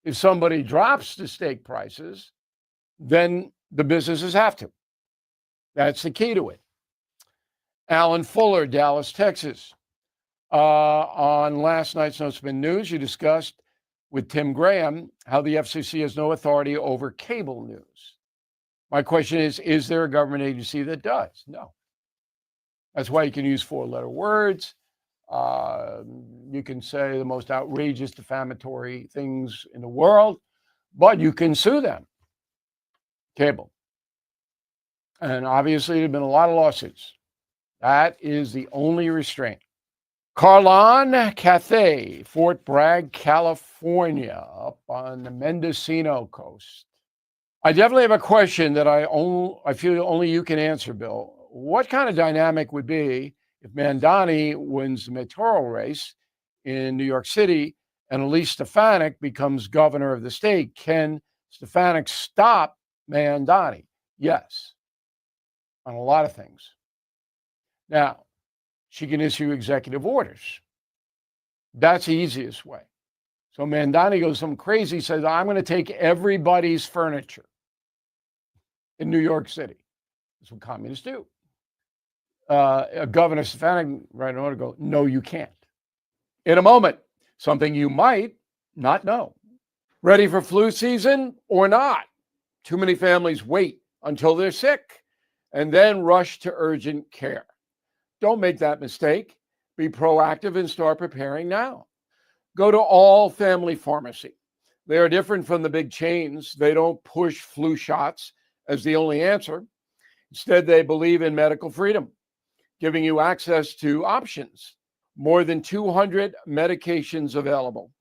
If somebody drops the steak prices, then the businesses have to. That's the key to it. Alan Fuller, Dallas, Texas. On last night's No Spin News, you discussed with Tim Graham how the FCC has no authority over cable news. My question is there a government agency that does? No. That's why you can use four-letter words. You can say the most outrageous, defamatory things in the world, but you can sue them. Cable. And obviously, there have been a lot of lawsuits. That is the only restraint. Carlon Cathay, Fort Bragg, California, up on the Mendocino coast. I definitely have a question that I feel only you can answer, Bill. What kind of dynamic would be if Mandani wins the mayoral race in New York City and Elise Stefanik becomes governor of the state? Can Stefanik stop Mandani? Yes, on a lot of things. Now, she can issue executive orders. That's the easiest way. So Mandani goes some crazy, says, I'm going to take everybody's furniture in New York City. That's what communists do. Governor Stefanik, right in order to go, no, you can't. In a moment, something you might not know. Ready for flu season or not? Too many families wait until they're sick and then rush to urgent care. Don't make that mistake. Be proactive and start preparing now. Go to All Family Pharmacy. They are different from the big chains. They don't push flu shots as the only answer. Instead, they believe in medical freedom, giving you access to options. More than 200 medications available,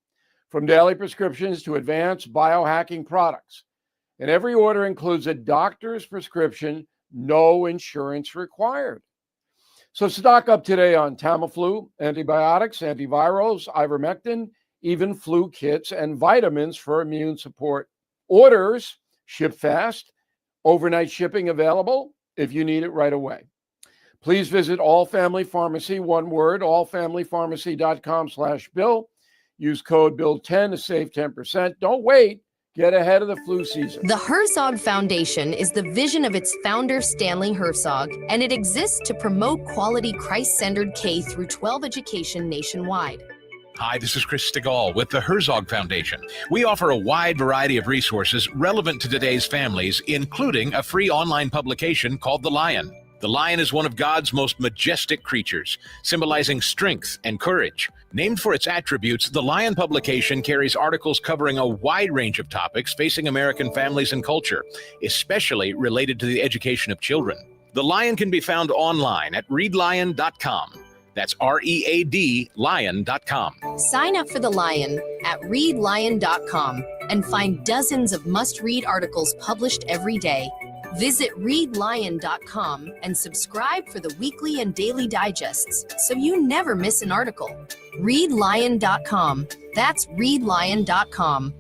from daily prescriptions to advanced biohacking products. And every order includes a doctor's prescription, no insurance required. So stock up today on Tamiflu, antibiotics, antivirals, ivermectin, even flu kits and vitamins for immune support. Orders ship fast, overnight shipping available if you need it right away. Please visit All Family Pharmacy, one word, allfamilypharmacy.com/Bill. Use code BILL10 to save 10%. Don't wait. Get ahead of the flu season. The Herzog Foundation is the vision of its founder, Stanley Herzog, and it exists to promote quality Christ-centered K-12 education nationwide. Hi, this is Chris Stegall with the Herzog Foundation. We offer a wide variety of resources relevant to today's families, including a free online publication called The Lion. The lion is one of God's most majestic creatures, symbolizing strength and courage. Named for its attributes, the Lion publication carries articles covering a wide range of topics facing American families and culture, especially related to the education of children. The Lion can be found online at readlion.com. That's READ lion.com. Sign up for The Lion at readlion.com and find dozens of must-read articles published every day. Visit readlion.com and subscribe for the weekly and daily digests so you never miss an article. Readlion.com. That's readlion.com.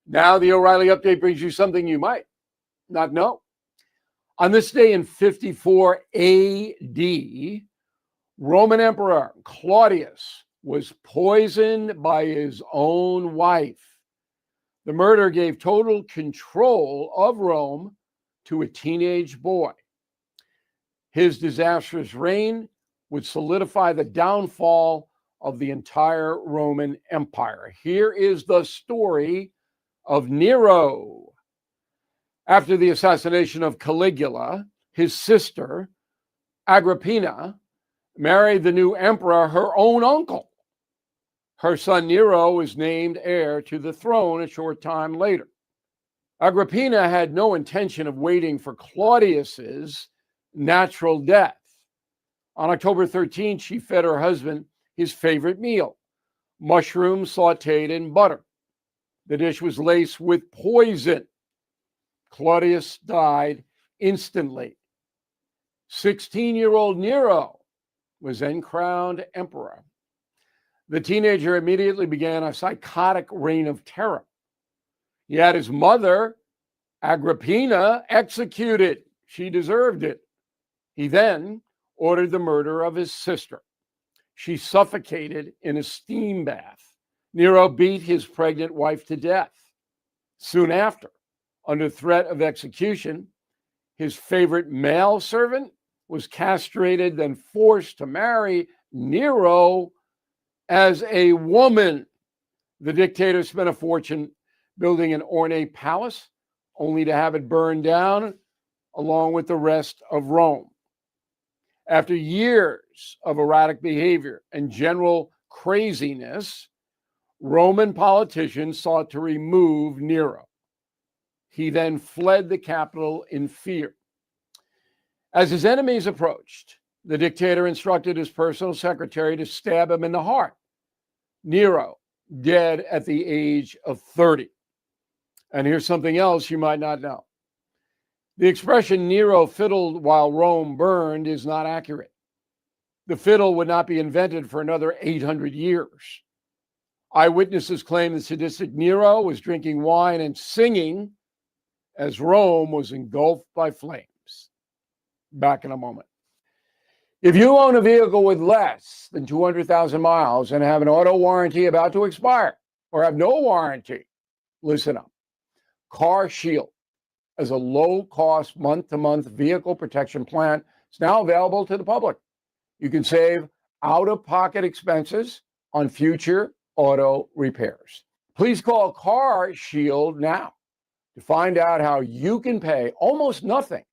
Now the O'Reilly Update brings you something you might not know. On this day in 54 AD, Roman Emperor Claudius was poisoned by his own wife. The murder gave total control of Rome to a teenage boy. His disastrous reign would solidify the downfall of the entire Roman Empire. Here is the story of Nero. After the assassination of Caligula, his sister, Agrippina, married the new emperor, her own uncle. Her son Nero was named heir to the throne a short time later. Agrippina had no intention of waiting for Claudius's natural death. On October 13th, she fed her husband his favorite meal, mushrooms sauteed in butter. The dish was laced with poison. Claudius died instantly. 16-year-old Nero was then crowned emperor. The teenager immediately began a psychotic reign of terror. He had his mother, Agrippina, executed. She deserved it. He then ordered the murder of his sister. She suffocated in a steam bath Nero beat his pregnant wife to death. Soon after, under threat of execution, his favorite male servant was castrated, then forced to marry Nero as a woman. The dictator spent a fortune building an ornate palace, only to have it burned down along with the rest of Rome. After years of erratic behavior and general craziness, Roman politicians sought to remove Nero. He then fled the capital in fear. As his enemies approached, the dictator instructed his personal secretary to stab him in the heart. Nero, dead at the age of 30. And here's something else you might not know. The expression Nero fiddled while Rome burned is not accurate. The fiddle would not be invented for another 800 years. Eyewitnesses claim the sadistic Nero was drinking wine and singing as Rome was engulfed by flames. Back in a moment. If you own a vehicle with less than 200,000 miles and have an auto warranty about to expire or have no warranty, listen up. Car Shield, as a low-cost month-to-month vehicle protection plan, is now available to the public. You can save out-of-pocket expenses on future auto repairs. Please call Car Shield now to find out how you can pay almost nothing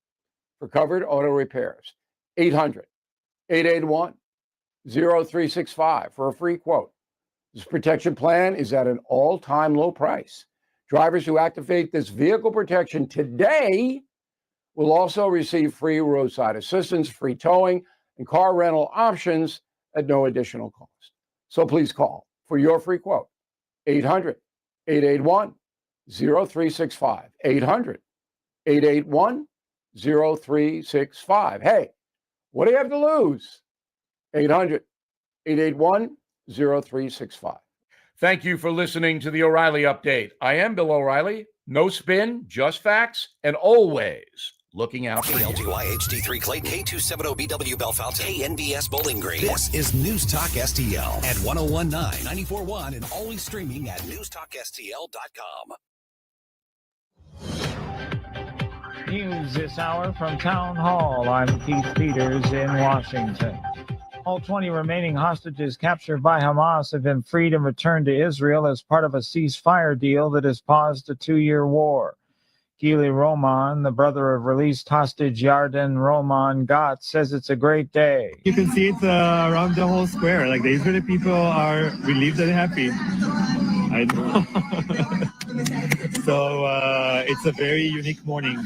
for covered auto repairs. 800-881-0365 for a free quote. This protection plan is at an all-time low price. Drivers who activate this vehicle protection today will also receive free roadside assistance, free towing, and car rental options at no additional cost. So please call for your free quote. 800-881-0365. 800-881-0365. Hey, what do you have to lose? 800-881-0365. Thank you for listening to the O'Reilly Update. I am Bill O'Reilly. No spin, just facts, and always looking out for you. KLGY HD3 Clayton, K270BW Bellefonte, KNBS Bowling Green. This is News Talk STL at 1019, 94.1, and always streaming at newstalkstl.com. News this hour from Town Hall. I'm Keith Peters in Washington. All 20 remaining hostages captured by Hamas have been freed and returned to Israel as part of a ceasefire deal that has paused a 2-year war. Gili Roman, the brother of released hostage Yarden Roman Gat, says it's a great day. You can see it around the whole square. Like, the Israeli people are relieved and happy. I know. So it's a very unique morning,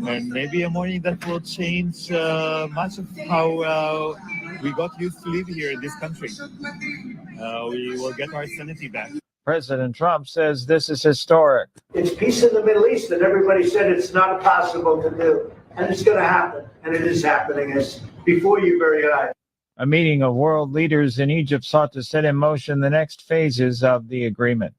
and maybe a morning that will change much of how we got used to live here in this country. We will get our sanity back. President Trump says this is historic. It's peace in the Middle East, and everybody said it's not possible to do, and it's going to happen, and it is happening. It's before your very eyes. A meeting of world leaders in Egypt sought to set in motion the next phases of the agreement.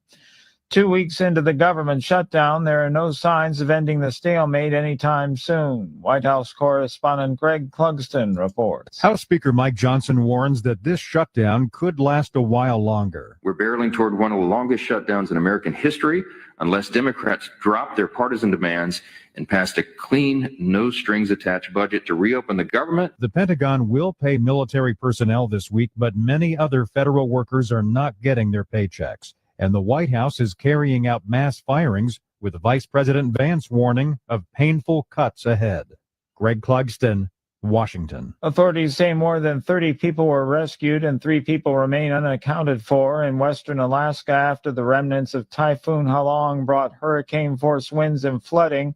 2 weeks into the government shutdown, there are no signs of ending the stalemate anytime soon. White House correspondent Greg Clugston reports. House Speaker Mike Johnson warns that this shutdown could last a while longer. We're barreling toward one of the longest shutdowns in American history unless Democrats drop their partisan demands and pass a clean, no-strings-attached budget to reopen the government. The Pentagon will pay military personnel this week, but many other federal workers are not getting their paychecks. And the White House is carrying out mass firings, with Vice President Vance warning of painful cuts ahead. Greg Clugston, Washington. Authorities say more than 30 people were rescued and 3 people remain unaccounted for in western Alaska after the remnants of Typhoon Halong brought hurricane-force winds and flooding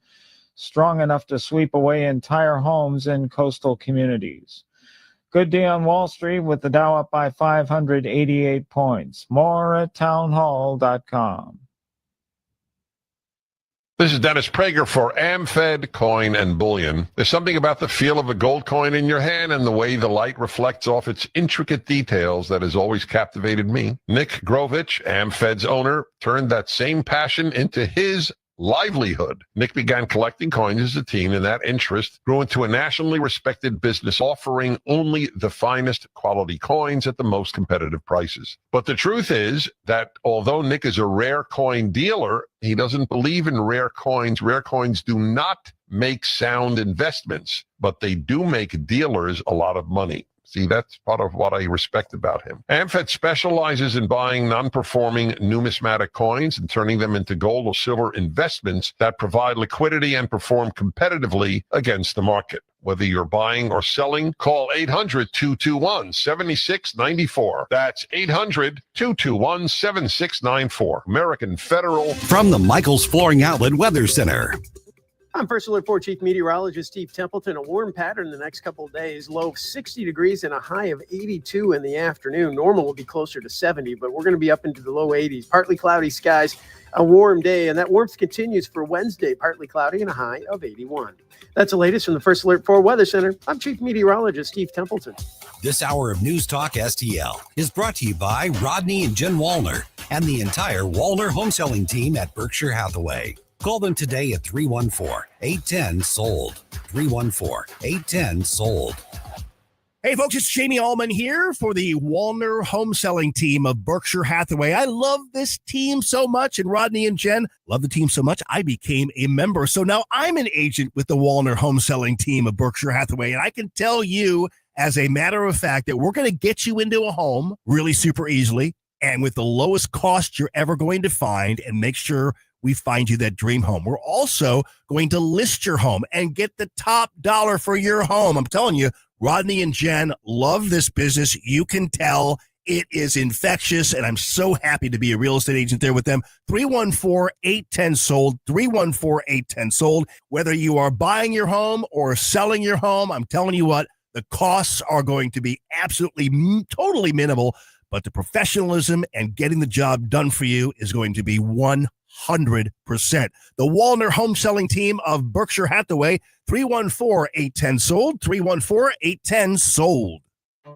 strong enough to sweep away entire homes in coastal communities. Good day on Wall Street with the Dow up by 588 points. More at townhall.com. This is Dennis Prager for AmFed Coin and Bullion. There's something about the feel of a gold coin in your hand and the way the light reflects off its intricate details that has always captivated me. Nick Grovich, AmFed's owner, turned that same passion into his livelihood. Nick began collecting coins as a teen, and that interest grew into a nationally respected business offering only the finest quality coins at the most competitive prices. But the truth is that although Nick is a rare coin dealer, he doesn't believe in rare coins. Rare coins do not make sound investments, but they do make dealers a lot of money. See, that's part of what I respect about him. AmFed specializes in buying non-performing numismatic coins and turning them into gold or silver investments that provide liquidity and perform competitively against the market. Whether you're buying or selling, call 800-221-7694. That's 800-221-7694. American Federal. From the Michaels Flooring Outlet Weather Center. I'm First Alert 4 Chief Meteorologist Steve Templeton. A warm pattern the next couple of days. Low of 60 degrees and a high of 82 in the afternoon. Normal will be closer to 70, but we're going to be up into the low 80s. Partly cloudy skies, a warm day, and that warmth continues for Wednesday. Partly cloudy and a high of 81. That's the latest from the First Alert 4 Weather Center. I'm Chief Meteorologist Steve Templeton. This hour of News Talk STL is brought to you by Rodney and Jen Wallner and the entire Wallner home selling team at Berkshire Hathaway. Call them today at 314-810-SOLD. 314-810-SOLD. Hey, folks, it's Jamie Allman here for the Wallner home selling team of Berkshire Hathaway. I love this team so much, and Rodney and Jen love the team so much, I became a member. So now I'm an agent with the Wallner home selling team of Berkshire Hathaway, and I can tell you, as a matter of fact, that we're going to get you into a home really super easily and with the lowest cost you're ever going to find, and make sure we find you that dream home. We're also going to list your home and get the top dollar for your home. I'm telling you, Rodney and Jen love this business. You can tell it is infectious, and I'm so happy to be a real estate agent there with them. 314-810-SOLD, 314-810-SOLD. Whether you are buying your home or selling your home, I'm telling you what, the costs are going to be absolutely totally minimal, but the professionalism and getting the job done for you is going to be 100%. The Wallner home selling team of Berkshire Hathaway, 314-810-SOLD, 314-810-SOLD.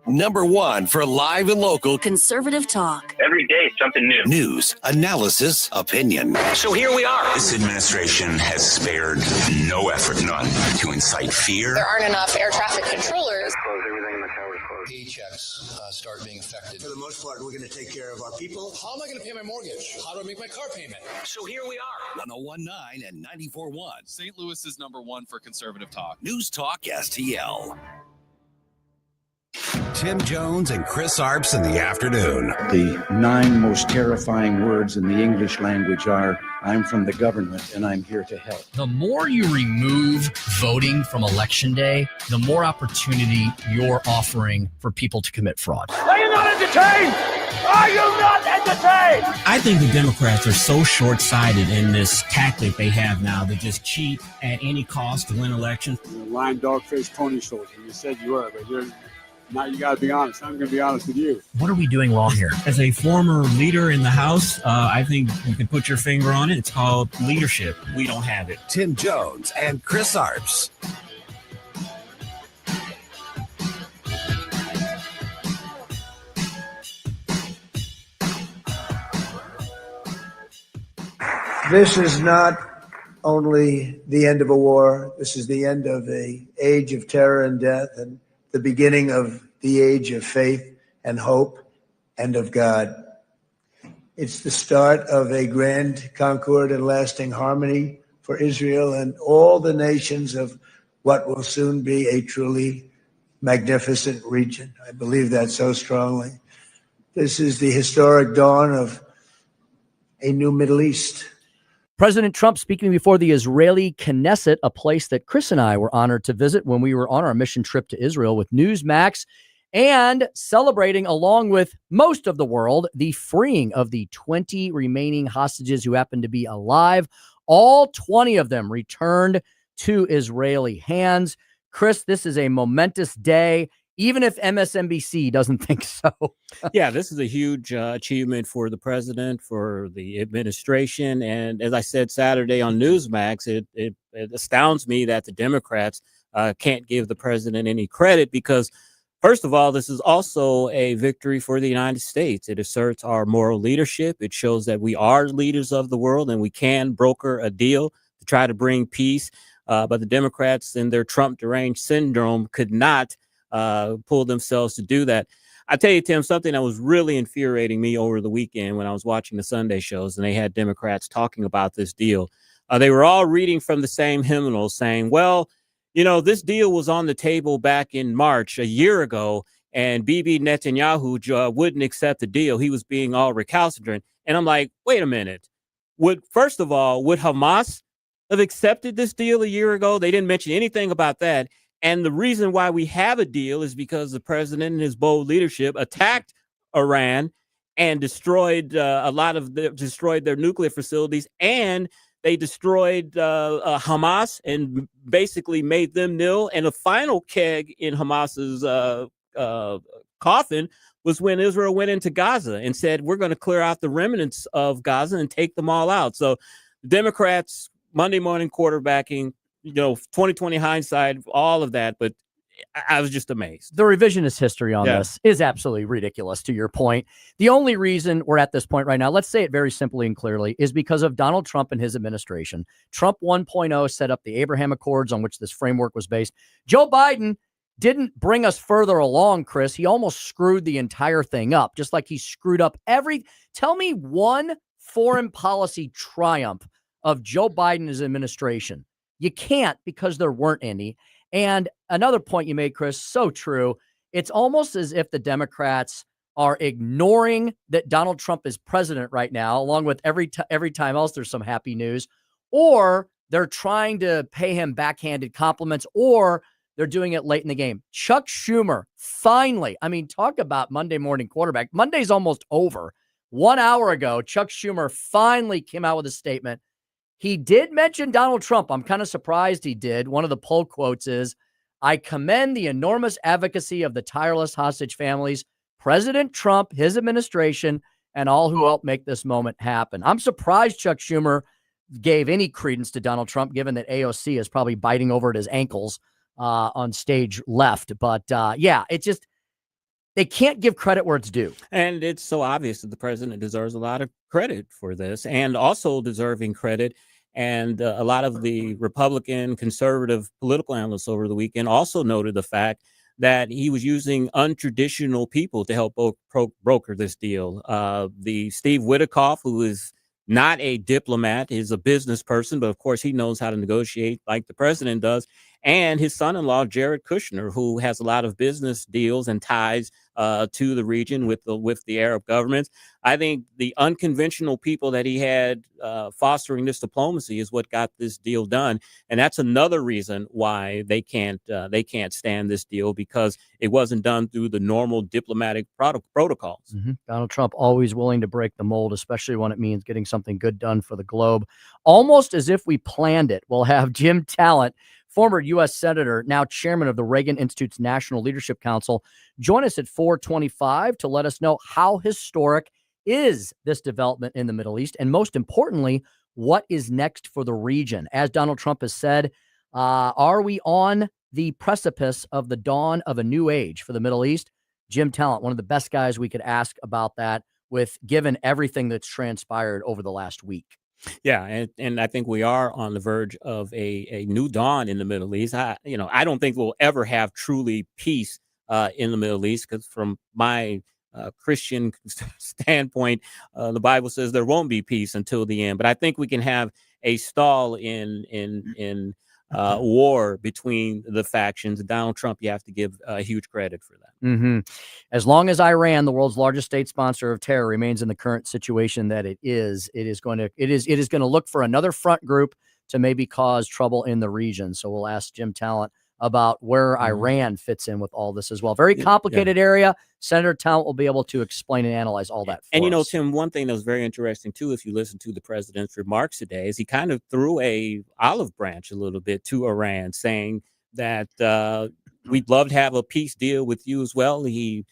Number one for live and local Conservative talk. Every day, something new. news, analysis, opinion. So here we are. This administration has spared no effort, none, to incite fear. There aren't enough air traffic controllers. Close everything in the towers. Paychecks start being affected. For the most part, we're going to take care of our people. How am I going to pay my mortgage? How do I make my car payment? So here we are. 1019 and 94.1. St. Louis is number one for conservative talk. News Talk STL. Tim Jones and Chris Arps in the afternoon. The 9 most terrifying words in the English language are, I'm from the government and I'm here to help. The more you remove voting from Election Day, the more opportunity you're offering for people to commit fraud. Are you not entertained? Are you not entertained? I think the Democrats are so short-sighted in this tactic they have now to just cheat at any cost to win elections. You're a lying dog-faced pony soldier. You said you were, but you're... Now you got to be honest. I'm going to be honest with you. What are we doing wrong here? As a former leader in the House, I think you can put your finger on it. It's called leadership. We don't have it. Tim Jones and Chris Arps. This is not only the end of a war. This is the end of an age of terror and death, and the beginning of the age of faith and hope and of God. It's the start of a grand concord and lasting harmony for Israel and all the nations of what will soon be a truly magnificent region. I believe that so strongly. This is the historic dawn of a new Middle East. President Trump speaking before the Israeli Knesset, a place that Chris and I were honored to visit when we were on our mission trip to Israel with Newsmax, and celebrating along with most of the world the freeing of the 20 remaining hostages who happen to be alive. All 20 of them returned to Israeli hands. Chris, this is a momentous day, even if MSNBC doesn't think so. Yeah, this is a huge achievement for the president, for the administration. And as I said Saturday on Newsmax, it astounds me that the Democrats can't give the president any credit, because First of all, this is also a victory for the United States. It asserts our moral leadership. It shows that we are leaders of the world and we can broker a deal to try to bring peace. But the Democrats in their Trump deranged syndrome could not pull themselves to do that. I tell you, Tim, something that was really infuriating me over the weekend when I was watching the Sunday shows and they had Democrats talking about this deal. They were all reading from the same hymnal saying, well, you know, this deal was on the table back in March a year ago, and Bibi Netanyahu wouldn't accept the deal. He was being all recalcitrant. And I'm like, wait a minute. First of all, would Hamas have accepted this deal a year ago? They didn't mention anything about that. And the reason why we have a deal is because the president and his bold leadership attacked Iran and destroyed destroyed their nuclear facilities, and they destroyed Hamas and basically made them nil. And the final keg in Hamas's coffin was when Israel went into Gaza and said, we're going to clear out the remnants of Gaza and take them all out. So Democrats, Monday morning quarterbacking, 2020 hindsight, all of that. But I was just amazed. The revisionist history on this is absolutely ridiculous, to your point. The only reason we're at this point right now, let's say it very simply and clearly, is because of Donald Trump and his administration. Trump 1.0 set up the Abraham Accords on which this framework was based. Joe Biden didn't bring us further along, Chris. He almost screwed the entire thing up, just like he screwed up tell me one foreign policy triumph of Joe Biden's administration. You can't, because there weren't any. And another point you made, Chris, so true. It's almost as if the Democrats are ignoring that Donald Trump is president right now, along with every time else there's some happy news, or they're trying to pay him backhanded compliments, or they're doing it late in the game. Chuck Schumer, finally, talk about Monday morning quarterback. Monday's almost over. 1 hour ago, Chuck Schumer finally came out with a statement. He did mention Donald Trump. I'm kind of surprised he did. One of the poll quotes is, I commend the enormous advocacy of the tireless hostage families, President Trump, his administration, and all who helped make this moment happen. I'm surprised Chuck Schumer gave any credence to Donald Trump, given that AOC is probably biting over at his ankles on stage left. But it's just, they can't give credit where it's due. And it's so obvious that the president deserves a lot of credit for this, and also deserving credit. And a lot of the Republican conservative political analysts over the weekend also noted the fact that he was using untraditional people to help broker this deal. The Steve Witkoff, who is not a diplomat, is a business person, but of course he knows how to negotiate like the president does. And his son-in-law, Jared Kushner, who has a lot of business deals and ties to the region with the Arab governments. I think the unconventional people that he had fostering this diplomacy is what got this deal done, and that's another reason why they can't stand this deal, because it wasn't done through the normal diplomatic protocols. Mm-hmm. Donald Trump always willing to break the mold, especially when it means getting something good done for the globe, almost as if we planned it. We'll have Jim Talent, former U.S. Senator, now chairman of the Reagan Institute's National Leadership Council, join us at 4:25 to let us know how historic is this development in the Middle East, and most importantly, what is next for the region. As Donald Trump has said, are we on the precipice of the dawn of a new age for the Middle East? Jim Talent, one of the best guys we could ask about that, with given everything that's transpired over the last week. Yeah, and I think we are on the verge of a new dawn in the Middle East. I don't think we'll ever have truly peace in the Middle East, because from my Christian standpoint, the Bible says there won't be peace until the end. But I think we can have a stall in war between the factions. Donald Trump, you have to give huge credit for that. Mm-hmm. As long as Iran, the world's largest state sponsor of terror, remains in the current situation that it is going to look for another front group to maybe cause trouble in the region. So we'll ask Jim Talent about where Iran fits in with all this as well. Very complicated area. Senator Talent will be able to explain and analyze all that for us. Tim, one thing that was very interesting too, if you listen to the president's remarks today, is he kind of threw a olive branch a little bit to Iran, saying that we'd love to have a peace deal with you as well. He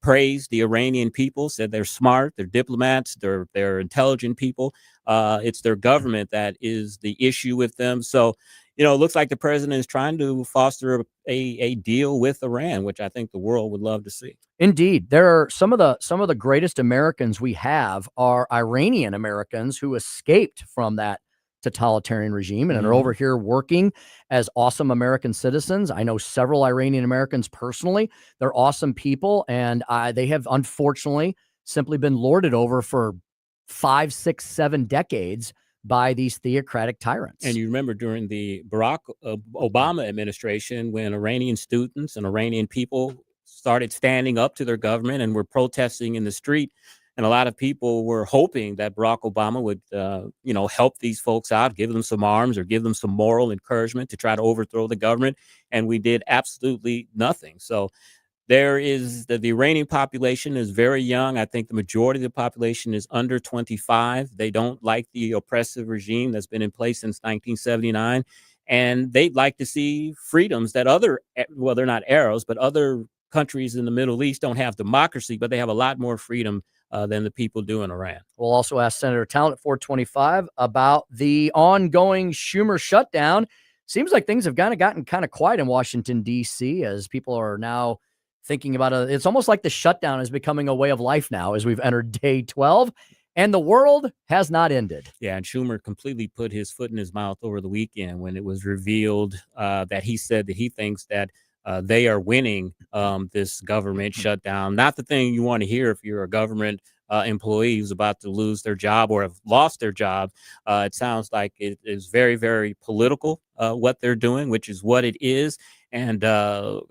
praised the Iranian people, said they're smart, they're diplomats, they're intelligent people. It's their government that is the issue with them. So, it looks like the president is trying to foster a deal with Iran, which I think the world would love to see. Indeed, there are some of the greatest Americans we have are Iranian Americans who escaped from that totalitarian regime and are over here working as awesome American citizens. I know several Iranian Americans personally. They're awesome people, and they have unfortunately simply been lorded over for 5, 6, 7 decades by these theocratic tyrants. And you remember during the Barack Obama administration, when Iranian students and Iranian people started standing up to their government and were protesting in the street, and a lot of people were hoping that Barack Obama would, help these folks out, give them some arms or give them some moral encouragement to try to overthrow the government. And we did absolutely nothing. So there is the Iranian population is very young. I think the majority of the population is under 25. They don't like the oppressive regime that's been in place since 1979. And they'd like to see freedoms that they're not Arabs, but other countries in the Middle East don't have democracy, but they have a lot more freedom than the people do in Iran. We'll also ask Senator Talent at 425 about the ongoing Schumer shutdown. Seems like things have gotten kind of quiet in Washington, D.C., as people are now thinking about it. It's almost like the shutdown is becoming a way of life now as we've entered day 12, and the world has not ended. Yeah, and Schumer completely put his foot in his mouth over the weekend when it was revealed that he said that he thinks that they are winning this government shutdown. Not the thing you want to hear if you're a government employee who's about to lose their job or have lost their job. It sounds like it is very, very political, what they're doing, which is what it is. And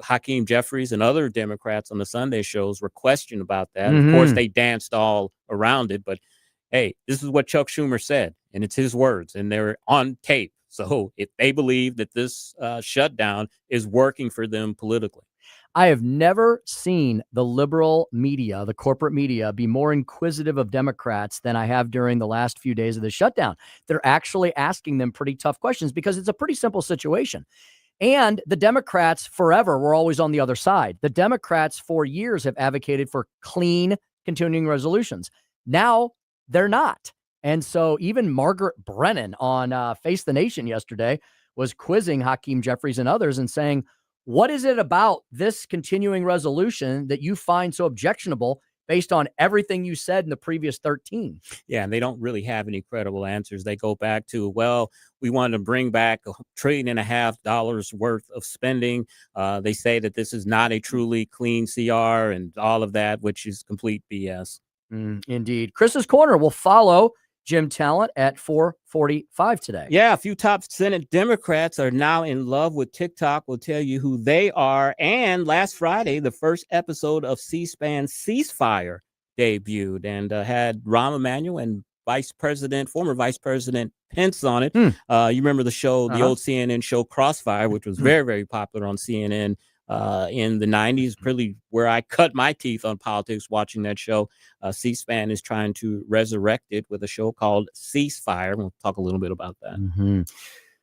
Hakeem Jeffries and other Democrats on the Sunday shows were questioned about that. Of course, they danced all around it. But, hey, this is what Chuck Schumer said, and it's his words, and they're on tape. So if they believe that this shutdown is working for them politically. I have never seen the liberal media, the corporate media, be more inquisitive of Democrats than I have during the last few days of the shutdown. They're actually asking them pretty tough questions because it's a pretty simple situation. And the Democrats forever were always on the other side. The Democrats for years have advocated for clean continuing resolutions. Now they're not. And so even Margaret Brennan on Face the Nation yesterday was quizzing Hakeem Jeffries and others and saying, what is it about this continuing resolution that you find so objectionable based on everything you said in the previous 13? Yeah, and they don't really have any credible answers. They go back to, well, we wanted to bring back $1.5 trillion worth of spending. They say that this is not a truly clean CR and all of that, which is complete BS. Indeed. Chris's Corner will follow Jim Talent at 4:45 today. Yeah, a few top Senate Democrats are now in love with TikTok. We'll tell you who they are. And last Friday, the first episode of C-SPAN Ceasefire debuted and had Rahm Emanuel and former Vice President Pence on it. You remember the show, the old CNN show Crossfire, which was very, very popular on CNN in the 90s, really where I cut my teeth on politics watching that show. C-SPAN is trying to resurrect it with a show called Ceasefire. We'll talk a little bit about that.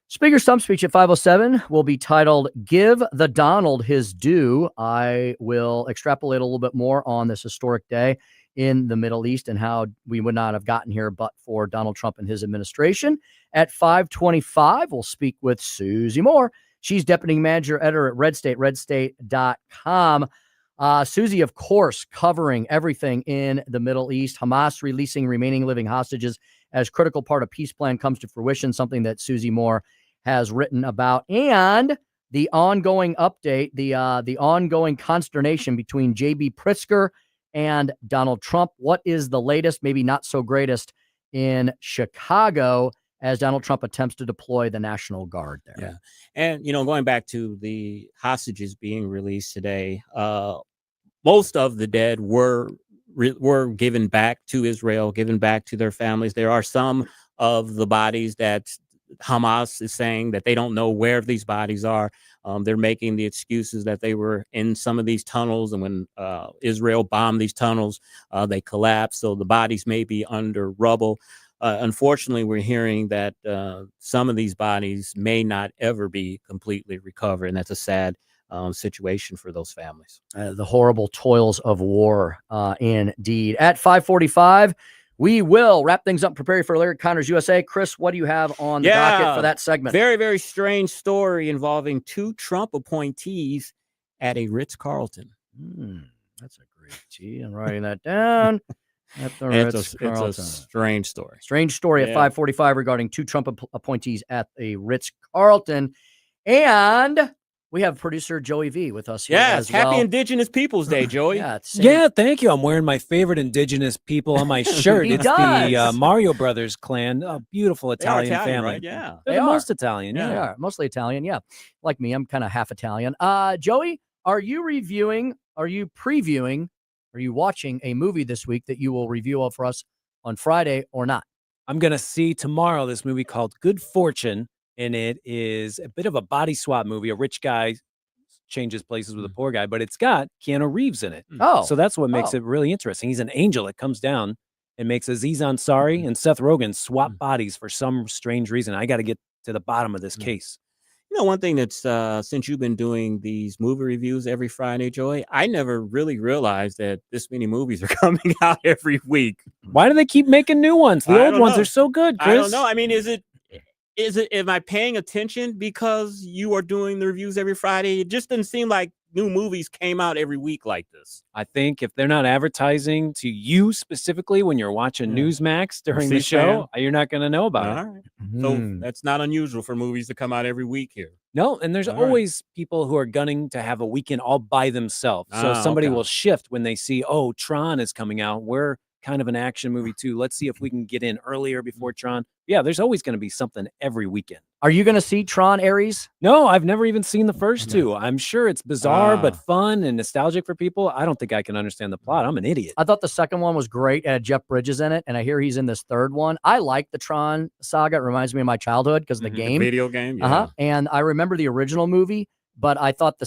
Speaker Stump Speech at 5:07 will be titled Give the Donald His Due. I will extrapolate a little bit more on this historic day in the Middle East and how we would not have gotten here but for Donald Trump and his administration. At 5:25, we'll speak with Susie Moore. She's deputy manager editor at Red State, redstate.com. Susie, of course, covering everything in the Middle East. Hamas releasing remaining living hostages as critical part of peace plan comes to fruition, something that Susie Moore has written about. And the ongoing update, the ongoing consternation between J.B. Pritzker and Donald Trump. What is the latest, maybe not so greatest, in Chicago as Donald Trump attempts to deploy the National Guard there? Yeah. And, going back to the hostages being released today, most of the dead were given back to Israel, given back to their families. There are some of the bodies that Hamas is saying that they don't know where these bodies are. They're making the excuses that they were in some of these tunnels, and when Israel bombed these tunnels, they collapsed. So the bodies may be under rubble. Unfortunately, we're hearing that some of these bodies may not ever be completely recovered, and that's a sad situation for those families. The horrible toils of war, indeed. At 5:45, we will wrap things up, prepare you for Larry Connors USA. Chris, what do you have on the docket for that segment? Very, very strange story involving 2 Trump appointees at a Ritz-Carlton. That's a great G. I'm writing that down. At the Ritz-Carlton. It's a strange story. Strange story at 5:45 regarding 2 Trump appointees at a Ritz-Carlton. And we have producer Joey V with us here as well. Happy Indigenous Peoples Day, Joey. Yeah, thank you. I'm wearing my favorite Indigenous people on my shirt. It's the Mario Brothers clan, a beautiful Italian family. Right? Yeah. They're the most Italian. Yeah, they are. Mostly Italian, yeah. Like me, I'm kind of half Italian. Joey, are you watching a movie this week that you will review for us on Friday or not? I'm going to see tomorrow this movie called Good Fortune. And it is a bit of a body swap movie. A rich guy changes places with a poor guy, but it's got Keanu Reeves in it. Oh. So that's what makes it really interesting. He's an angel that comes down and makes Aziz Ansari and Seth Rogen swap bodies for some strange reason. I got to get to the bottom of this case. You know, one thing that's since you've been doing these movie reviews every Friday, Joey, I never really realized that this many movies are coming out every week. Why do they keep making new ones? The old ones are so good, Chris. I don't know. I mean, am I paying attention because you are doing the reviews every Friday? It just doesn't seem like new movies came out every week like this. I think if they're not advertising to you specifically when you're watching Newsmax during the show, you're not going to know about it. All right. So that's not unusual for movies to come out every week here. No, and there's always people who are gunning to have a weekend all by themselves. So somebody will shift when they see, oh, Tron is coming out. We're kind of an action movie too. Let's see if we can get in earlier before Tron. Yeah, there's always going to be something every weekend. Are you going to see Tron, Aries? No, I've never even seen the first two. I'm sure it's bizarre, but fun and nostalgic for people. I don't think I can understand the plot. I'm an idiot. I thought the second one was great. It had Jeff Bridges in it, and I hear he's in this third one. I like the Tron saga. It reminds me of my childhood because of the game. The video game, yeah. And I remember the original movie, but I thought the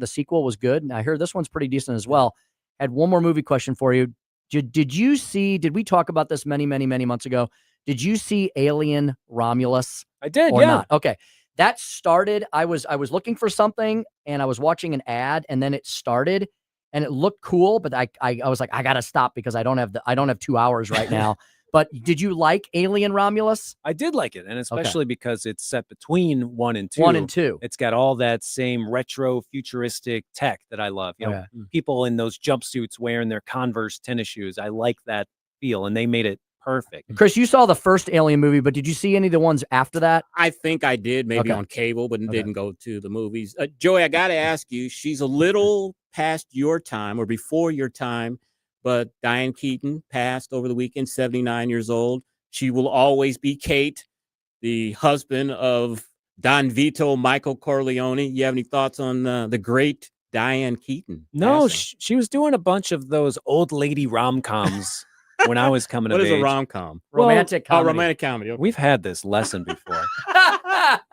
sequel was good, and I hear this one's pretty decent as well. I had one more movie question for you. Did we talk about this many, many, many months ago? Did you see Alien Romulus? I did, or yeah. not? Okay. That started, I was looking for something and I was watching an ad and then it started and it looked cool, but I was like, I gotta stop because I don't have 2 hours right now. But did you like Alien Romulus? I did like it, and especially because it's set between 1 and 2. 1 and 2. It's got all that same retro futuristic tech that I love. You know, people in those jumpsuits wearing their Converse tennis shoes. I like that feel, and they made it perfect. Chris, you saw the first Alien movie, but did you see any of the ones after that? I think I did, maybe on cable, but didn't go to the movies. Joey, I got to ask you, she's a little past your time or before your time, but Diane Keaton passed over the weekend, 79 years old. She will always be Kate, the husband of Don Vito, Michael Corleone. You have any thoughts on the great Diane Keaton? No, she was doing a bunch of those old lady rom-coms when I was coming of age. What is a rom-com? Romantic comedy. Oh, romantic comedy. Okay. We've had this lesson before.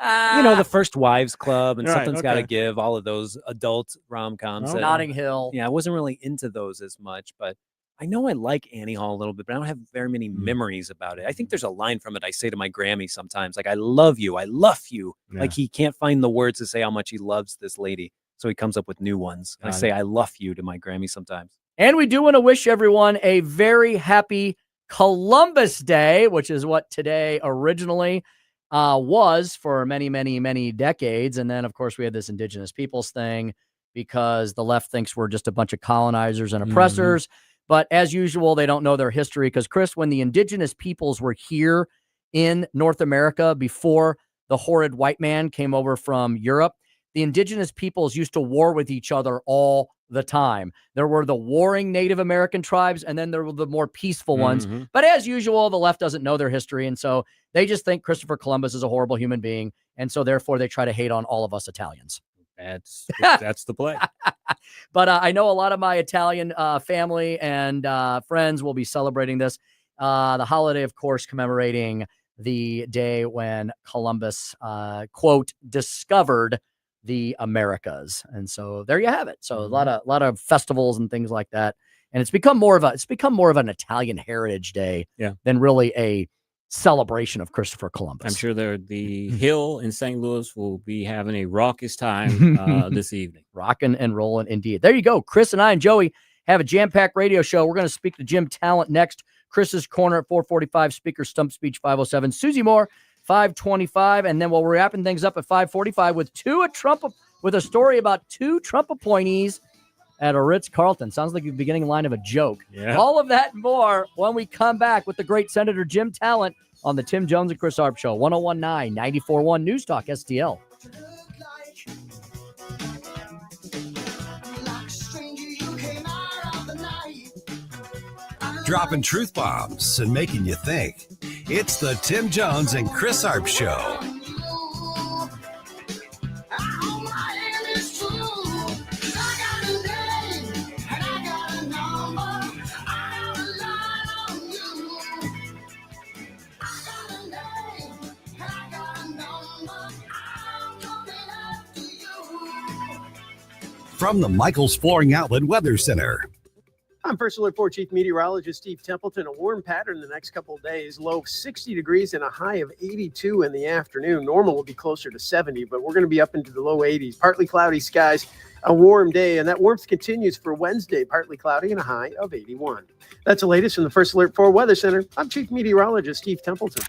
You know, the First Wives Club and Something's Gotta Give, all of those adult rom-coms. Notting Hill. Yeah, I wasn't really into those as much, but I know I like Annie Hall a little bit, but I don't have very many memories about it. I think there's a line from it I say to my Grammy sometimes, like, I love you. I love you. Yeah. Like he can't find the words to say how much he loves this lady. So he comes up with new ones. I say, I love you to my Grammy sometimes. And we do want to wish everyone a very happy Columbus Day, which is what today originally was for many, many, many decades. And then, of course, we had this Indigenous Peoples thing because the left thinks we're just a bunch of colonizers and oppressors. But as usual, they don't know their history because, Chris, when the Indigenous Peoples were here in North America before the horrid white man came over from Europe, the Indigenous Peoples used to war with each other all the time. There were the warring Native American tribes, and then there were the more peaceful ones. But as usual, the left doesn't know their history, and so they just think Christopher Columbus is a horrible human being, and so therefore they try to hate on all of us Italians. That's the play. But I know a lot of my Italian family and friends will be celebrating this. The holiday, of course, commemorating the day when Columbus, quote, discovered the Americas. And so there you have it. So a lot of festivals and things like that. And it's become more of an Italian Heritage Day than really a celebration of Christopher Columbus. I'm sure the Hill in St. Louis will be having a raucous time this evening. Rocking and rolling indeed. There you go. Chris and I and Joey have a jam-packed radio show. We're going to speak to Jim Talent next. Chris's Corner at 4:45, Speaker Stump Speech 5:07. Susie Moore, 5:25. And then we're wrapping things up at 5:45 with a story about 2 Trump appointees at a Ritz-Carlton. Sounds like the beginning line of a joke. Yeah. All of that and more when we come back with the great Senator Jim Talent on the Tim Jones and Chris Arps Show. 1019, 94.1 News Talk STL. Dropping truth bombs and making you think. It's the Tim Jones and Chris Arps Show. From the Michaels Flooring Outlet Weather Center. I'm First Alert 4 Chief Meteorologist Steve Templeton. A warm pattern the next couple of days. Low of 60 degrees and a high of 82 in the afternoon. Normal will be closer to 70, but we're going to be up into the low 80s. Partly cloudy skies, a warm day, and that warmth continues for Wednesday. Partly cloudy and a high of 81. That's the latest from the First Alert 4 Weather Center. I'm Chief Meteorologist Steve Templeton.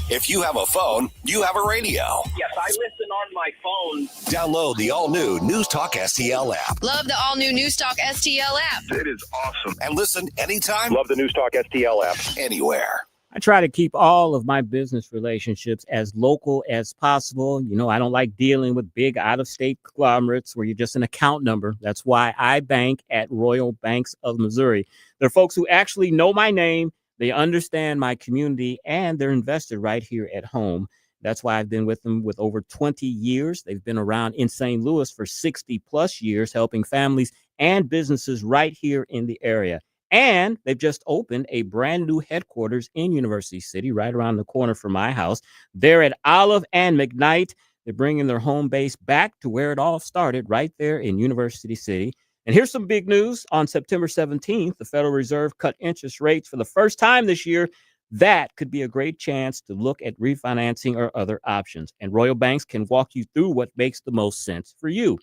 If you have a phone, you have a radio. Yes, I listen on my phone. Download the all-new News Talk STL app. Love the all-new News Talk STL app. It is awesome. And listen anytime. Love the News Talk STL app. Anywhere. I try to keep all of my business relationships as local as possible. You know, I don't like dealing with big out-of-state conglomerates where you're just an account number. That's why I bank at Royal Banks of Missouri. They're folks who actually know my name. They understand my community, and they're invested right here at home. That's why I've been with them with over 20 years. They've been around in St. Louis for 60 plus years, helping families and businesses right here in the area. And they've just opened a brand new headquarters in University City, right around the corner from my house. They're at Olive and McKnight. They're bringing their home base back to where it all started, right there in University City. And here's some big news. On September 17th, the Federal Reserve cut interest rates for the first time this year. That could be a great chance to look at refinancing or other options. And Royal Banks can walk you through what makes the most sense for you.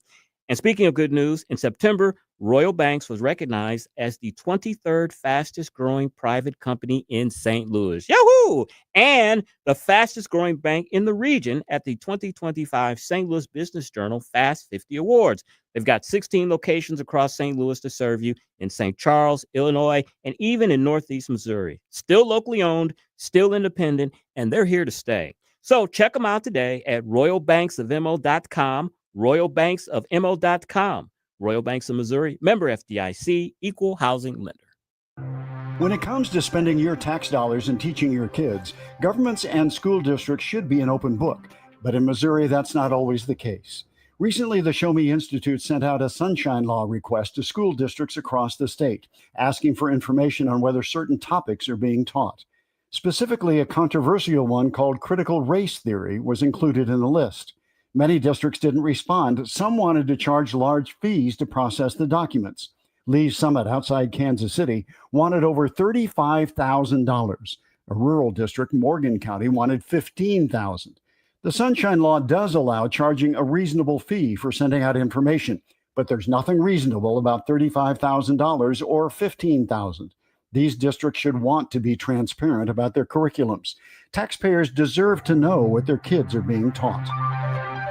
And speaking of good news, in September, Royal Banks was recognized as the 23rd fastest growing private company in St. Louis. Yahoo! And the fastest growing bank in the region at the 2025 St. Louis Business Journal Fast 50 Awards. They've got 16 locations across St. Louis to serve you in St. Charles, Illinois, and even in Northeast Missouri. Still locally owned, still independent, and they're here to stay. So check them out today at royalbanksofmo.com, royalbanksofmo.com. Royal Banks of Missouri, member FDIC, equal housing lender. When it comes to spending your tax dollars and teaching your kids, governments and school districts should be an open book. But in Missouri, that's not always the case. Recently, the Show Me Institute sent out a sunshine law request to school districts across the state, asking for information on whether certain topics are being taught. Specifically, a controversial one called critical race theory was included in the list. Many districts didn't respond. Some wanted to charge large fees to process the documents. Lee's Summit outside Kansas City wanted over $35,000. A rural district, Morgan County, wanted $15,000. The Sunshine Law does allow charging a reasonable fee for sending out information, but there's nothing reasonable about $35,000 or $15,000. These districts should want to be transparent about their curriculums. Taxpayers deserve to know what their kids are being taught.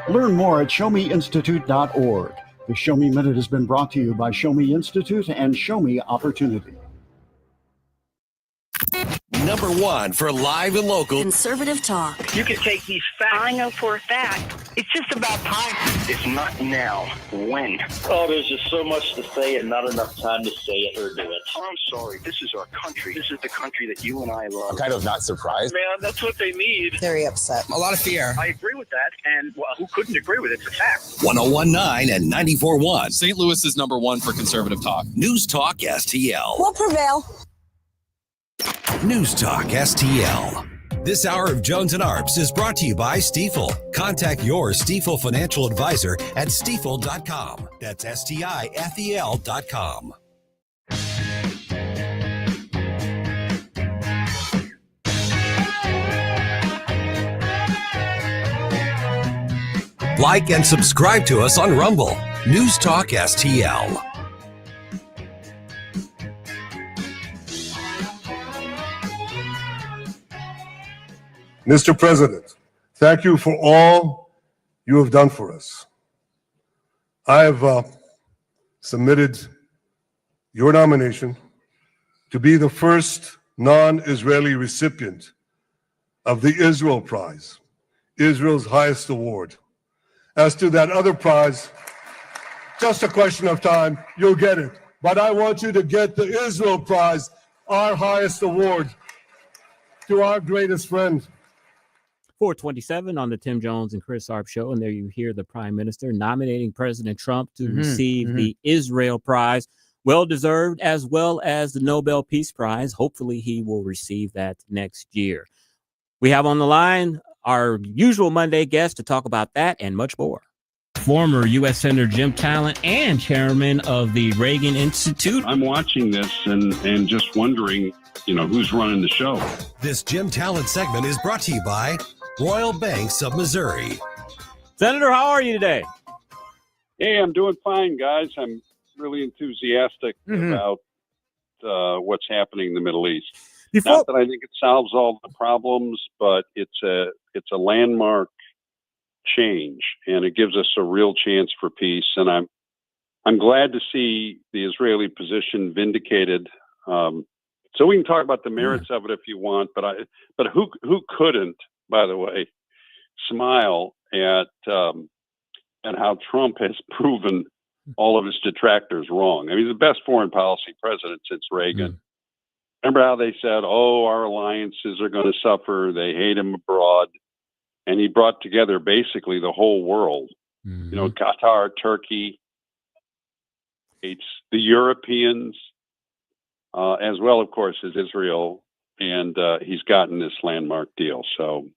Learn more at showmeinstitute.org. The Show Me Minute has been brought to you by Show Me Institute and Show Me Opportunity. Number one for live and local Conservative talk. You can take these facts. I know for a fact. It's just about time. It's not now. When? Oh, there's just so much to say and not enough time to say it or do it. I'm sorry. This is our country. This is the country that you and I love. I'm kind of not surprised. Man, that's what they need. Very upset. A lot of fear. I agree with that, and well, who couldn't agree with it? It's a fact. 1019 and 94.1. St. Louis is number one for conservative talk. News Talk STL. We'll prevail. News Talk STL. This hour of Jones and Arps is brought to you by Stifel. Contact your Stifel financial advisor at stifel.com. That's STIFEL.com. Like and subscribe to us on Rumble. News Talk STL. Mr. President, thank you for all you have done for us. I have submitted your nomination to be the first non-Israeli recipient of the Israel Prize, Israel's highest award. As to that other prize, just a question of time, you'll get it. But I want you to get the Israel Prize, our highest award, to our greatest friend. 427 on the Tim Jones and Chris Arps show. And there you hear the prime minister nominating President Trump to receive the Israel Prize. Well-deserved, as well as the Nobel Peace Prize. Hopefully he will receive that next year. We have on the line our usual Monday guest to talk about that and much more. Former U.S. Senator Jim Talent and chairman of the Reagan Institute. I'm watching this and just wondering, who's running the show. This Jim Talent segment is brought to you by Royal Banks of Missouri. Senator, how are you today? Hey, I'm doing fine, guys. I'm really enthusiastic about what's happening in the Middle East. Not that I think it solves all the problems, but it's a landmark change, and it gives us a real chance for peace. And I'm glad to see the Israeli position vindicated. So we can talk about the merits of it if you want, but who couldn't, by the way, smile at how Trump has proven all of his detractors wrong. I mean, he's the best foreign policy president since Reagan. Remember how they said, our alliances are going to suffer. They hate him abroad. And he brought together basically the whole world. Qatar, Turkey, the Europeans, as well, of course, as Israel. And he's gotten this landmark deal. So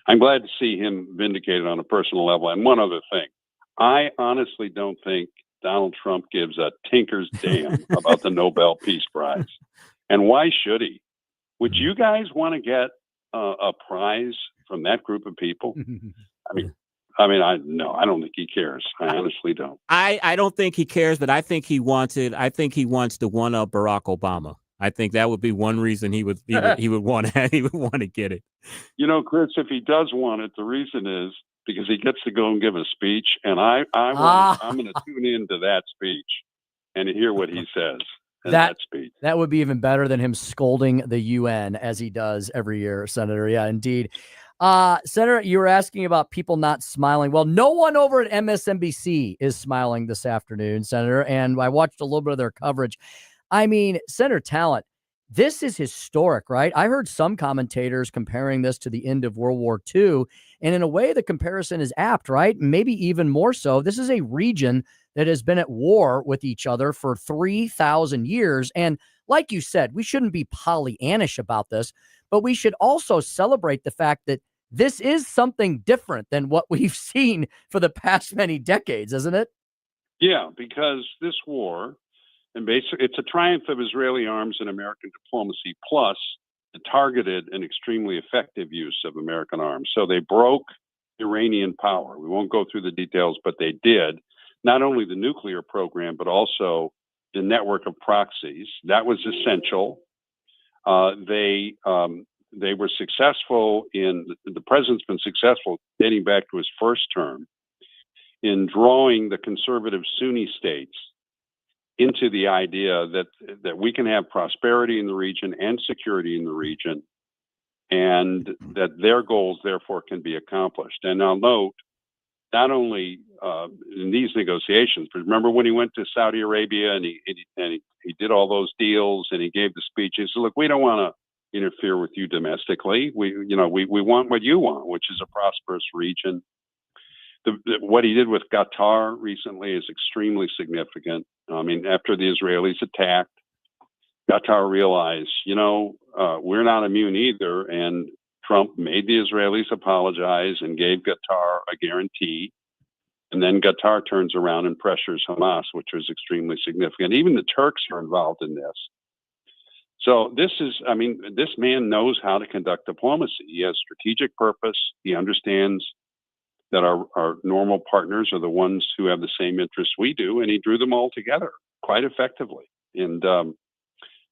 I'm glad to see him vindicated on a personal level. And one other thing, I honestly don't think Donald Trump gives a tinker's damn about the Nobel Peace Prize. And why should he? Would you guys want to get a prize from that group of people? I don't think he cares. I honestly don't. I don't think he cares, but I think he wants to one up Barack Obama. I think that would be one reason he would want to get it. Chris, if he does want it, the reason is because he gets to go and give a speech, and I'm going to tune into that speech and hear what he says in that speech. That would be even better than him scolding the UN as he does every year, Senator. Yeah, indeed. Senator, you were asking about people not smiling. Well, no one over at MSNBC is smiling this afternoon, Senator, and I watched a little bit of their coverage. I mean, Senator Talent, this is historic, right? I heard some commentators comparing this to the end of World War II, and in a way, the comparison is apt, right? Maybe even more so. This is a region that has been at war with each other for 3,000 years. And like you said, we shouldn't be Pollyannish about this, but we should also celebrate the fact that this is something different than what we've seen for the past many decades, isn't it? Yeah, because this war, and basically it's a triumph of Israeli arms and American diplomacy, plus the targeted and extremely effective use of American arms. So they broke Iranian power. We won't go through the details, but they did. Not only the nuclear program, but also the network of proxies. That was essential. They were successful the president's been successful dating back to his first term in drawing the conservative Sunni states into the idea that we can have prosperity in the region and security in the region, and that their goals therefore can be accomplished. And I'll note, not only in these negotiations, but remember when he went to Saudi Arabia and he did all those deals and he gave the speech. He said, "Look, we don't want to interfere with you domestically. We want what you want, which is a prosperous region." What he did with Qatar recently is extremely significant. I mean, after the Israelis attacked, Qatar realized, we're not immune either. And Trump made the Israelis apologize and gave Qatar a guarantee. And then Qatar turns around and pressures Hamas, which was extremely significant. Even the Turks are involved in this. So this man knows how to conduct diplomacy. He has strategic purpose. He understands that our normal partners are the ones who have the same interests we do, and he drew them all together quite effectively. And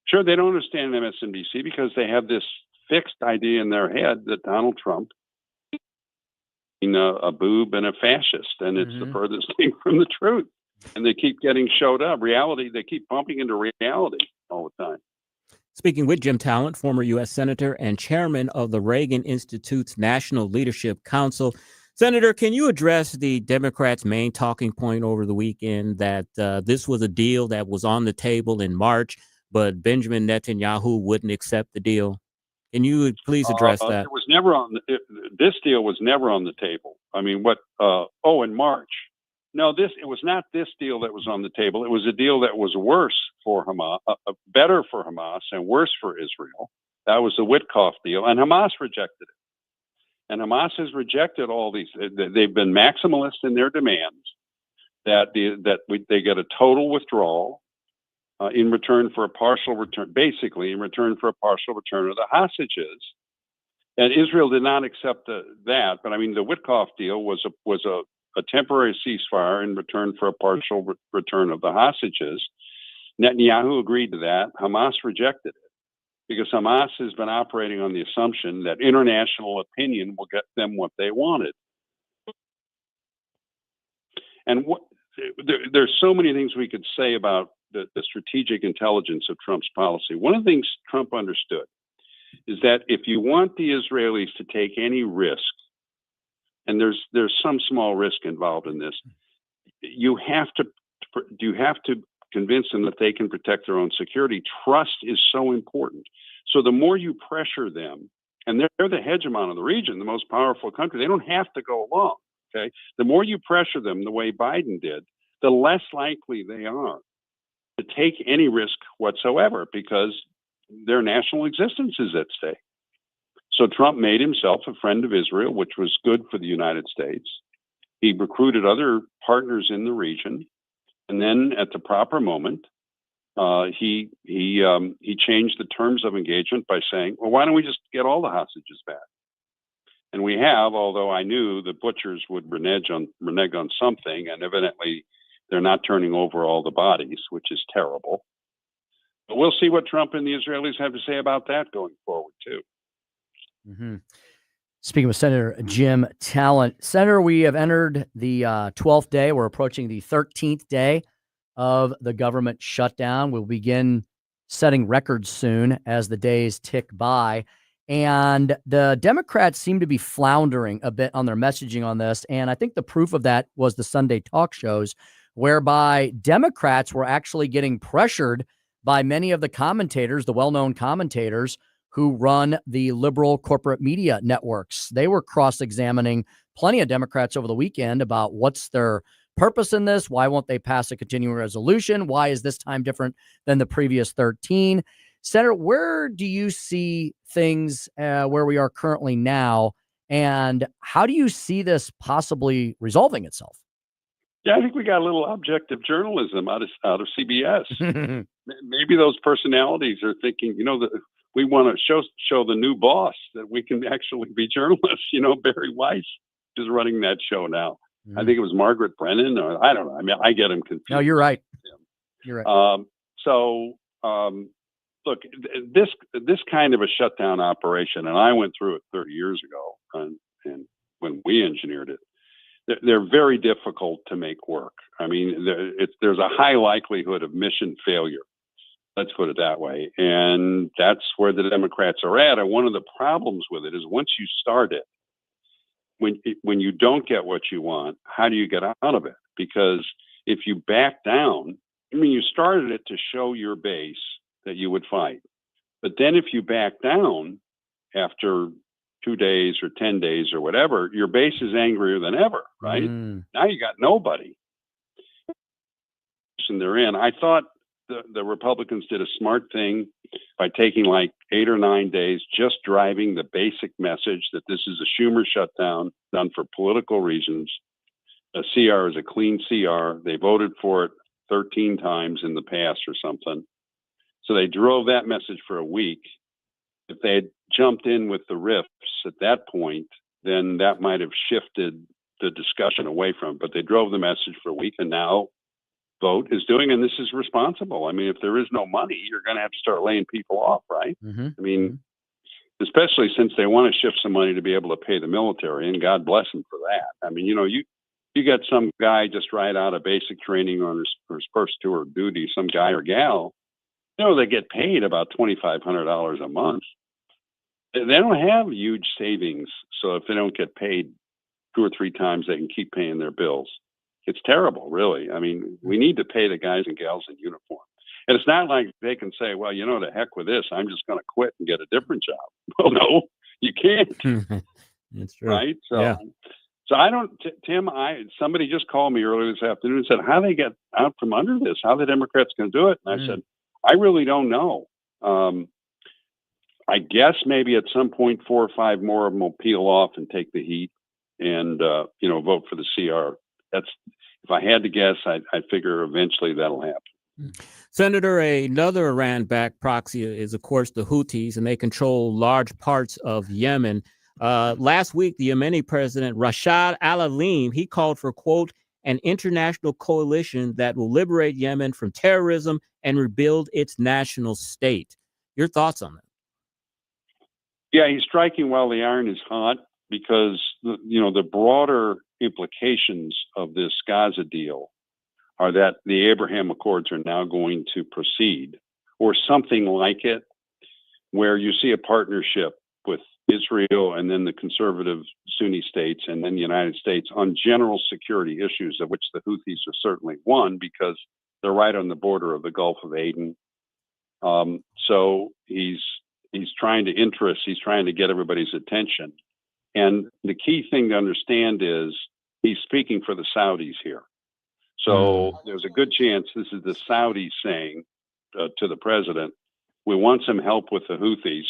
sure, they don't understand MSNBC because they have this fixed idea in their head that Donald Trump is a boob and a fascist, and it's the furthest thing from the truth. And they keep getting showed up. They keep bumping into reality all the time. Speaking with Jim Talent, former U.S. Senator and chairman of the Reagan Institute's National Leadership Council. Senator, can you address the Democrats' main talking point over the weekend that this was a deal that was on the table in March, but Benjamin Netanyahu wouldn't accept the deal? Can you please address that? It was never this deal was never on the table. I mean, in March. No, it was not this deal that was on the table. It was a deal that was worse for Hamas, better for Hamas and worse for Israel. That was the Witkoff deal, and Hamas rejected it. And Hamas has rejected all these. They've been maximalist in their demands that they get a total withdrawal in return for a partial return, basically in return for a partial return of the hostages. And Israel did not accept that. But I mean, the Witkoff deal was a temporary ceasefire in return for a partial return of the hostages. Netanyahu agreed to that. Hamas rejected it because Hamas has been operating on the assumption that international opinion will get them what they wanted. And there's so many things we could say about the strategic intelligence of Trump's policy. One of the things Trump understood is that if you want the Israelis to take any risk, and there's some small risk involved in this, you have to convince them that they can protect their own security. Trust is so important. So the more you pressure them, and they're the hegemon of the region, the most powerful country, they don't have to go along. Okay, the more you pressure them the way Biden did, the less likely they are to take any risk whatsoever because their national existence is at stake. So Trump made himself a friend of Israel, which was good for the United States. He recruited other partners in the region, and then at the proper moment, he changed the terms of engagement by saying, "Well, why don't we just get all the hostages back?" And we have, although I knew the butchers would renege on something, and evidently they're not turning over all the bodies, which is terrible. But we'll see what Trump and the Israelis have to say about that going forward too. Mm-hmm. Speaking with Senator Jim Talent. Senator, we have entered the 12th day. We're approaching the 13th day of the government shutdown. We'll begin setting records soon as the days tick by. And the Democrats seem to be floundering a bit on their messaging on this. And I think the proof of that was the Sunday talk shows, whereby Democrats were actually getting pressured by many of the commentators, the well-known commentators, who run the liberal corporate media networks. They were cross-examining plenty of Democrats over the weekend about what's their purpose in this. Why won't they pass a continuing resolution? Why is this time different than the previous 13? Senator, where do you see things where we are currently now, and how do you see this possibly resolving itself? Yeah, I think we got a little objective journalism out of CBS. Maybe those personalities are thinking, that we want to show the new boss that we can actually be journalists. Barry Weiss is running that show now. Mm-hmm. I think it was Margaret Brennan, or I don't know. I mean, I get them confused. No, you're right. You're right. Look, this kind of a shutdown operation, and I went through it 30 years ago, and when we engineered it, they're very difficult to make work. I mean, there's a high likelihood of mission failure. Let's put it that way. And that's where the Democrats are at. And one of the problems with it is once you start it, when you don't get what you want, how do you get out of it? Because if you back down, you started it to show your base that you would fight. But then if you back down after 2 days or 10 days or whatever, your base is angrier than ever, right? Now you got nobody. And they're in. I thought the Republicans did a smart thing by taking like 8 or 9 days, just driving the basic message that this is a Schumer shutdown done for political reasons. A CR is a clean CR. They voted for it 13 times in the past or something. So they drove that message for a week. If they had jumped in with the riffs at that point, then that might have shifted the discussion away from it, but they drove the message for a week, and now Vote is doing, and this is responsible. I mean, if there is no money, you're going to have to start laying people off, right? I mean, especially since they want to shift some money to be able to pay the military, and God bless them for that. I mean, you know, you got some guy just right out of basic training on his first tour of duty, some guy or gal, you know, they get paid about $2,500 a month. They don't have huge savings, so if they don't get paid 2 or 3 times, they can keep paying their bills. It's terrible, really. I mean, we need to pay the guys and gals in uniform. And it's not like they can say, well, you know, to heck with this, I'm just going to quit and get a different job. Well, no, you can't. That's true. Right? So, yeah. So I don't, Tim, somebody just called me earlier this afternoon and said, how they get out from under this? How the Democrats going to do it? And I said, I really don't know. I guess maybe at some point 4 or 5 more of them will peel off and take the heat and, you know, vote for the CR. That's, if I had to guess, I figure eventually that'll happen. Senator, another Iran-backed proxy is, of course, the Houthis, and they control large parts of Yemen. Last week, the Yemeni president, Rashad al-Alim, he called for, quote, an international coalition that will liberate Yemen from terrorism and rebuild its national state. Your thoughts on that? Yeah, he's striking while the iron is hot, because, you know, the broader implications of this Gaza deal are that the Abraham Accords are now going to proceed, or something like it, where you see a partnership with Israel and then the conservative Sunni states and then the United States on general security issues, of which the Houthis are certainly one, because they're right on the border of the Gulf of Aden. So he's trying to get everybody's attention. And the key thing to understand is he's speaking for the Saudis here. So there's a good chance this is the Saudis saying to the president, we want some help with the Houthis.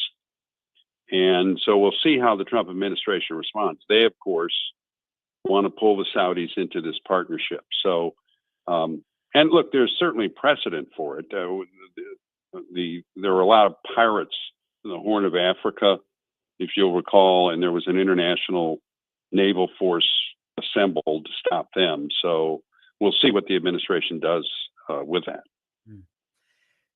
And so we'll see how the Trump administration responds. They, of course, want to pull the Saudis into this partnership. So, and look, there's certainly precedent for it. There were a lot of pirates in the Horn of Africa, if you'll recall, and there was an international naval force assembled to stop them. So we'll see what the administration does with that.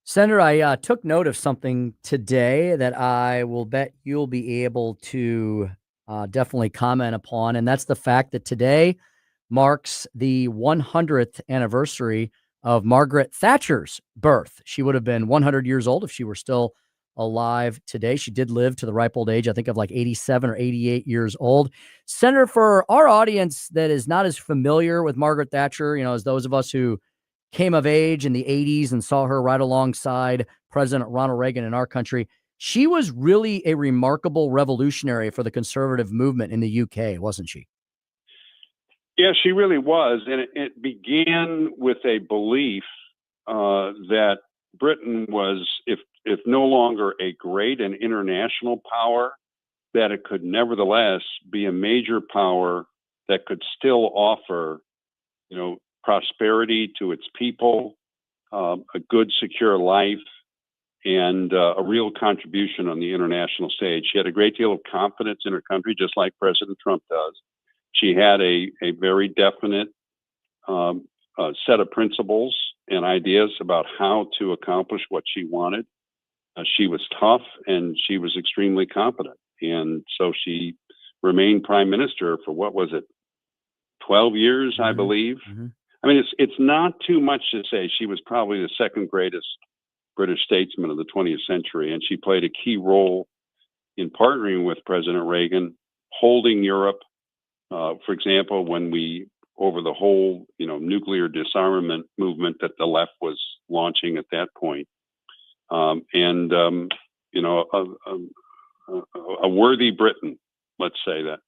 Senator, I took note of something today that I will bet you'll be able to definitely comment upon, and that's the fact that today marks the 100th anniversary of Margaret Thatcher's birth. She would have been 100 years old if she were still alive today. She did live to the ripe old age, I think, of like 87 or 88 years old. Senator, for our audience that is not as familiar with Margaret Thatcher, you know, as those of us who came of age in the 80s and saw her right alongside President Ronald Reagan in our country, she was really a remarkable revolutionary for the conservative movement in the UK, wasn't she? Yeah, she really was. And it began with a belief that Britain was, if no longer a great and international power, that it could nevertheless be a major power that could still offer, you know, prosperity to its people, a good, secure life, and a real contribution on the international stage. She had a great deal of confidence in her country, just like President Trump does. She had a very definite set of principles and ideas about how to accomplish what she wanted. She was tough and she was extremely competent. And so she remained prime minister for, what was it, 12 years, I believe. I mean, it's not too much to say she was probably the second greatest British statesman of the 20th century, and she played a key role in partnering with President Reagan, holding Europe. For example, when over the whole, you know, nuclear disarmament movement that the left was launching at that point, you know, a worthy Britain, let's say that.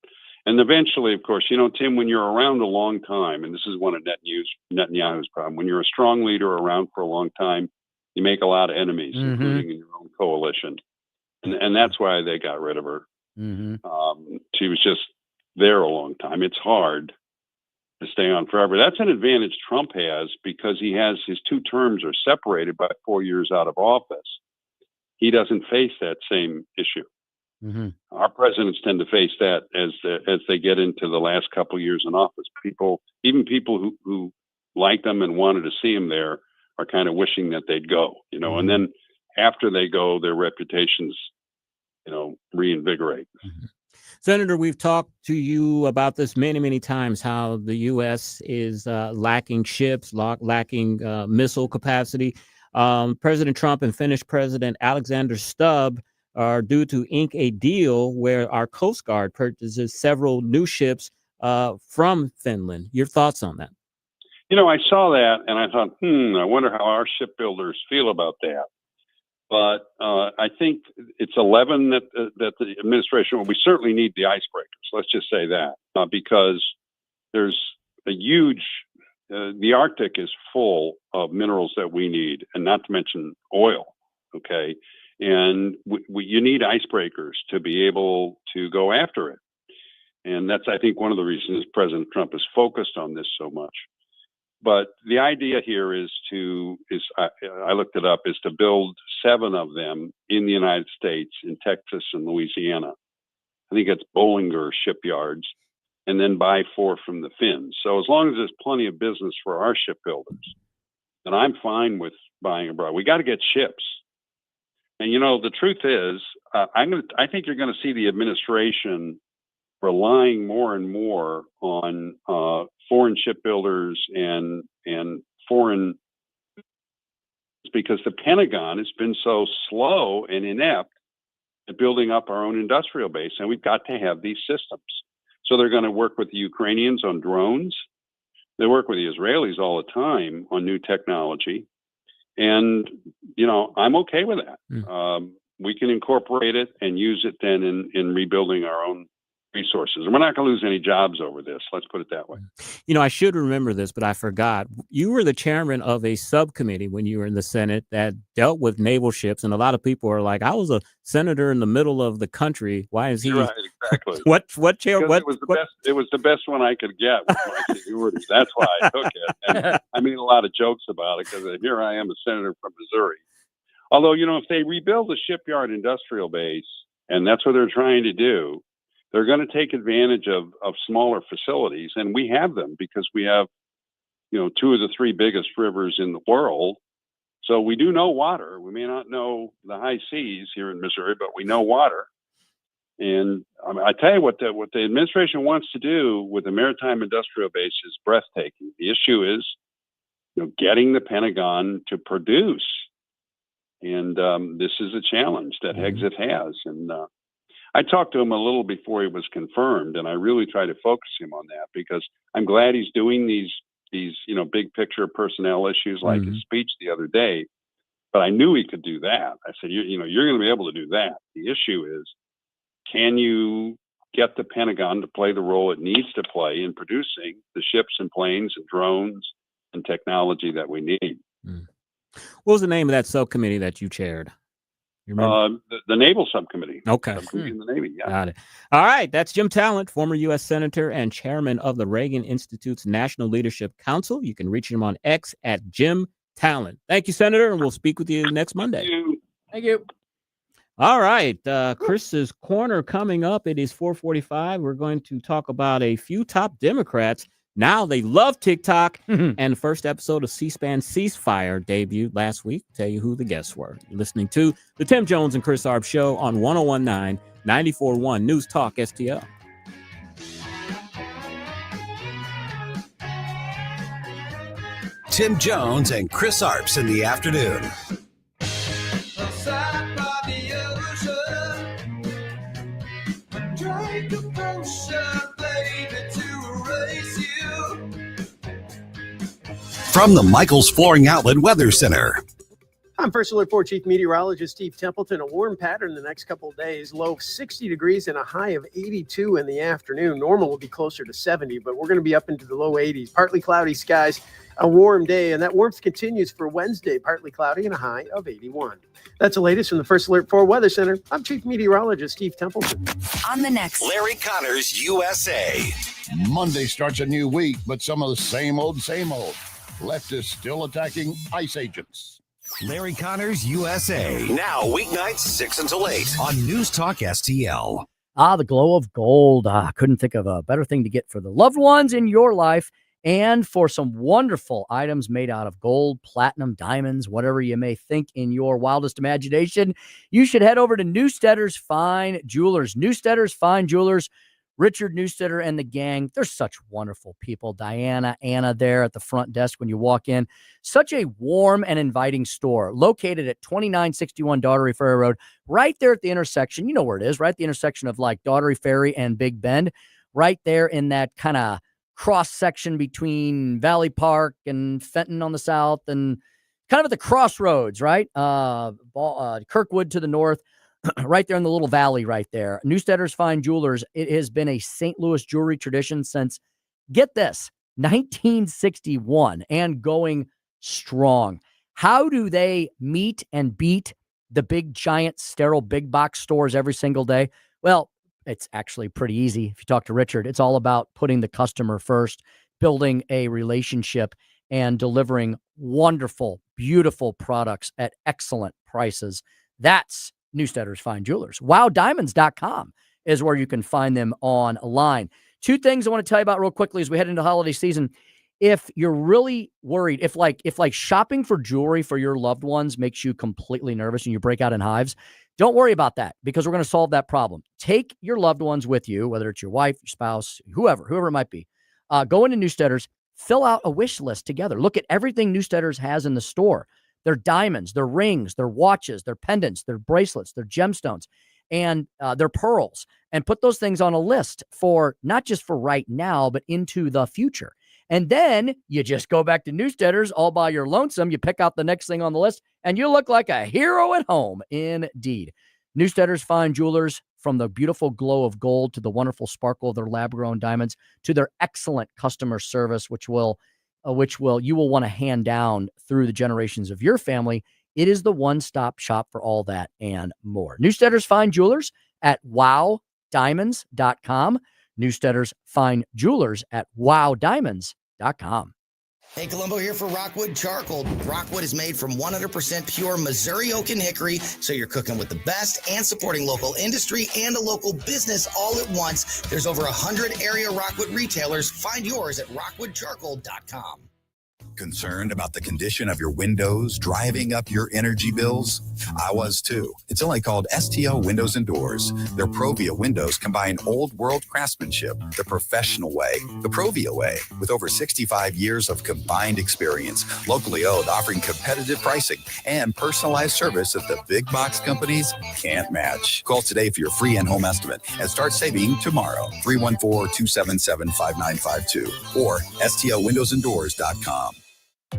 And eventually, of course, you know, Tim, when you're around a long time, and this is one of Netanyahu's problem, when you're a strong leader around for a long time, you make a lot of enemies, including in your own coalition. And that's why they got rid of her. She was just there a long time. It's hard to stay on forever. That's an advantage Trump has, because his 2 terms are separated by 4 years out of office. He doesn't face that same issue. Mm-hmm. Our presidents tend to face that as they get into the last couple of years in office. Even people who like them and wanted to see them there, are kind of wishing that they'd go. Mm-hmm. And then after they go, their reputations, reinvigorate. Mm-hmm. Senator, we've talked to you about this many, many times, how the U.S. is lacking ships, lacking missile capacity. President Trump and Finnish President Alexander Stubb are due to ink a deal where our Coast Guard purchases several new ships from Finland. Your thoughts on that? I saw that and I thought, I wonder how our shipbuilders feel about that. But I think it's 11 that the administration, we certainly need the icebreakers. Let's just say that because there's a huge, the Arctic is full of minerals that we need, and not to mention oil. Okay. And you need icebreakers to be able to go after it. And that's, I think, one of the reasons President Trump is focused on this so much. But the idea here I looked it up, is to build 7 of them in the United States, in Texas and Louisiana. I think it's Bollinger shipyards, and then buy 4 from the Finns. So as long as there's plenty of business for our shipbuilders, then I'm fine with buying abroad. We got to get ships. And the truth is, I think you're going to see the administration relying more and more on foreign shipbuilders and foreign, because the Pentagon has been so slow and inept at building up our own industrial base, and we've got to have these systems. So they're going to work with the Ukrainians on drones. They work with the Israelis all the time on new technology. And, I'm okay with that. We can incorporate it and use it then in rebuilding our own resources. And we're not going to lose any jobs over this. Let's put it that way. I should remember this, but I forgot. You were the chairman of a subcommittee when you were in the Senate that dealt with naval ships. And a lot of people are like, I was a senator in the middle of the country. Why is he? You're right, exactly. What chair? It was the best one I could get with my seniority. That's why I took it. And I made a lot of jokes about it because here I am, a senator from Missouri. Although, if they rebuild the shipyard industrial base, and that's what they're trying to do, they're going to take advantage of smaller facilities, and we have them because we have, 2 of the 3 biggest rivers in the world. So we do know water. We may not know the high seas here in Missouri, but we know water. And I tell you what the administration wants to do with the maritime industrial base is breathtaking. The issue is, getting the Pentagon to produce, and this is a challenge that Exit has. And I talked to him a little before he was confirmed, and I really try to focus him on that because I'm glad he's doing these big picture personnel issues like his speech the other day. But I knew he could do that. I said, you're going to be able to do that. The issue is, can you get the Pentagon to play the role it needs to play in producing the ships and planes and drones and technology that we need? What was the name of that subcommittee that you chaired? The Naval Subcommittee. Okay. Subcommittee in the Navy, yeah. Got it. All right. That's Jim Talent, former U.S. Senator and chairman of the Reagan Institute's National Leadership Council. You can reach him on X at Jim Talent. Thank you, Senator, and we'll speak with you next Monday. Thank you. All right. Chris's Corner coming up. It is 4:45. We're going to talk about a few top Democrats. Now they love TikTok. And the first episode of C-SPAN Ceasefire debuted last week. Tell you who the guests were. You're listening to the Tim Jones and Chris Arps Show on 101.9, 94.1 News Talk STL. Tim Jones and Chris Arps in the afternoon. From the Michaels Flooring Outlet Weather Center. I'm First Alert 4 Chief Meteorologist Steve Templeton. A warm pattern the next couple of days. Low of 60 degrees and a high of 82 in the afternoon. Normal will be closer to 70, but we're going to be up into the low 80s. Partly cloudy skies, a warm day, and that warmth continues for Wednesday. Partly cloudy and a high of 81. That's the latest from the First Alert 4 Weather Center. I'm Chief Meteorologist Steve Templeton. On the next, Larry Connors, USA. Monday starts a new week, but some of the same old. Leftists still attacking ICE agents. Larry Connors USA. Now, weeknights 6 until 8 on News Talk STL. The glow of gold. Couldn't think of a better thing to get for the loved ones in your life and for some wonderful items made out of gold, platinum, diamonds, whatever you may think in your wildest imagination. You should head over to Newstetter's Fine Jewelers. Newstetter's Fine Jewelers. Richard Newstetter and the gang, they're such wonderful people. Diana, Anna there at the front desk when you walk in. Such a warm and inviting store located at 2961 Daughtery Ferry Road, right there at the intersection. You know where it is, right at the intersection of like Daughtery Ferry and Big Bend, right there in that kind of cross section between Valley Park and Fenton on the south and kind of at the crossroads, right? Kirkwood to the north. Right there in the little valley right there. Newstetter's Fine Jewelers. It has been a St. Louis jewelry tradition since, get this, 1961 and going strong. How do they meet and beat the big, giant, sterile, big box stores every single day? Well, it's actually pretty easy. If you talk to Richard, it's all about putting the customer first, building a relationship, and delivering wonderful, beautiful products at excellent prices. That's Newstetter's Fine Jewelers. WowDiamonds.com is where you can find them online. Two things I want to tell you about real quickly as we head into holiday season. If you're really worried, if shopping for jewelry for your loved ones makes you completely nervous and you break out in hives, don't worry about that because we're going to solve that problem. Take your loved ones with you, whether it's your wife, your spouse, whoever it might be. Go into Newstetter's, fill out a wish list together. Look at everything Newstetter's has in the store. Their diamonds, their rings, their watches, their pendants, their bracelets, their gemstones, and their pearls, and put those things on a list for not just for right now, but into the future. And then you just go back to Newstetter's all by your lonesome. You pick out the next thing on the list, and you look like a hero at home, indeed. Newstetter's Fine Jewelers, from the beautiful glow of gold to the wonderful sparkle of their lab-grown diamonds to their excellent customer service, which you will want to hand down through the generations of your family. It is the one-stop shop for all that and more. Newstetter's Fine Jewelers at WowDiamonds.com. Newstetter's Fine Jewelers at WowDiamonds.com. Hey, Columbo here for Rockwood Charcoal. Rockwood is made from 100% pure Missouri oak and hickory, so you're cooking with the best and supporting local industry and a local business all at once. There's over 100 area Rockwood retailers. Find yours at rockwoodcharcoal.com. Concerned about the condition of your windows driving up your energy bills? I was too. It's only called STL Windows and Doors. Their Provia windows combine old world craftsmanship the professional way, the Provia way, with over 65 years of combined experience, locally owned, offering competitive pricing and personalized service that the big box companies can't match. Call today for your free in-home estimate and start saving tomorrow. 314-277-5952 or stlwindowsanddoors.com.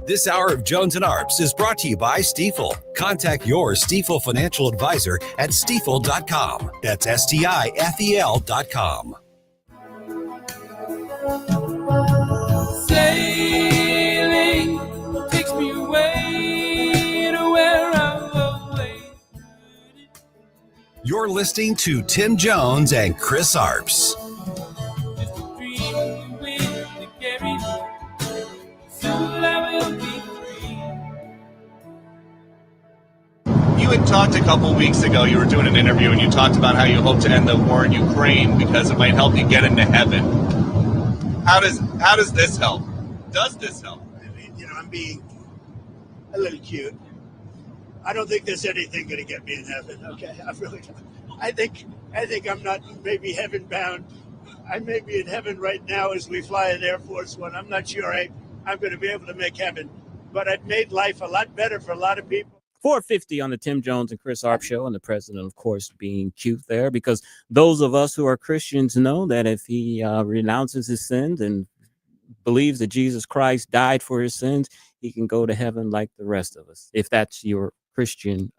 This hour of Jones and Arps is brought to you by Stifel. Contact your Stifel financial advisor at stifel.com. That's STIFEL.com. Sailing takes me away to where I've always. You're listening to Tim Jones and Chris Arps. You had talked a couple weeks ago, you were doing an interview, and you talked about how you hope to end the war in Ukraine because it might help you get into heaven. How does this help? Does this help? I mean, I'm being a little cute. I don't think there's anything going to get me in heaven, okay? I really don't. I think I'm not maybe heaven bound. I may be in heaven right now as we fly an Air Force One. I'm not sure I'm going to be able to make heaven, but I've made life a lot better for a lot of people. 450 on the Tim Jones and Chris Arps show, and the president, of course, being cute there, because those of us who are Christians know that if he renounces his sins and believes that Jesus Christ died for his sins, he can go to heaven like the rest of us, if that's your Christian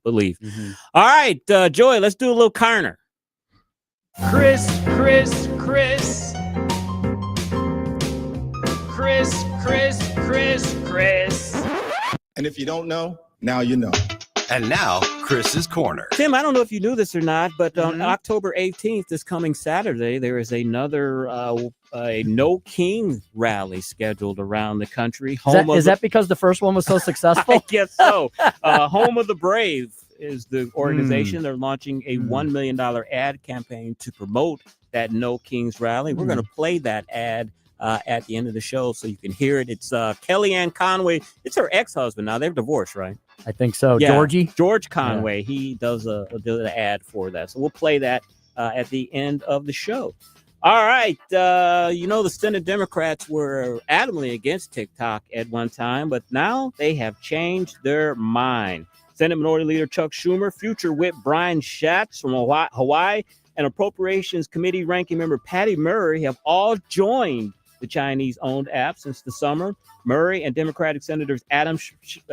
belief. Mm-hmm. All right, Joy, let's do a little Carner. Chris. And if you don't know, now you know. And now, Chris's Corner. Tim, I don't know if you knew this or not, but on October 18th, this coming Saturday, there is another a No King rally scheduled around the country. Is that because the first one was so successful? I guess so. Home of the Brave is the organization. They're launching a $1 million ad campaign to promote that No Kings rally. We're going to play that ad at the end of the show so you can hear it. It's Kellyanne Conway. It's her ex-husband now. They're divorced, right? I think so. Yeah, George Conway. Yeah. He does an ad for that. So we'll play that at the end of the show. All right. The Senate Democrats were adamantly against TikTok at one time, but now they have changed their mind. Senate Minority Leader Chuck Schumer, future Whip Brian Schatz from Hawaii, and Appropriations Committee Ranking Member Patty Murray have all joined the Chinese-owned app since the summer. Murray and Democratic Senators Adam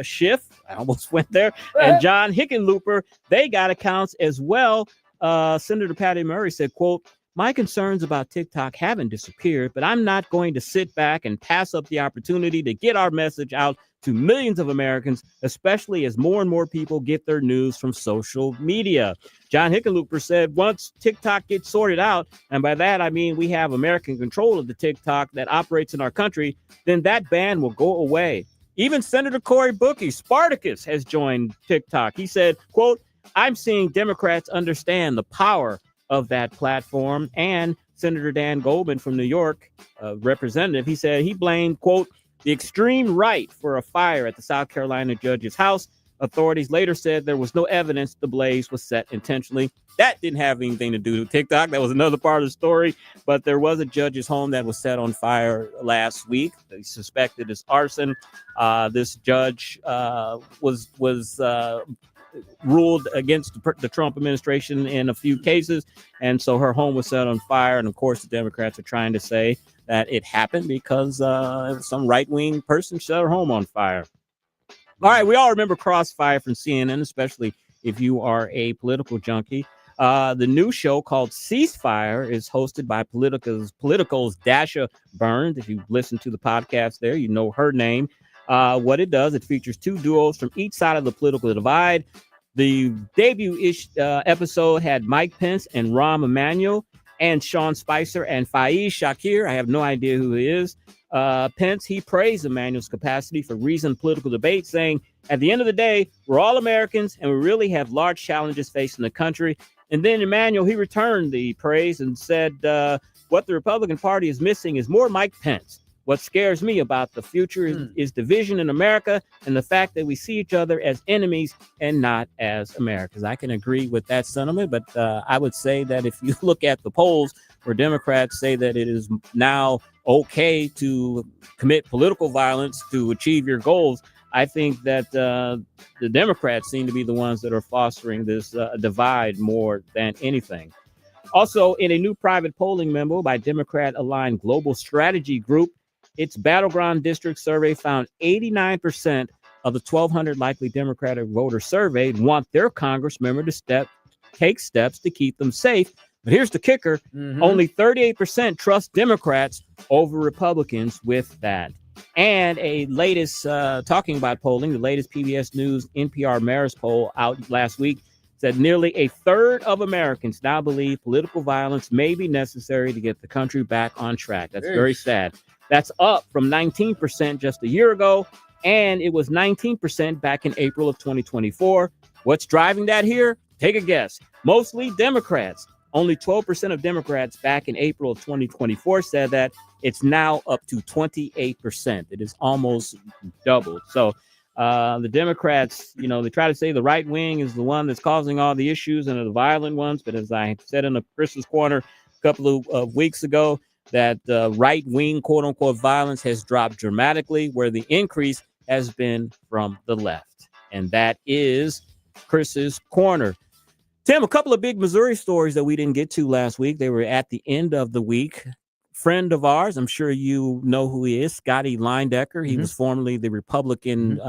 Schiff, I almost went there, and John Hickenlooper, they got accounts as well. Senator Patty Murray said, quote, "My concerns about TikTok haven't disappeared, but I'm not going to sit back and pass up the opportunity to get our message out to millions of Americans, especially as more and more people get their news from social media." John Hickenlooper said once TikTok gets sorted out, and by that I mean we have American control of the TikTok that operates in our country, then that ban will go away. Even Senator Cory Booker, Spartacus, has joined TikTok. He said, quote, "I'm seeing Democrats understand the power of that platform." And Senator Dan Goldman from New York, representative, he said he blamed, quote, "the extreme right for a fire at the South Carolina judge's house." Authorities later said there was no evidence the blaze was set intentionally. That didn't have anything to do with TikTok. That was another part of the story. But there was a judge's home that was set on fire last week. They suspected as arson. This judge was ruled against the Trump administration in a few cases. And so her home was set on fire. And of course, the Democrats are trying to say that it happened because some right-wing person set her home on fire. All right, we all remember Crossfire from CNN, especially if you are a political junkie. The new show called Ceasefire is hosted by Political's Dasha Burns. If you listen to the podcast there, you know her name. What it does, it features two duos from each side of the political divide. The debut episode had Mike Pence and Rahm Emanuel, and Sean Spicer and Faiz Shakir. I have no idea who he is. Pence, he praised Emanuel's capacity for reasoned political debate, saying, "At the end of the day, we're all Americans and we really have large challenges facing the country." And then Emanuel, he returned the praise and said, "What the Republican Party is missing is more Mike Pence. What scares me about the future is division in America and the fact that we see each other as enemies and not as Americans." I can agree with that sentiment, but I would say that if you look at the polls where Democrats say that it is now okay to commit political violence to achieve your goals, I think that the Democrats seem to be the ones that are fostering this divide more than anything. Also, in a new private polling memo by Democrat-aligned Global Strategy Group, its Battleground District survey found 89% of the 1,200 likely Democratic voters surveyed want their Congress member to take steps to keep them safe. But here's the kicker. Only 38% trust Democrats over Republicans with that. And a latest, talking about polling, the latest PBS News NPR Marist poll out last week said nearly a third of Americans now believe political violence may be necessary to get the country back on track. That's very sad. That's up from 19% just a year ago, and it was 19% back in April of 2024. What's driving that here? Take a guess. Mostly Democrats. Only 12% of Democrats back in April of 2024 said that. It's now up to 28%. It is almost doubled. So the Democrats, they try to say the right wing is the one that's causing all the issues and the violent ones. But as I said in the Chris's Corner a couple of weeks ago, that right-wing, quote-unquote, violence has dropped dramatically, where the increase has been from the left. And that is Chris's Corner. Tim, a couple of big Missouri stories that we didn't get to last week. They were at the end of the week. Friend of ours, I'm sure you know who he is, Scotty Leindecker. He was formerly the Republican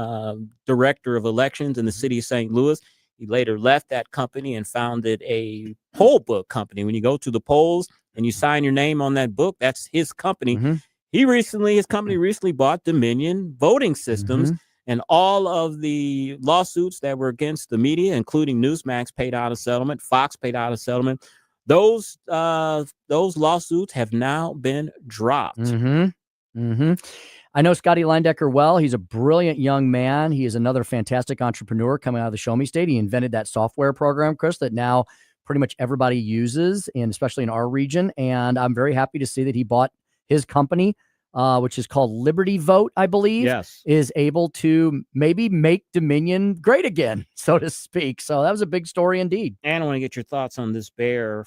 director of elections in the city of St. Louis. He later left that company and founded a poll book company. When you go to the polls and you sign your name on that book, that's his company. His company recently bought Dominion Voting Systems. And all of the lawsuits that were against the media, including Newsmax, paid out a settlement. Fox paid out a settlement. Those lawsuits have now been dropped. I know Scotty Leindecker well. He's a brilliant young man. He is another fantastic entrepreneur coming out of the Show Me State. He invented that software program, Chris, that now pretty much everybody uses, and especially in our region. And I'm very happy to see that he bought his company, which is called Liberty Vote, I believe, Yes, is able to maybe make Dominion great again, so to speak. So that was a big story indeed. And I want to get your thoughts on this Bayer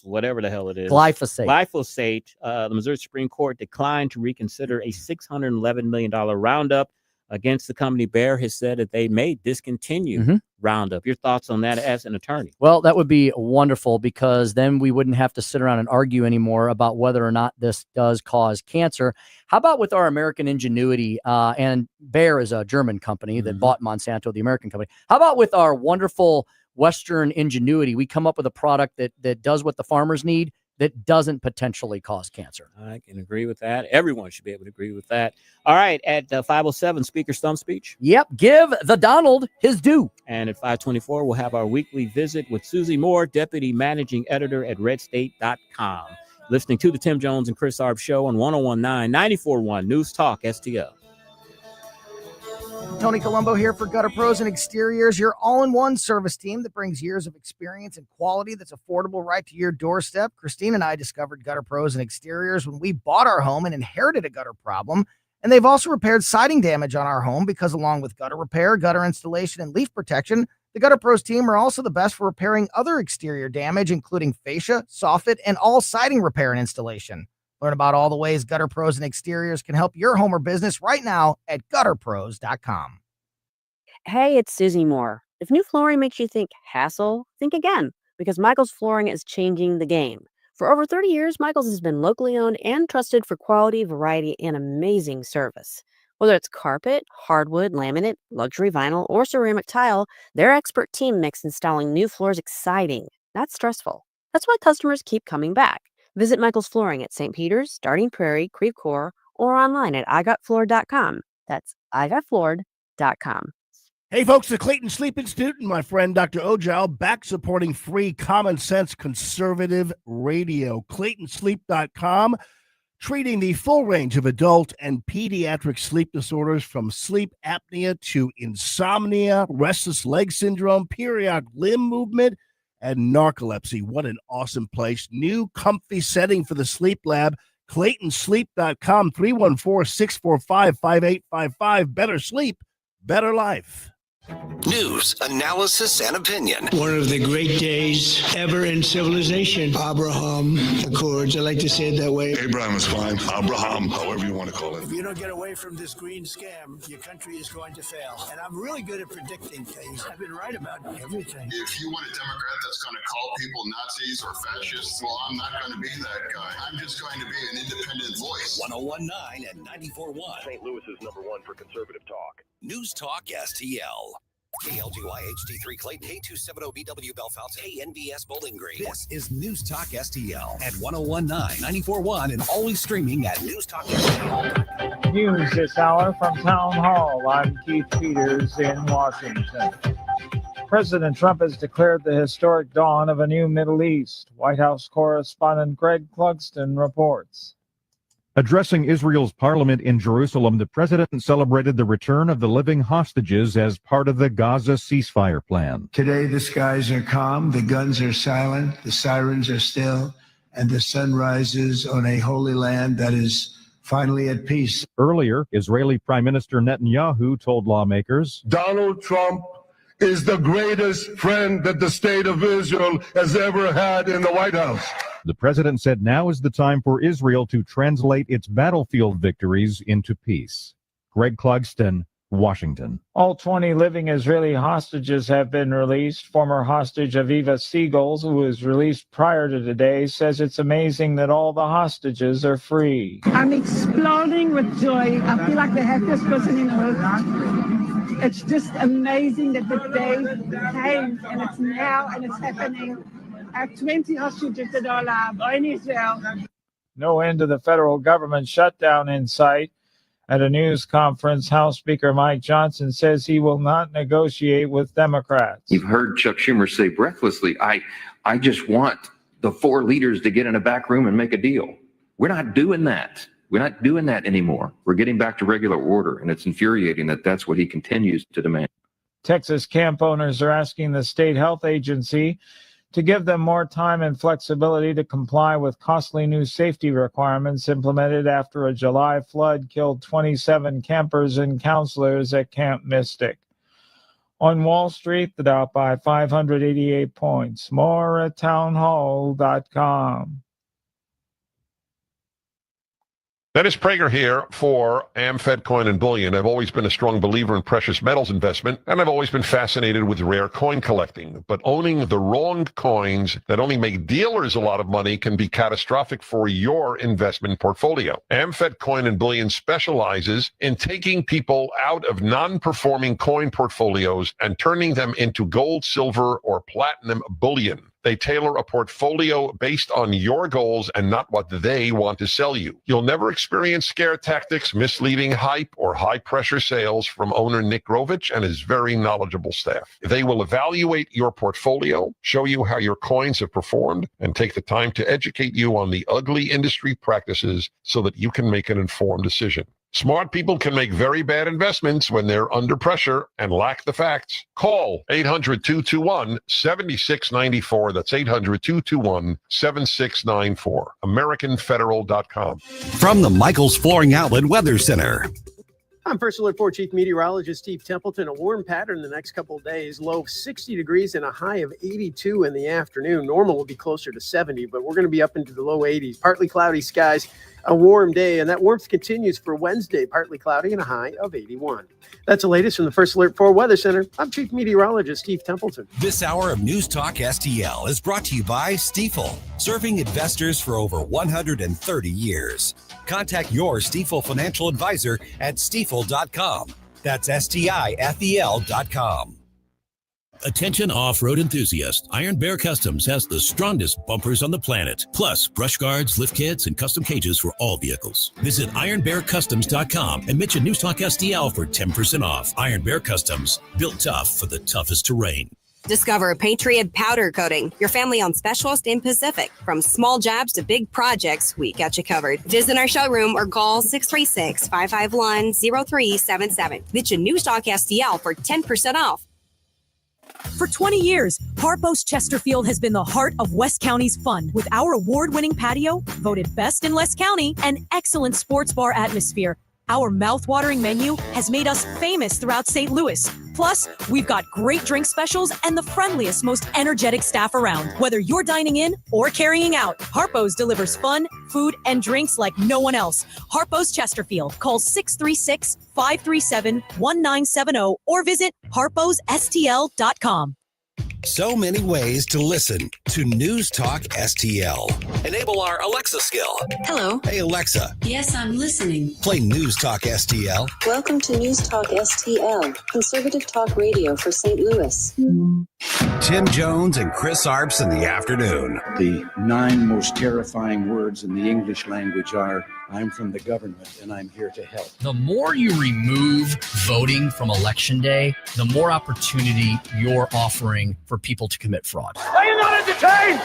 whatever the hell it is. Glyphosate. The Missouri Supreme Court declined to reconsider a $611 million roundup against the company. Bayer has said that they may discontinue Roundup. Your thoughts on that as an attorney? Well, that would be wonderful, because then we wouldn't have to sit around and argue anymore about whether or not this does cause cancer. How about with our American ingenuity? And Bayer is a German company that bought Monsanto, the American company. How about with our wonderful Western ingenuity? We come up with a product that does what the farmers need, that doesn't potentially cause cancer. I can agree with that. Everyone should be able to agree with that. All right, at 5:07, Speaker Stump Speech. Yep, give the Donald his due. And at 5:24, we'll have our weekly visit with Susie Moore, Deputy Managing Editor at redstate.com. Listening to the Tim Jones and Chris Arps Show on 101.9, 94.1 News Talk STL. Tony Colombo here for Gutter Pros and Exteriors, your all-in-one service team that brings years of experience and quality that's affordable right to your doorstep. Christine and I discovered Gutter Pros and Exteriors when we bought our home and inherited a gutter problem. And they've also repaired siding damage on our home, because along with gutter repair, gutter installation, and leaf protection, the Gutter Pros team are also the best for repairing other exterior damage, including fascia, soffit, and all siding repair and installation. Learn about all the ways Gutter Pros and Exteriors can help your home or business right now at gutterpros.com. Hey, it's Susie Moore. If new flooring makes you think hassle, think again, because Michael's Flooring is changing the game. For over 30 years, Michael's has been locally owned and trusted for quality, variety, and amazing service. Whether it's carpet, hardwood, laminate, luxury vinyl, or ceramic tile, their expert team makes installing new floors exciting, not stressful. That's why customers keep coming back. Visit Michael's Flooring at St. Peter's, Starting Prairie, Creve Coeur, or online at igotfloored.com. That's igotfloored.com. Hey folks, the Clayton Sleep Institute and my friend Dr. Ojal back supporting free common sense conservative radio. ClaytonSleep.com, treating the full range of adult and pediatric sleep disorders from sleep apnea to insomnia, restless leg syndrome, periodic limb movement, and narcolepsy. What an awesome place. New comfy setting for the sleep lab. ClaytonSleep.com, 314-645-5855. Better sleep, better life. News, analysis, and opinion. One of the great days ever in civilization. Abraham Accords. I like to say it that way. Abraham is fine. Abraham, however you want to call it. If you don't get away from this green scam, your country is going to fail. And I'm really good at predicting things. I've been right about everything. If you want a Democrat that's going to call people Nazis or fascists, well, I'm not going to be that guy. I'm just going to be an independent voice. 101.9 and 94.1. St. Louis's #1 for conservative talk. News Talk STL. KLGY HD3 Clayton, K270BW Bellefontaine, KNBS Bowling Green. This is News Talk STL at 101.9, 94.1, and always streaming at News Talk STL. News this hour from Town Hall. I'm Keith Peters in Washington. President Trump has declared the historic dawn of a new Middle East. White House correspondent Greg Clugston reports. Addressing Israel's parliament in Jerusalem, the president celebrated the return of the living hostages as part of the Gaza ceasefire plan. Today, the skies are calm, the guns are silent, the sirens are still, and the sun rises on a holy land that is finally at peace. Earlier, Israeli Prime Minister Netanyahu told lawmakers, Donald Trump is the greatest friend that the state of Israel has ever had in the White House. The president said now is the time for Israel to translate its battlefield victories into peace. Greg Clugston, Washington. All 20 living Israeli hostages have been released. Former hostage Aviva Siegels, who was released prior to today, says it's amazing that all the hostages are free. I'm exploding with joy. I feel like the happiest person in the world. It's just amazing that the day came and it's now and it's happening. I have 20 hostages that are alive in Israel. No end to the federal government shutdown in sight At a news conference, House Speaker Mike Johnson says he will not negotiate with Democrats. You've heard Chuck Schumer say breathlessly, I just want the four leaders to get in a back room and make a deal. We're not doing that. We're not doing that anymore. We're getting back to regular order, and it's infuriating that that's what he continues to demand. Texas camp owners are asking the state health agency to give them more time and flexibility to comply with costly new safety requirements implemented after a July flood killed 27 campers and counselors at Camp Mystic. On Wall Street, the Dow by 588 points. More at townhall.com. Dennis Prager here for AmFed Coin and Bullion. I've always been a strong believer in precious metals investment, and I've always been fascinated with rare coin collecting. But owning the wrong coins that only make dealers a lot of money can be catastrophic for your investment portfolio. AmFed Coin and Bullion specializes in taking people out of non-performing coin portfolios and turning them into gold, silver, or platinum bullion. They tailor a portfolio based on your goals and not what they want to sell you. You'll never experience scare tactics, misleading hype, or high-pressure sales from owner Nick Grovich and his very knowledgeable staff. They will evaluate your portfolio, show you how your coins have performed, and take the time to educate you on the ugly industry practices so that you can make an informed decision. Smart people can make very bad investments when they're under pressure and lack the facts. Call 800-221-7694. That's 800-221-7694. AmericanFederal.com. From the Michaels Flooring Outlet Weather Center. I'm First Alert 4 Chief Meteorologist Steve Templeton. A warm pattern the next couple of days. Low of 60 degrees and a high of 82 in the afternoon. Normal will be closer to 70, but we're going to be up into the low 80s. Partly cloudy skies, a warm day, and that warmth continues for Wednesday. Partly cloudy and a high of 81. That's the latest from the First Alert 4 Weather Center. I'm Chief Meteorologist Steve Templeton. This hour of News Talk STL is brought to you by Stifel, serving investors for over 130 years. Contact your Stifel financial advisor at stifel.com. That's STIFEL.com. Attention off-road enthusiasts. Iron Bear Customs has the strongest bumpers on the planet, plus brush guards, lift kits, and custom cages for all vehicles. Visit ironbearcustoms.com and mention News Talk STL for 10% off. Iron Bear Customs, built tough for the toughest terrain. Discover Patriot Powder Coating, your family-owned specialist in Pacific. From small jobs to big projects, we got you covered. Visit our showroom or call 636-551-0377. Mention News Talk STL for 10% off. For 20 years, Harpo's Chesterfield has been the heart of West County's fun. With our award-winning patio, voted best in West County, and excellent sports bar atmosphere, our mouth-watering menu has made us famous throughout St. Louis. Plus, we've got great drink specials and the friendliest, most energetic staff around. Whether you're dining in or carrying out, Harpo's delivers fun, food, and drinks like no one else. Harpo's Chesterfield. Call 636-537-1970 or visit harposstl.com. So many ways to listen to News Talk STL. Enable our Alexa skill. Hello. Hey, Alexa. Yes, I'm listening. Play News Talk STL. Welcome to News Talk STL, conservative talk radio for St. Louis. Tim Jones and Chris Arps in the afternoon. The 9 most terrifying words in the English language are, I'm from the government and I'm here to help. The more you remove voting from Election Day, the more opportunity you're offering for people to commit fraud. Are you not entertained?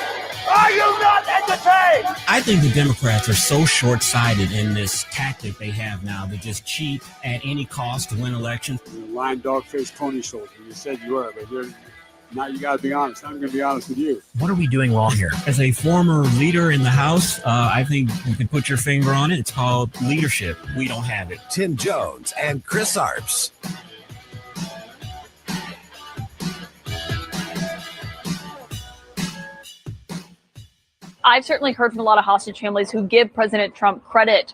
Are you not entertained? I think the Democrats are so short-sighted in this tactic they have now to just cheat at any cost to win elections. You're a lying dog-faced pony soldier. You said you were, but now you got to be honest. I'm going to be honest with you. What are we doing wrong here? As a former leader in the House, I think you can put your finger on it. It's called leadership. We don't have it. Tim Jones and Chris Arps. I've certainly heard from a lot of hostage families who give President Trump credit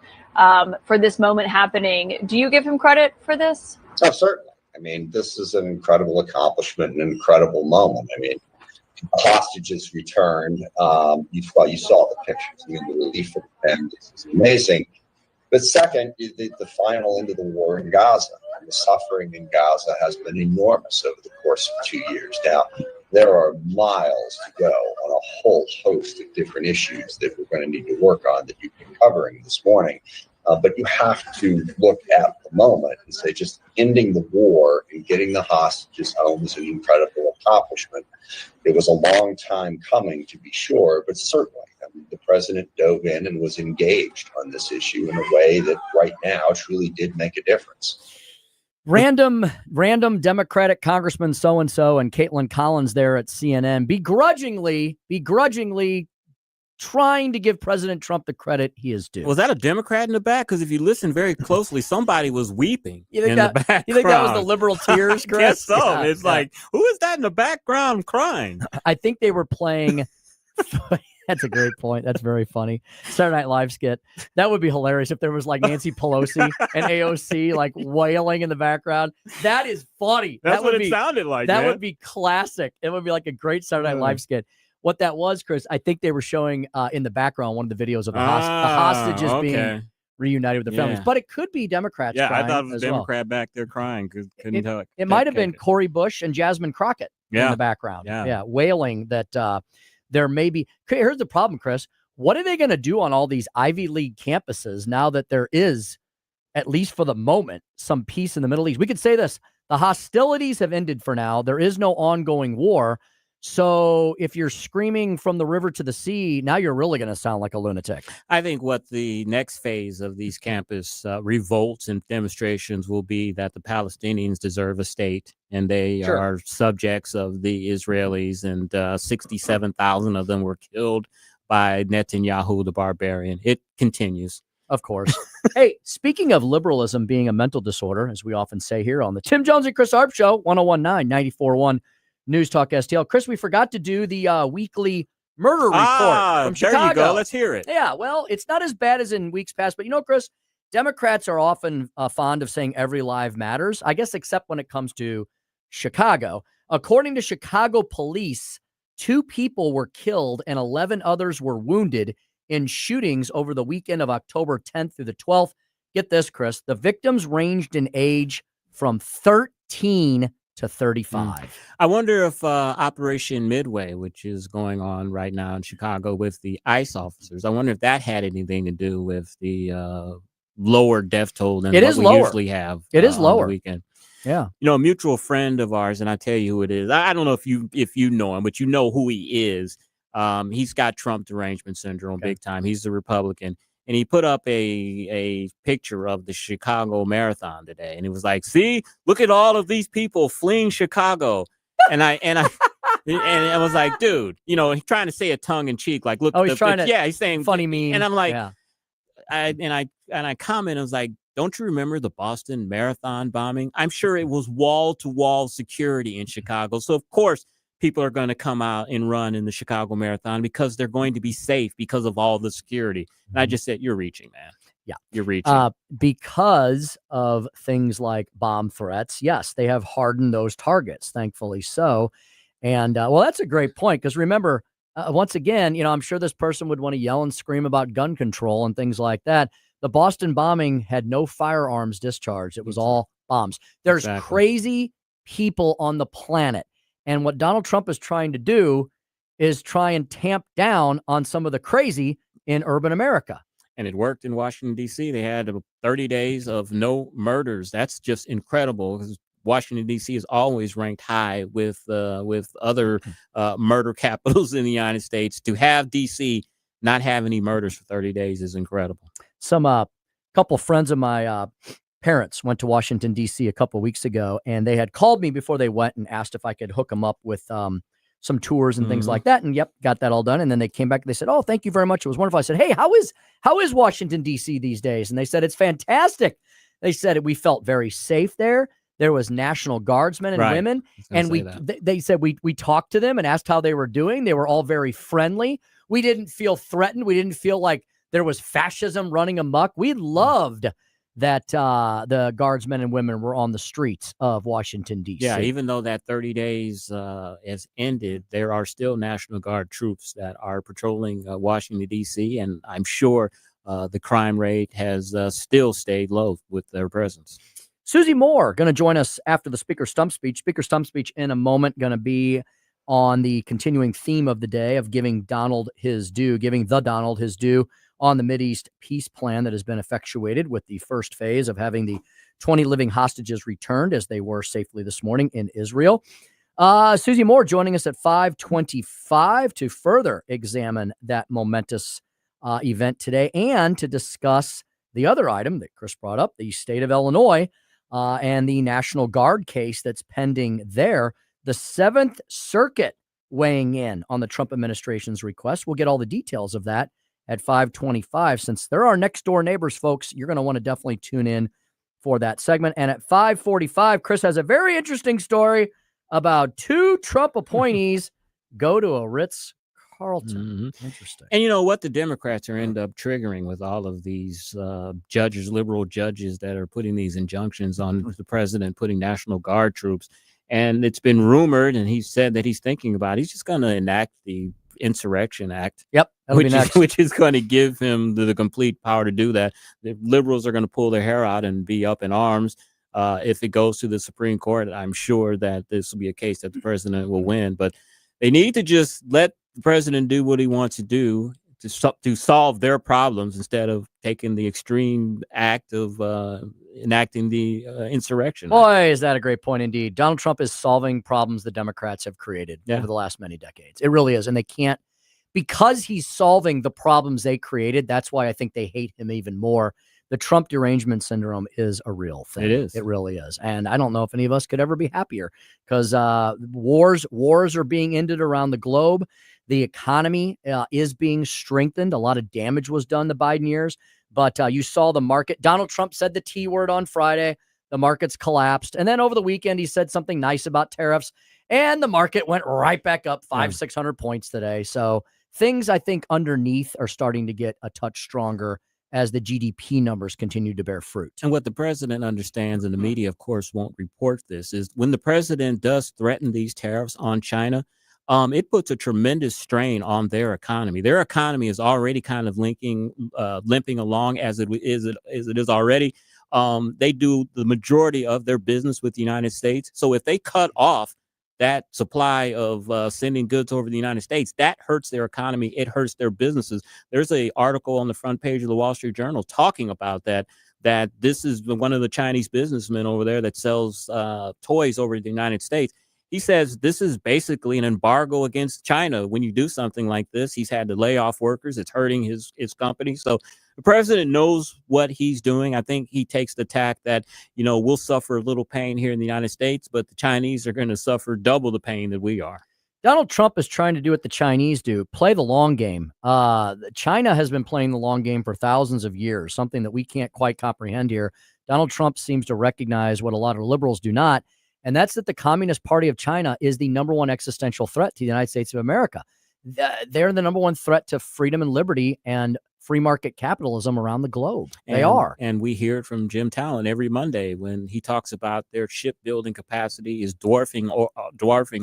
for this moment happening. Do you give him credit for this? Oh, certainly. I mean, this is an incredible accomplishment, an incredible moment. I mean, hostages returned. You saw the pictures. I mean, the relief of the families is amazing. But second, the final end of the war in Gaza. The suffering in Gaza has been enormous over the course of 2 years. Now, there are miles to go on a whole host of different issues that we're going to need to work on that you've been covering this morning. But you have to look at the moment and say just ending the war and getting the hostages home is an incredible accomplishment. It was a long time coming, to be sure, but certainly the president dove in and was engaged on this issue in a way that right now truly did make a difference. Random Democratic Congressman so-and-so and Caitlin Collins there at CNN begrudgingly trying to give President Trump the credit he is due. Was that a Democrat in the back? Because if you listen very closely, somebody was weeping in the background. You think that was the liberal tears, Chris? Guess so. Yeah, It's like, who is that in the background crying? I think they were playing. That's a great point. That's very funny. Saturday Night Live skit. That would be hilarious if there was like Nancy Pelosi and AOC like wailing in the background. That is funny. That's that what would it be, sounded like. That man. would be classic. It would be like a great Saturday Night Live skit. What that was, Chris, I think they were showing in the background one of the videos of the hostages being reunited with their families. But it could be Democrats. Yeah, crying I thought it was a as Democrat back there crying. Couldn't tell it. It might have been Cory Bush and Jasmine Crockett in the background. Yeah, wailing that there may be. Here's the problem, Chris. What are they going to do on all these Ivy League campuses now that there is, at least for the moment, some peace in the Middle East? We could say this. The hostilities have ended for now. There is no ongoing war. So if you're screaming from the river to the sea, now you're really going to sound like a lunatic. I think what the next phase of these campus revolts and demonstrations will be that the Palestinians deserve a state and they are subjects of the Israelis, and 67,000 of them were killed by Netanyahu, the barbarian. It continues. Of course. Hey, speaking of liberalism being a mental disorder, as we often say here on the Tim Jones and Chris Arps Show, 1019, 94.1 News Talk STL. Chris, we forgot to do the weekly murder report from Chicago. There you go. Let's hear it. Yeah, well, it's not as bad as in weeks past, but you know, Chris, Democrats are often fond of saying every life matters, I guess, except when it comes to Chicago. According to Chicago police, 2 people were killed and 11 others were wounded in shootings over the weekend of October 10th through the 12th. Get this, Chris. The victims ranged in age from 13 to 35. I wonder if Operation Midway, which is going on right now in Chicago with the ICE officers, I wonder if that had anything to do with the lower death toll than what we usually have. It is lower. On the weekend. Yeah. You know, a mutual friend of ours, and I tell you who it is. I don't know if you know him, but you know who he is. He's got Trump derangement syndrome big time. He's a Republican. And he put up a picture of the Chicago Marathon today. And it was like, see, look at all of these people fleeing Chicago. And I was like, dude, you know, he's trying to say it tongue in cheek. Like, look, he's saying funny meme. And I'm like, I comment, I was like, don't you remember the Boston Marathon bombing? I'm sure it was wall to wall security in Chicago. So of course, people are going to come out and run in the Chicago Marathon because they're going to be safe because of all the security. And I just said, you're reaching, man. Yeah. You're reaching. Because of things like bomb threats, yes, they have hardened those targets, thankfully so. And, well, that's a great point because remember, once again, you know, I'm sure this person would want to yell and scream about gun control and things like that. The Boston bombing had no firearms discharged. It was all bombs. There's crazy people on the planet. And what Donald Trump is trying to do is try and tamp down on some of the crazy in urban America. And it worked in Washington, D.C. They had 30 days of no murders. That's just incredible because Washington, D.C. is always ranked high with other murder capitals in the United States. To have D.C. not have any murders for 30 days is incredible. Some couple of friends of my parents went to Washington, D.C. a couple of weeks ago, and they had called me before they went and asked if I could hook them up with some tours and things like that. And yep, got that all done. And then they came back and they said, oh, thank you very much. It was wonderful. I said, hey, how is Washington, D.C. these days? And they said, it's fantastic. They said we felt very safe there. There was National Guardsmen and women. And they said we talked to them and asked how they were doing. They were all very friendly. We didn't feel threatened. We didn't feel like there was fascism running amok. We loved that the guardsmen and women were on the streets of Washington, D.C. Yeah, even though that 30 days has ended, there are still National Guard troops that are patrolling Washington, D.C., and I'm sure the crime rate has still stayed low with their presence. Susie Moore going to join us after the Speaker Stump Speech. Speaker Stump Speech in a moment, going to be on the continuing theme of the day of giving the Donald his due on the Mideast peace plan that has been effectuated, with the first phase of having the 20 living hostages returned as they were safely this morning in Israel. Susie Moore joining us at 5:25 to further examine that momentous event today and to discuss the other item that Chris brought up, the state of Illinois and the National Guard case that's pending there. The Seventh Circuit weighing in on the Trump administration's request. We'll get all the details of that at 5:25. Since they're our next door neighbors, folks, you're going to want to definitely tune in for that segment. And at 5:45, Chris has a very interesting story about 2 Trump appointees go to a Ritz-Carlton. Interesting. And you know what the Democrats are end up triggering with all of these judges, liberal judges that are putting these injunctions on the president, putting National Guard troops. And it's been rumored, and he said that he's thinking about it. He's just going to enact the Insurrection Act. Yep. Which is going to give him the complete power to do that. The liberals are going to pull their hair out and be up in arms. If it goes to the Supreme Court, I'm sure that this will be a case that the president will win. But they need to just let the president do what he wants to do to solve their problems instead of taking the extreme act of enacting the insurrection. Boy, is that a great point indeed. Donald Trump is solving problems the Democrats have created over the last many decades. It really is. And they can't, because he's solving the problems they created, that's why I think they hate him even more. The Trump derangement syndrome is a real thing. It is. It really is. And I don't know if any of us could ever be happier, because wars are being ended around the globe. The economy is being strengthened. A lot of damage was done the Biden years, but you saw the market. Donald Trump said the T word on Friday. The markets collapsed. And then over the weekend, he said something nice about tariffs, and the market went right back up 500-600 points today. So things, I think, underneath are starting to get a touch stronger as the GDP numbers continue to bear fruit. And what the president understands, and the media, of course, won't report this, is when the president does threaten these tariffs on China, it puts a tremendous strain on their economy. Their economy is already kind of limping along as it is already. They do the majority of their business with the United States. So if they cut off that supply of sending goods over the United States, that hurts their economy. It hurts their businesses. There's an article on the front page of the Wall Street Journal talking about that this is one of the Chinese businessmen over there that sells toys over the United States. He says this is basically an embargo against China. When you do something like this, he's had to lay off workers. It's hurting his company. So the president knows what he's doing. I think he takes the tack that, we'll suffer a little pain here in the United States, but the Chinese are going to suffer double the pain that we are. Donald Trump is trying to do what the Chinese do, play the long game. China has been playing the long game for thousands of years, something that we can't quite comprehend here. Donald Trump seems to recognize what a lot of liberals do not, and that's that the Communist Party of China is the number one existential threat to the United States of America. They're the number one threat to freedom and liberty and free market capitalism around the globe. They are. And we hear it from Jim Talon every Monday when he talks about their shipbuilding capacity is dwarfing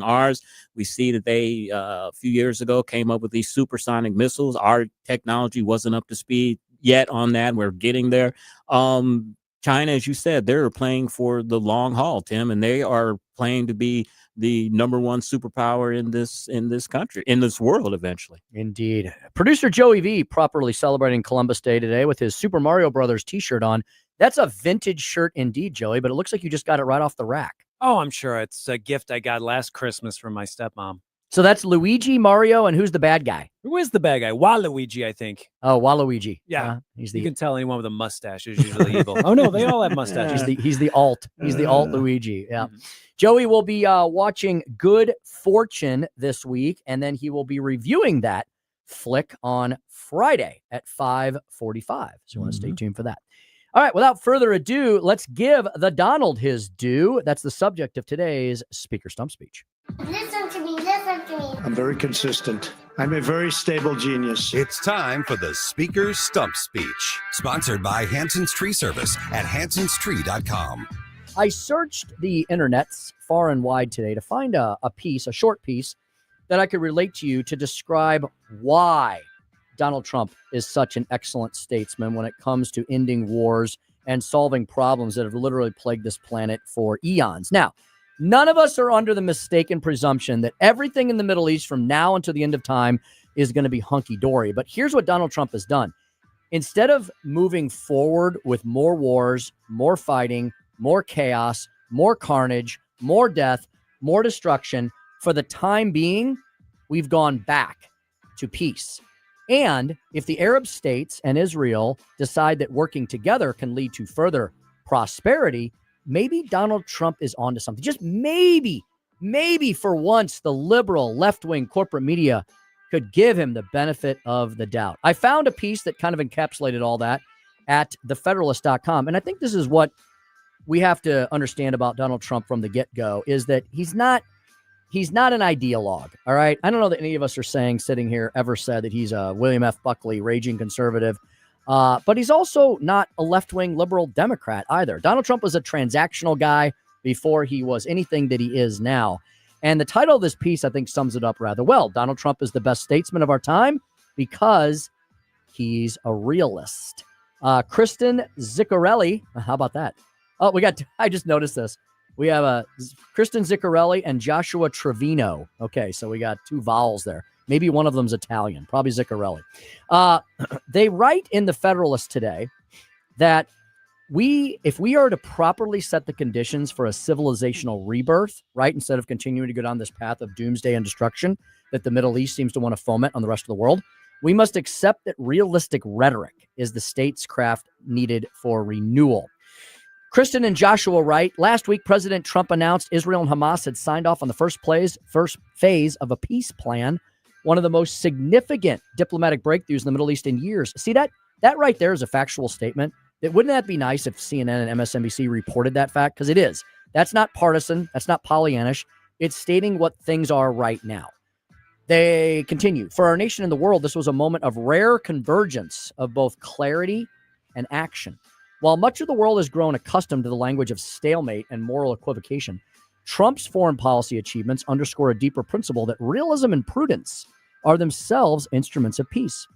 ours. We see that they, a few years ago, came up with these supersonic missiles. Our technology wasn't up to speed yet on that. We're getting there. China, as you said, they're playing for the long haul, Tim, and they are playing to be the number one superpower in this country, in this world eventually. Indeed. Producer Joey V properly celebrating Columbus Day today with his Super Mario Brothers t-shirt on. That's a vintage shirt indeed, Joey, but it looks like you just got it right off the rack. Oh, I'm sure. It's a gift I got last Christmas from my stepmom. So that's Luigi, Mario, and who's the bad guy? Who is the bad guy? Waluigi, I think. Oh, Waluigi. Yeah. He's you can tell anyone with a mustache is usually evil. Oh, no, they all have mustaches. He's the alt. He's the alt Luigi. Yeah. Joey will be watching Good Fortune this week, and then he will be reviewing that flick on Friday at 5:45. So you want to stay tuned for that. All right, without further ado, let's give the Donald his due. That's the subject of today's Speaker Stump Speech. Listen to me, listen to me. I'm very consistent. I'm a very stable genius. It's time for the Speaker's Stump Speech, sponsored by Hanson's Tree Service at hansonstree.com. I searched the internets far and wide today to find a short piece that I could relate to you to describe why Donald Trump is such an excellent statesman when it comes to ending wars and solving problems that have literally plagued this planet for eons. Now, none of us are under the mistaken presumption that everything in the Middle East from now until the end of time is going to be hunky-dory. But here's what Donald Trump has done. Instead of moving forward with more wars, more fighting, more chaos, more carnage, more death, more destruction, for the time being, we've gone back to peace. And if the Arab states and Israel decide that working together can lead to further prosperity, maybe Donald Trump is onto something. Just maybe for once, the liberal left-wing corporate media could give him the benefit of the doubt. I found a piece that kind of encapsulated all that at thefederalist.com. And I think this is what we have to understand about Donald Trump from the get-go, is that he's not an ideologue. All right. I don't know that any of us are sitting here ever said that he's a William F. Buckley raging conservative. But he's also not a left-wing liberal Democrat either. Donald Trump was a transactional guy before he was anything that he is now. And the title of this piece, I think, sums it up rather well. Donald Trump is the best statesman of our time because he's a realist. Kristen Ziccarelli. How about that? Oh, I just noticed this. We have Kristen Ziccarelli and Joshua Trevino. Okay, so we got two vowels there. Maybe one of them's Italian, probably Ziccarelli. They write in the Federalist today that if we are to properly set the conditions for a civilizational rebirth, right, instead of continuing to go down this path of doomsday and destruction that the Middle East seems to want to foment on the rest of the world, we must accept that realistic rhetoric is the statescraft needed for renewal. Kristen and Joshua write, last week, President Trump announced Israel and Hamas had signed off on the first phase of a peace plan, one of the most significant diplomatic breakthroughs in the Middle East in years. See, that right there is a factual statement. Wouldn't that be nice if CNN and MSNBC reported that fact? Because it is. That's not partisan. That's not Pollyannish. It's stating what things are right now. They continue. For our nation and the world, this was a moment of rare convergence of both clarity and action. While much of the world has grown accustomed to the language of stalemate and moral equivocation, Trump's foreign policy achievements underscore a deeper principle that realism and prudence are themselves instruments of peace.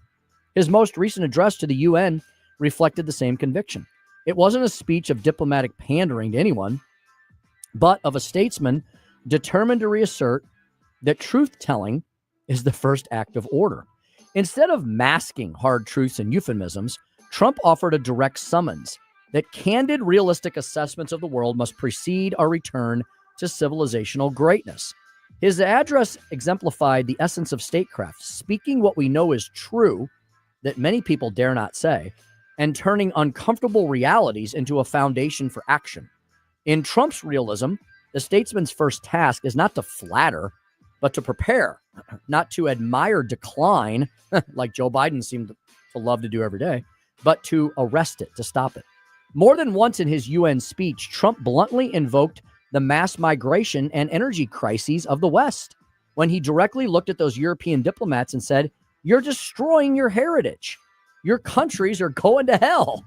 His most recent address to the UN reflected the same conviction. It wasn't a speech of diplomatic pandering to anyone, but of a statesman determined to reassert that truth-telling is the first act of order. Instead of masking hard truths and euphemisms, Trump offered a direct summons that candid, realistic assessments of the world must precede our return to civilizational greatness. His address exemplified the essence of statecraft, speaking what we know is true that many people dare not say, and turning uncomfortable realities into a foundation for action. In Trump's realism, the statesman's first task is not to flatter, but to prepare, not to admire decline, like Joe Biden seemed to love to do every day, but to arrest it, to stop it. More than once in his UN speech, Trump bluntly invoked the mass migration and energy crises of the West, when he directly looked at those European diplomats and said, "You're destroying your heritage. Your countries are going to hell."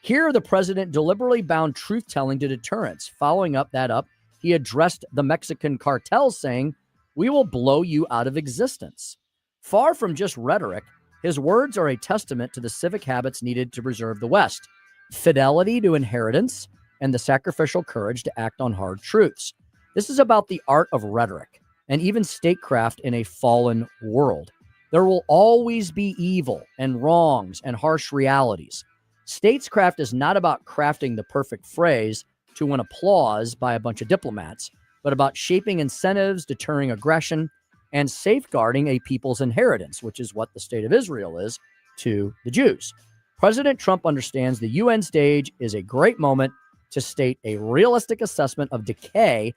Here, the president deliberately bound truth-telling to deterrence. Following that, he addressed the Mexican cartels, saying, "We will blow you out of existence." Far from just rhetoric, his words are a testament to the civic habits needed to preserve the West: fidelity to inheritance and the sacrificial courage to act on hard truths. This is about the art of rhetoric and even statecraft in a fallen world. There will always be evil and wrongs and harsh realities. Statescraft is not about crafting the perfect phrase to win applause by a bunch of diplomats, but about shaping incentives, deterring aggression, and safeguarding a people's inheritance, which is what the state of Israel is to the Jews. President Trump understands the UN stage is a great moment to state a realistic assessment of decay,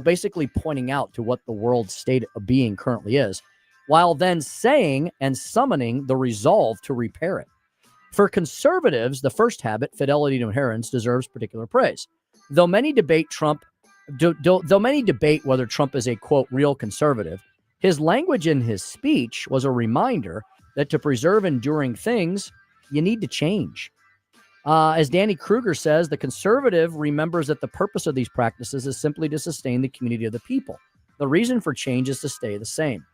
basically pointing out to what the world's state of being currently is, while then saying and summoning the resolve to repair it. For conservatives, the first habit, fidelity to inheritance, deserves particular praise. Though many debate whether Trump is a, quote, real conservative, his language in his speech was a reminder that to preserve enduring things, you need to change. As Danny Kruger says, the conservative remembers that the purpose of these practices is simply to sustain the community of the people. The reason for change is to stay the same.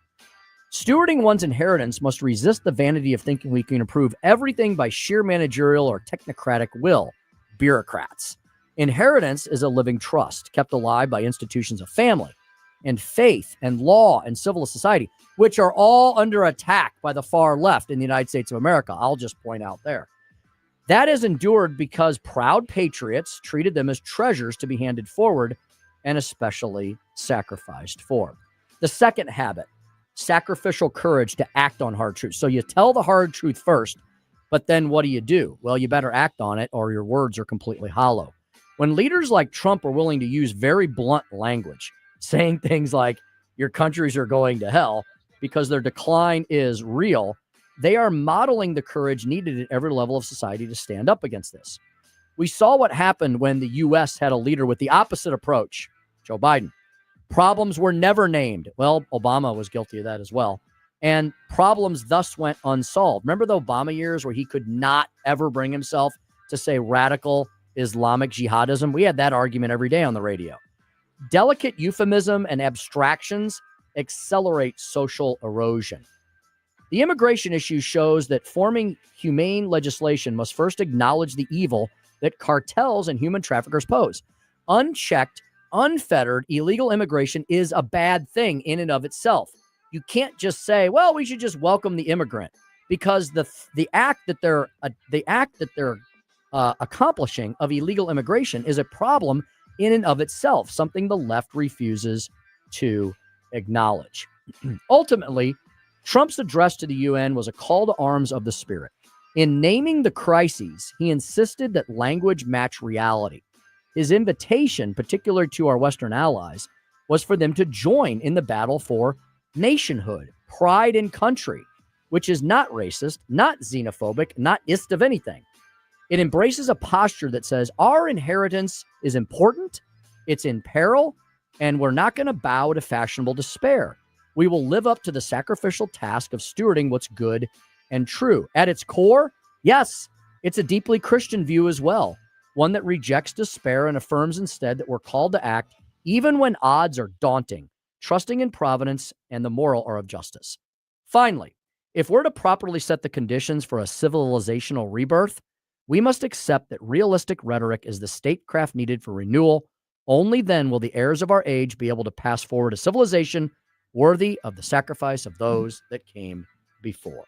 Stewarding one's inheritance must resist the vanity of thinking we can improve everything by sheer managerial or technocratic will. Bureaucrats. Inheritance is a living trust kept alive by institutions of family, and faith and law and civil society, which are all under attack by the far left in the United States of America. I'll just point out there. That has endured because proud patriots treated them as treasures to be handed forward and especially sacrificed for. The second habit, sacrificial courage to act on hard truths. So you tell the hard truth first, but then what do? Well, you better act on it or your words are completely hollow. When leaders like Trump are willing to use very blunt language, saying things like your countries are going to hell because their decline is real, they are modeling the courage needed at every level of society to stand up against this. We saw what happened when the U.S. had a leader with the opposite approach, Joe Biden. Problems were never named. Well, Obama was guilty of that as well. And problems thus went unsolved. Remember the Obama years where he could not ever bring himself to say radical Islamic jihadism? We had that argument every day on the radio. Delicate euphemism and abstractions accelerate social erosion. The immigration issue shows that forming humane legislation must first acknowledge the evil that cartels and human traffickers pose. Unchecked, unfettered illegal immigration is a bad thing in and of itself. You can't just say, well, we should just welcome the immigrant, because the act that they're accomplishing of illegal immigration is a problem in and of itself, something the left refuses to acknowledge. Ultimately, Trump's address to the UN was a call to arms of the spirit. In naming the crises, he insisted that language match reality. His invitation, particularly to our Western allies, was for them to join in the battle for nationhood, pride in country, which is not racist, not xenophobic, not ist of anything. It embraces a posture that says our inheritance is important, it's in peril, and we're not going to bow to fashionable despair. We will live up to the sacrificial task of stewarding what's good and true. At its core, yes, it's a deeply Christian view as well, one that rejects despair and affirms instead that we're called to act even when odds are daunting, trusting in providence and the moral or of justice. Finally, if we're to properly set the conditions for a civilizational rebirth, we must accept that realistic rhetoric is the statecraft needed for renewal. Only then will the heirs of our age be able to pass forward a civilization worthy of the sacrifice of those that came before.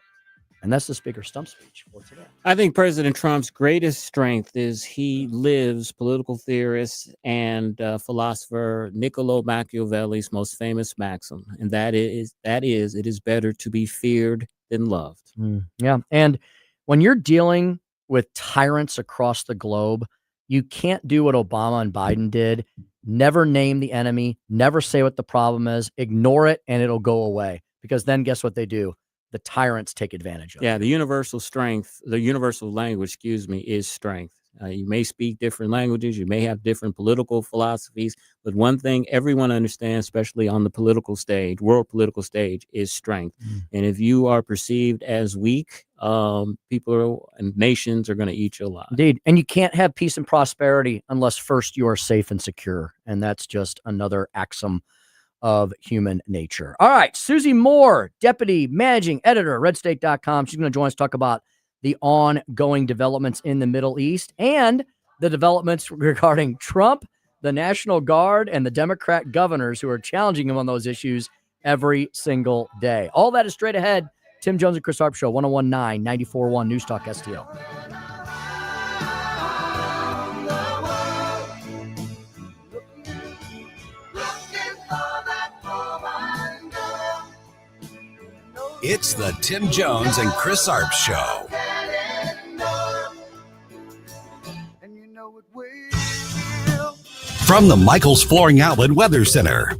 And that's the Speaker's stump speech for today. I think President Trump's greatest strength is he lives political theorist and philosopher Niccolo Machiavelli's most famous maxim, and that is, it is better to be feared than loved. Yeah, and when you're dealing with tyrants across the globe, you can't do what Obama and Biden did. Never name the enemy, never say what the problem is, ignore it, and it'll go away. Because then guess what they do? The tyrants take advantage of it. Yeah, the universal language, is strength. You may speak different languages, you may have different political philosophies, but one thing everyone understands, especially on the political stage, world political stage, is strength. And if you are perceived as weak, people and nations are going to eat you alive. Indeed. And you can't have peace and prosperity unless first you are safe and secure. And that's just another axiom of human nature. All right, Susie Moore, Deputy Managing Editor, RedState.com. She's going to join us to talk about the ongoing developments in the Middle East and the developments regarding Trump, the National Guard, and the Democrat governors who are challenging him on those issues every single day. All that is straight ahead. Tim Jones and Chris Arps Show, 101.9, 94.1 News Talk STL. It's the Tim Jones and Chris Arps Show. From the Michaels Flooring Outlet Weather Center.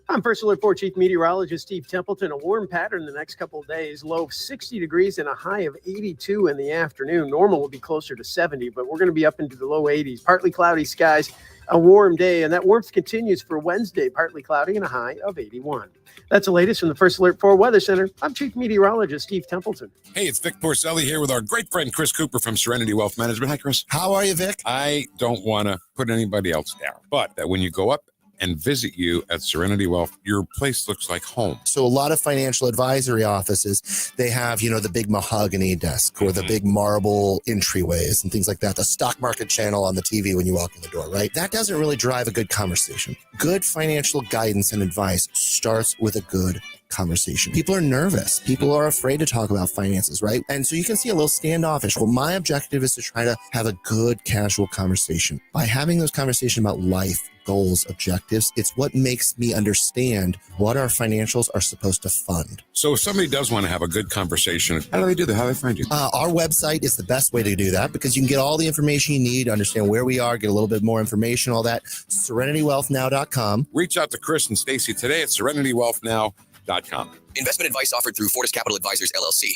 I'm First Alert 4 Chief Meteorologist Steve Templeton. A warm pattern the next couple of days. Low of 60 degrees and a high of 82 in the afternoon. Normal will be closer to 70, but we're going to be up into the low 80s. Partly cloudy skies, a warm day, and that warmth continues for Wednesday. Partly cloudy and a high of 81. That's the latest from the First Alert 4 Weather Center. I'm Chief Meteorologist Steve Templeton. Hey, it's Vic Porcelli here with our great friend Chris Cooper from Serenity Wealth Management. Hi, Chris. How are you, Vic? I don't want to put anybody else down, but that when you go up and visit you at Serenity Wealth. Your place looks like home. So a lot of financial advisory offices, they have, the big mahogany desk or the big marble entryways and things like that. The stock market channel on the TV when you walk in the door, right? That doesn't really drive a good conversation. Good financial guidance and advice starts with a good conversation. People are nervous. People are afraid to talk about finances, right? And so you can see a little standoffish. Well, my objective is to try to have a good, casual conversation. By having those conversations about life, goals, objectives, it's what makes me understand what our financials are supposed to fund. So if somebody does want to have a good conversation, how do they do that? How do they find you? Our website is the best way to do that because you can get all the information you need, understand where we are, get a little bit more information, all that. SerenityWealthNow.com. Reach out to Chris and Stacy today at SerenityWealthNow.com. Investment advice offered through Fortis Capital Advisors, LLC.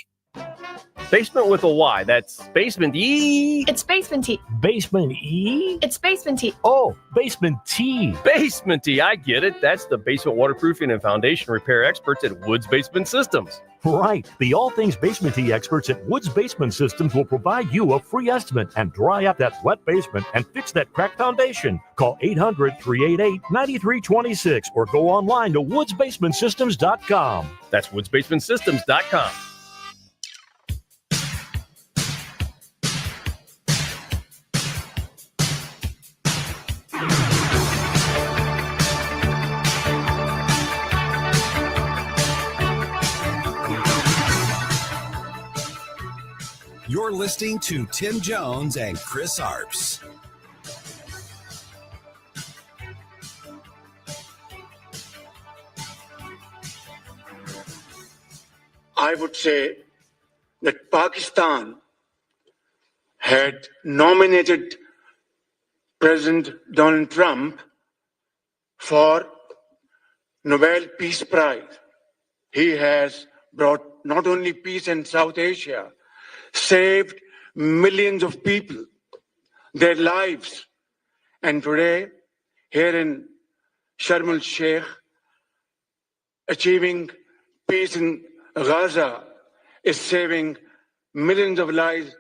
Basement with a Y. That's Basement E. It's Basement T. Basement E? It's Basement T. Oh, Basement T. Basement T. I get it. That's the basement waterproofing and foundation repair experts at Woods Basement Systems. Right. The All Things Basement Tea experts at Woods Basement Systems will provide you a free estimate and dry up that wet basement and fix that cracked foundation. Call 800-388-9326 or go online to woodsbasementsystems.com. That's woodsbasementsystems.com. You're listening to Tim Jones and Chris Arps. I would say that Pakistan had nominated President Donald Trump for Nobel Peace Prize. He has brought not only peace in South Asia, saved millions of people, their lives. And today, here in Sharm el-Sheikh, achieving peace in Gaza is saving millions of lives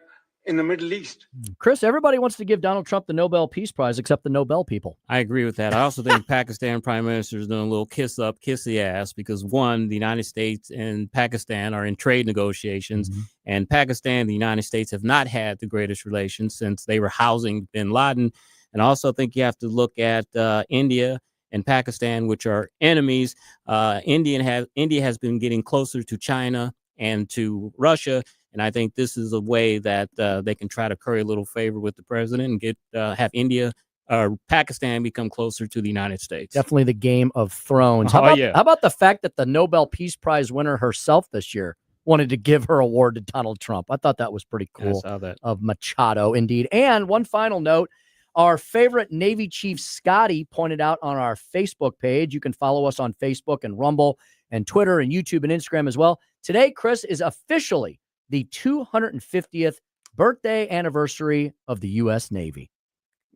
in the Middle East. Chris, everybody wants to give Donald Trump the Nobel Peace Prize except the Nobel people. I agree with that. I also think Pakistan Prime Minister is doing a little kiss up, kiss the ass, because one, the United States and Pakistan are in trade negotiations, and Pakistan and the United States have not had the greatest relations since they were housing bin Laden. And I also think you have to look at India and Pakistan, which are enemies. India has been getting closer to China and to Russia. And I think this is a way that they can try to curry a little favor with the president and get have India or Pakistan become closer to the United States. Definitely the Game of Thrones. How about the fact that the Nobel Peace Prize winner herself this year wanted to give her award to Donald Trump? I thought that was pretty cool. I saw that. Of Machado, indeed. And one final note, our favorite Navy Chief Scotty pointed out on our Facebook page. You can follow us on Facebook and Rumble and Twitter and YouTube and Instagram as well. Today, Chris, is officially the 250th birthday anniversary of the U.S. Navy.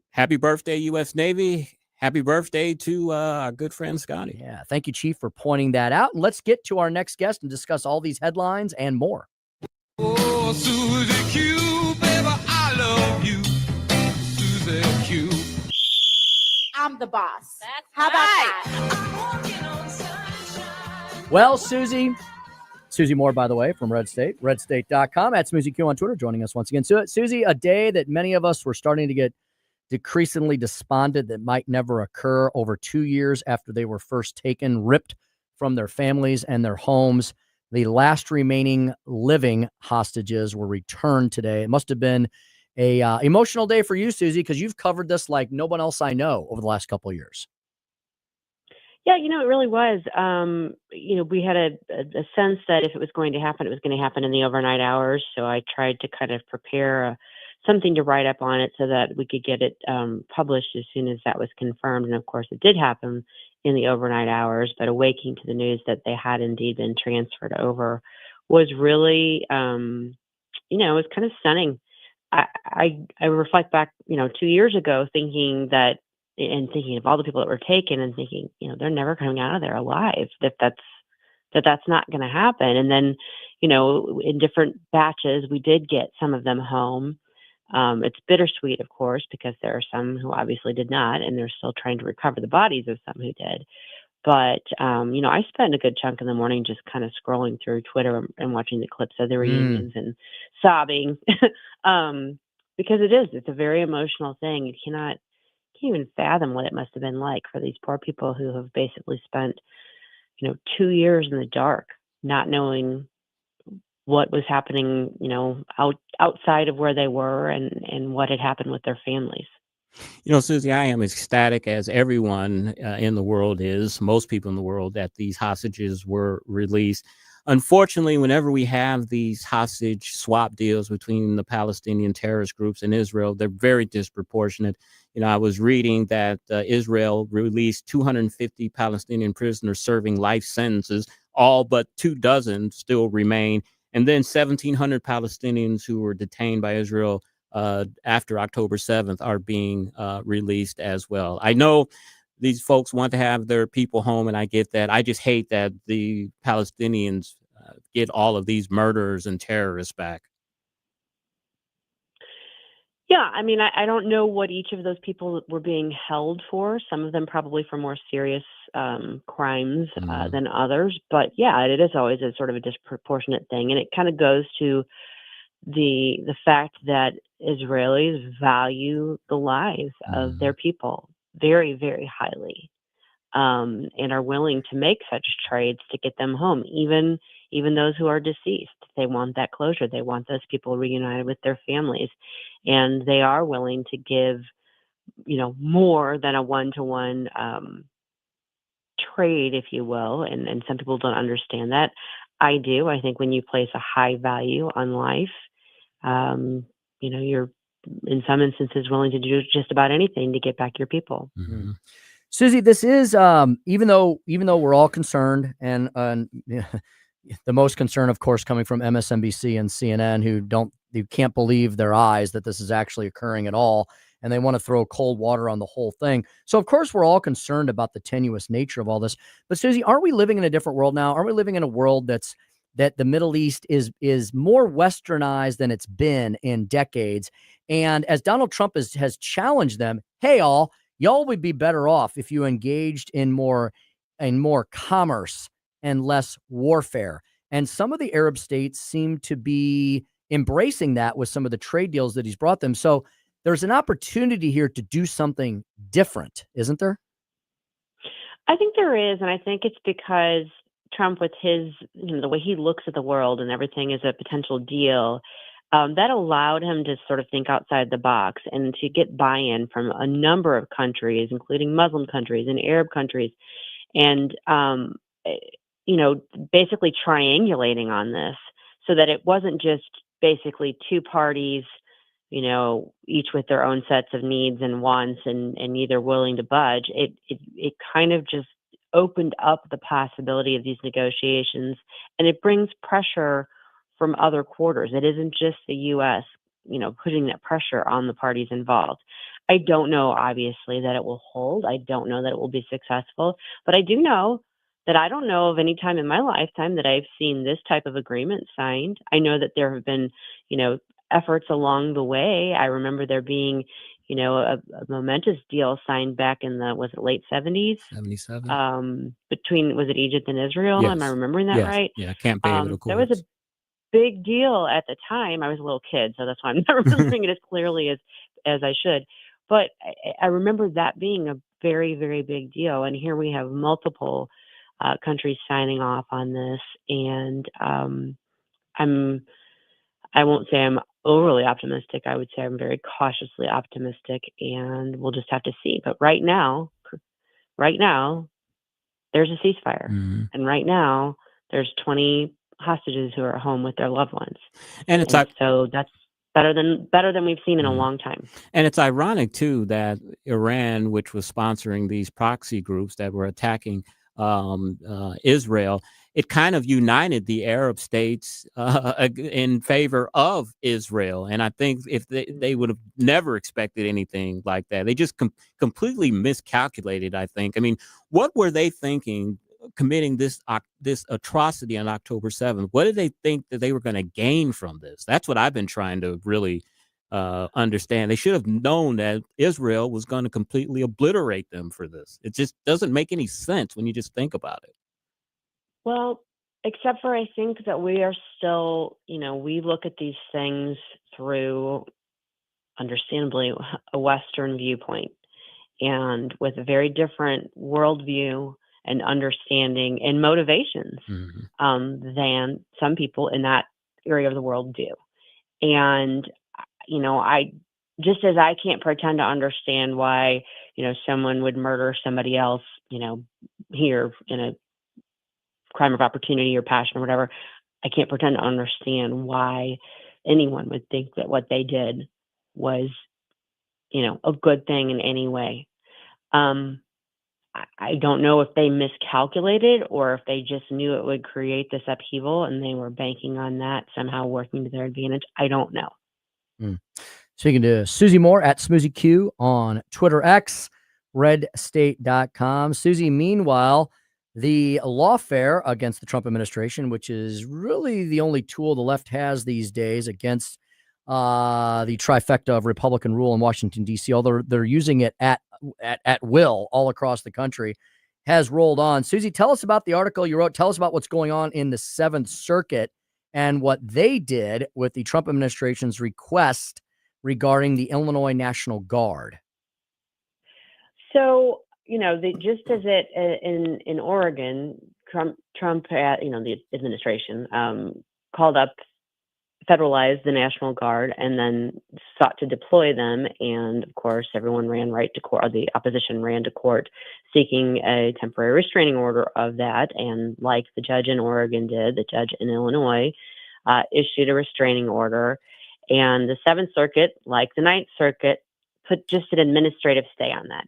Happy birthday, U.S. Navy. Happy birthday to our good friend Scotty. Yeah, thank you, Chief, for pointing that out. And let's get to our next guest and discuss all these headlines and more. Oh, Susie Q, baby, I love you. Susie Q. I'm the boss. How about that? Well, Susie Moore, by the way, from Red State, redstate.com, at Susie Q on Twitter, joining us once again. So, Susie, a day that many of us were starting to get decreasingly despondent that might never occur over 2 years after they were first taken, ripped from their families and their homes. The last remaining living hostages were returned today. It must have been a emotional day for you, Susie, because you've covered this like no one else I know over the last couple of years. Yeah, it really was. We had a sense that if it was going to happen, it was going to happen in the overnight hours. So I tried to kind of prepare something to write up on it so that we could get it published as soon as that was confirmed. And of course, it did happen in the overnight hours. But awaking to the news that they had indeed been transferred over was really, it was kind of stunning. I reflect back, 2 years ago, thinking of all the people that were taken and thinking, they're never coming out of there alive, that's not going to happen. And then, in different batches, we did get some of them home. It's bittersweet, of course, because there are some who obviously did not, and they're still trying to recover the bodies of some who did. But, I spent a good chunk of the morning just kind of scrolling through Twitter and watching the clips of the reunions and sobbing. Because it's a very emotional thing. You can't even fathom what it must have been like for these poor people who have basically spent, 2 years in the dark, not knowing what was happening, outside of where they were and what had happened with their families. Susie, I am ecstatic, as everyone in the world is, most people in the world, that these hostages were released. Unfortunately, whenever we have these hostage swap deals between the Palestinian terrorist groups and Israel, they're very disproportionate. I was reading that Israel released 250 Palestinian prisoners serving life sentences. All but 24 still remain. And then 1,700 Palestinians who were detained by Israel after October 7th are being released as well. I know these folks want to have their people home, and I get that. I just hate that the Palestinians get all of these murderers and terrorists back. Yeah, I mean, I don't know what each of those people were being held for. Some of them probably for more serious crimes than others. But yeah, it is always a sort of a disproportionate thing. And it kind of goes to the fact that Israelis value the lives of their people very, very highly, and are willing to make such trades to get them home, even those who are deceased. They want that closure. They want those people reunited with their families, and they are willing to give, more than a one-to-one trade, if you will. And some people don't understand that. I do. I think when you place a high value on life, you're in some instances willing to do just about anything to get back your people. Mm-hmm. Susie, this is even though we're all concerned, and the most concern, of course, coming from MSNBC and CNN, who can't believe their eyes that this is actually occurring at all, and they want to throw cold water on the whole thing. So, of course, we're all concerned about the tenuous nature of all this. But Susie, aren't we living in a different world now? Aren't we living in a world that the Middle East is more westernized than it's been in decades? And as Donald Trump has challenged them, hey, y'all would be better off if you engaged in more commerce and less warfare. And some of the Arab states seem to be embracing that with some of the trade deals that he's brought them. So there's an opportunity here to do something different, isn't there? I think there is, and I think it's because Trump, with his, the way he looks at the world and everything as a potential deal, that allowed him to sort of think outside the box and to get buy-in from a number of countries, including Muslim countries and Arab countries, and basically triangulating on this so that it wasn't just basically two parties, each with their own sets of needs and wants and neither willing to budge. It kind of just opened up the possibility of these negotiations, and it brings pressure from other quarters. It isn't just the U.S., putting that pressure on the parties involved. I don't know, obviously, that it will hold. I don't know that it will be successful, but I do know that I don't know of any time in my lifetime that I've seen this type of agreement signed. I know that there have been, efforts along the way. I remember there being, a momentous deal signed back in the, was it late 70s? 77. Between, was it Egypt and Israel? Yes. Am I remembering that Yes. right? Yeah, Camp David, of course. There was a big deal at the time. I was a little kid, so that's why I'm not remembering it as clearly as I should. But I remember that being a very, very big deal. And here we have multiple countries signing off on this. And I won't say I'm overly optimistic. I would say I'm very cautiously optimistic, and we'll just have to see. But right now, there's a ceasefire. Mm-hmm. And right now, there's 20 hostages who are at home with their loved ones. And it's so that's better than we've seen in a long time. And it's ironic too that Iran, which was sponsoring these proxy groups that were attacking Israel, it kind of united the Arab states in favor of Israel. And I think if they would have never expected anything like that, they just completely miscalculated. I think. I mean, what were they thinking? Committing this atrocity on October 7th, what did they think that they were going to gain from this? That's what I've been trying to really understand. They should have known that Israel was going to completely obliterate them for this. It just doesn't make any sense when you just think about it. Well, except for I think that we are still, we look at these things through, understandably, a Western viewpoint and with a very different worldview and understanding and motivations than some people in that area of the world do. And, I just as I can't pretend to understand why, someone would murder somebody else, here in a crime of opportunity or passion or whatever, I can't pretend to understand why anyone would think that what they did was, a good thing in any way. I don't know if they miscalculated or if they just knew it would create this upheaval and they were banking on that somehow working to their advantage. I don't know. Speaking to Susie Moore at Smoozy Q on Twitter X, redstate.com. Susie, meanwhile, the lawfare against the Trump administration, which is really the only tool the left has these days against the trifecta of Republican rule in Washington, D.C., although they're using it at will all across the country, has rolled on. Susie, tell us about the article you wrote. Tell us about what's going on in the Seventh Circuit and what they did with the Trump administration's request regarding the Illinois National Guard. So, just as it in Oregon, Trump, the administration called up, federalized the National Guard, and then sought to deploy them. And of course, everyone ran right to court. Or the opposition ran to court seeking a temporary restraining order of that. And like the judge in Oregon did, the judge in Illinois issued a restraining order. And the Seventh Circuit, like the Ninth Circuit, put just an administrative stay on that.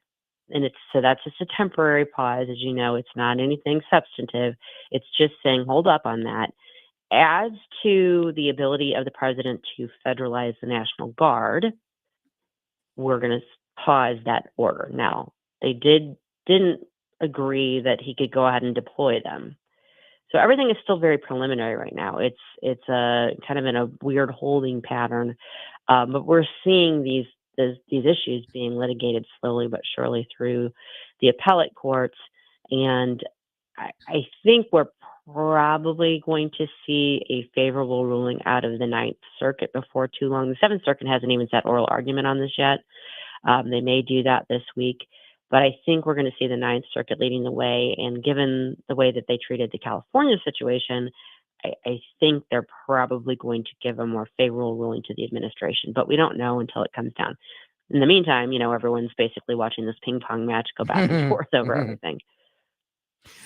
And that's just a temporary pause. As you know, it's not anything substantive. It's just saying, hold up on that. As to the ability of the president to federalize the National Guard, we're going to pause that order. Now, they didn't agree that he could go ahead and deploy them. So everything is still very preliminary right now. It's a kind of in a weird holding pattern, but we're seeing these issues being litigated slowly but surely through the appellate courts, and I think we're probably going to see a favorable ruling out of the Ninth Circuit before too long. The Seventh Circuit hasn't even set oral argument on this yet. They may do that this week, but I think we're going to see the Ninth Circuit leading the way. And given the way that they treated the California situation, I think they're probably going to give a more favorable ruling to the administration, but we don't know until it comes down. In the meantime, everyone's basically watching this ping pong match go back and forth over everything.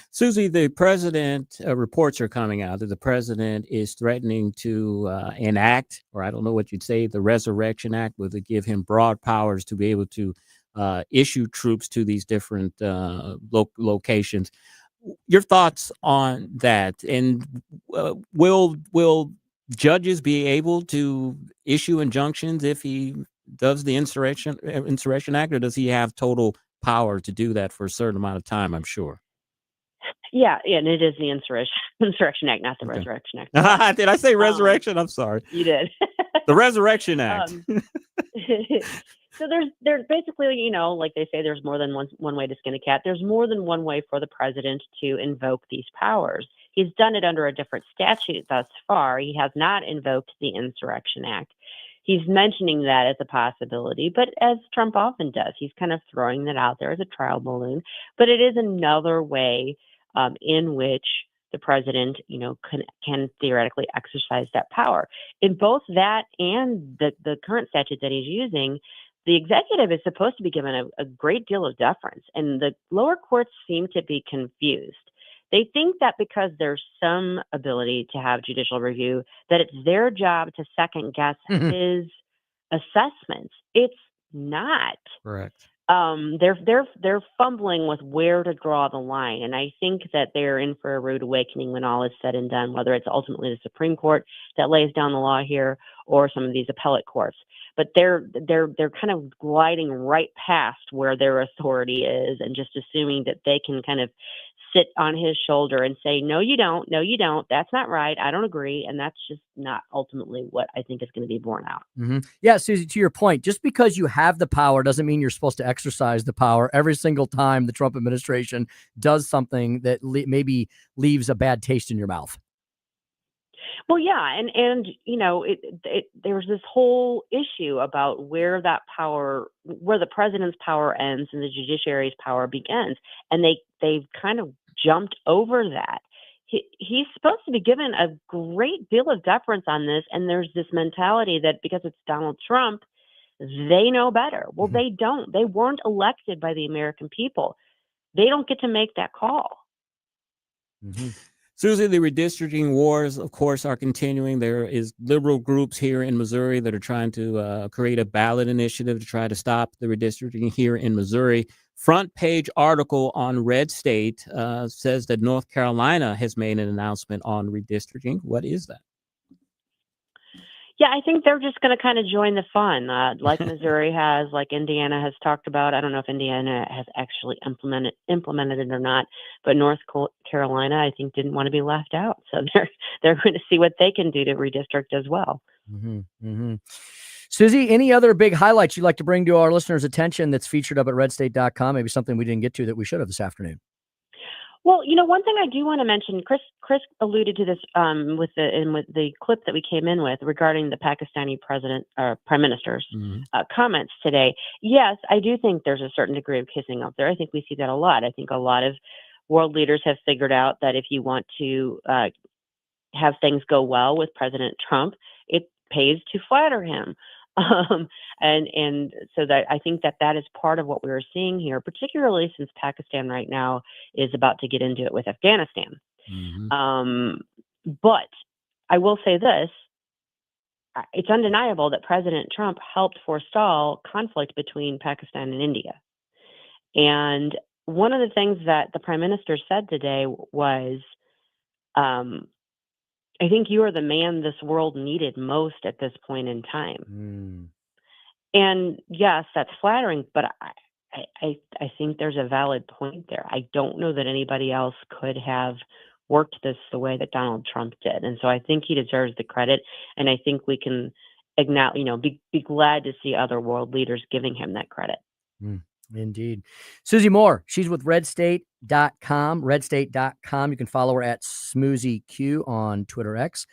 Susie, the president, reports are coming out that the president is threatening to enact, or I don't know what you'd say, the Resurrection Act, where they give him broad powers to be able to issue troops to these different locations. Your thoughts on that? And will judges be able to issue injunctions if he does the Insurrection Act, or does he have total power to do that for a certain amount of time, I'm sure? Yeah, and it is the Insurrection Act, not the Resurrection Act. Did I say Resurrection? I'm sorry. You did. The Resurrection Act. So there's basically, like they say, there's more than one way to skin a cat. There's more than one way for the president to invoke these powers. He's done it under a different statute thus far. He has not invoked the Insurrection Act. He's mentioning that as a possibility, but as Trump often does, he's kind of throwing that out there as a trial balloon. But it is another way in which the president, can theoretically exercise that power. In both that and the current statute that he's using, the executive is supposed to be given a great deal of deference, and the lower courts seem to be confused. They think that because there's some ability to have judicial review, that it's their job to second guess his assessments. It's not. Correct. They're fumbling with where to draw the line, and I think that they're in for a rude awakening when all is said and done. Whether it's ultimately the Supreme Court that lays down the law here, or some of these appellate courts. But they're kind of gliding right past where their authority is and just assuming that they can kind of sit on his shoulder and say, no, you don't. No, you don't. That's not right. I don't agree. And that's just not ultimately what I think is going to be borne out. Mm-hmm. Yeah, Susie, to your point, just because you have the power doesn't mean you're supposed to exercise the power every single time the Trump administration does something that maybe leaves a bad taste in your mouth. Well, yeah, and you know, there's this whole issue about where that power, where the president's power ends and the judiciary's power begins, and they've kind of jumped over that. He's supposed to be given a great deal of deference on this, and there's this mentality that because it's Donald Trump, they know better. Well, they don't. They weren't elected by the American people. They don't get to make that call. Mm-hmm. Susie, the redistricting wars, of course, are continuing. There is liberal groups here in Missouri that are trying to create a ballot initiative to try to stop the redistricting here in Missouri. Front page article on Red State says that North Carolina has made an announcement on redistricting. What is that? Yeah, I think they're just going to kind of join the fun, like Missouri has, like Indiana has talked about. I don't know if Indiana has actually implemented it or not, but North Carolina, I think, didn't want to be left out, so they're going to see what they can do to redistrict as well. Mm-hmm. Mm-hmm. Susie, any other big highlights you'd like to bring to our listeners' attention that's featured up at redstate.com? Maybe something we didn't get to that we should have this afternoon. Well, you know, one thing I do want to mention, Chris alluded to this with the clip that we came in with regarding the Pakistani prime minister's comments today. Yes, I do think there's a certain degree of kissing up there. I think we see that a lot. I think a lot of world leaders have figured out that if you want to have things go well with President Trump, it pays to flatter him. And so that I think that is part of what we're seeing here, particularly since Pakistan right now is about to get into it with Afghanistan. Mm-hmm. But I will say this, it's undeniable that President Trump helped forestall conflict between Pakistan and India. And one of the things that the prime minister said today was, I think you are the man this world needed most at this point in time. Mm. And yes, that's flattering, but I think there's a valid point there. I don't know that anybody else could have worked this the way that Donald Trump did. And so I think he deserves the credit. And I think we can be glad to see other world leaders giving him that credit. Mm. Indeed. Susie Moore, she's with redstate.com, redstate.com. You can follow her at SmoozyQ on Twitter X.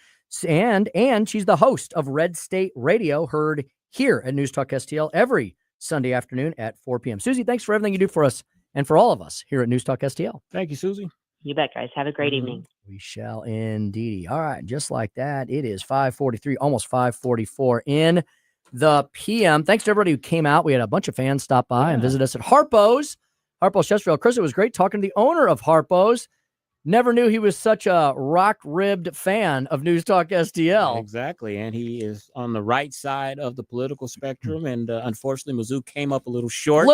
And she's the host of Red State Radio, heard here at News Talk STL every Sunday afternoon at 4 p.m. Susie, thanks for everything you do for us and for all of us here at News Talk STL. Thank you, Susie. You bet, guys. Have a great evening. We shall indeed. All right. Just like that, it is 5:43, almost 5:44 in the PM. Thanks to everybody who came out. We had a bunch of fans stop by and visit us at Harpo's Chesterfield. Chris, it was great talking to the owner of Harpo's. Never knew he was such a rock-ribbed fan of News Talk STL. Exactly, and he is on the right side of the political spectrum, and unfortunately, Mizzou came up a little short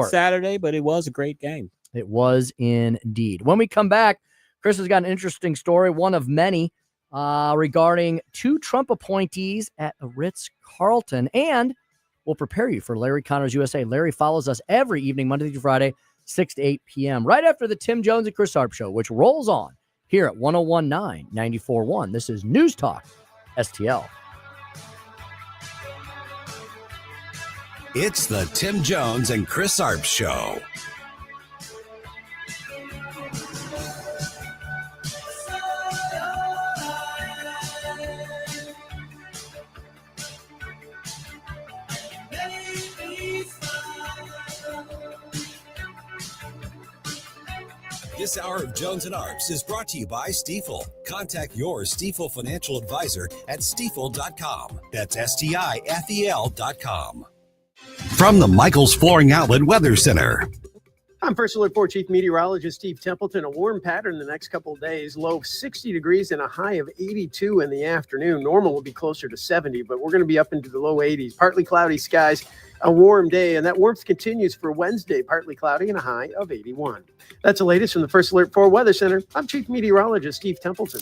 Saturday, but it was a great game. It was indeed. When we come back, Chris has got an interesting story, one of many, regarding 2 Trump appointees at a Ritz-Carlton, and we'll prepare you for Larry Connors USA. Larry follows us every evening, Monday through Friday, 6 to 8 p.m., right after the Tim Jones and Chris Arps Show, which rolls on here at 101.9 94.1. This is News Talk STL. It's the Tim Jones and Chris Arps Show. This hour of Jones and Arps is brought to you by Stifel. Contact your Stifel financial advisor at stifel.com. That's STIFEL.com. From the Michaels Flooring Outlet Weather Center. I'm First Alert 4 Chief Meteorologist Steve Templeton. A warm pattern the next couple of days. Low of 60 degrees and a high of 82 in the afternoon. Normal will be closer to 70, but we're going to be up into the low 80s. Partly cloudy skies, a warm day, and that warmth continues for Wednesday. Partly cloudy and a high of 81. That's the latest from the First Alert 4 Weather Center. I'm Chief Meteorologist Steve Templeton.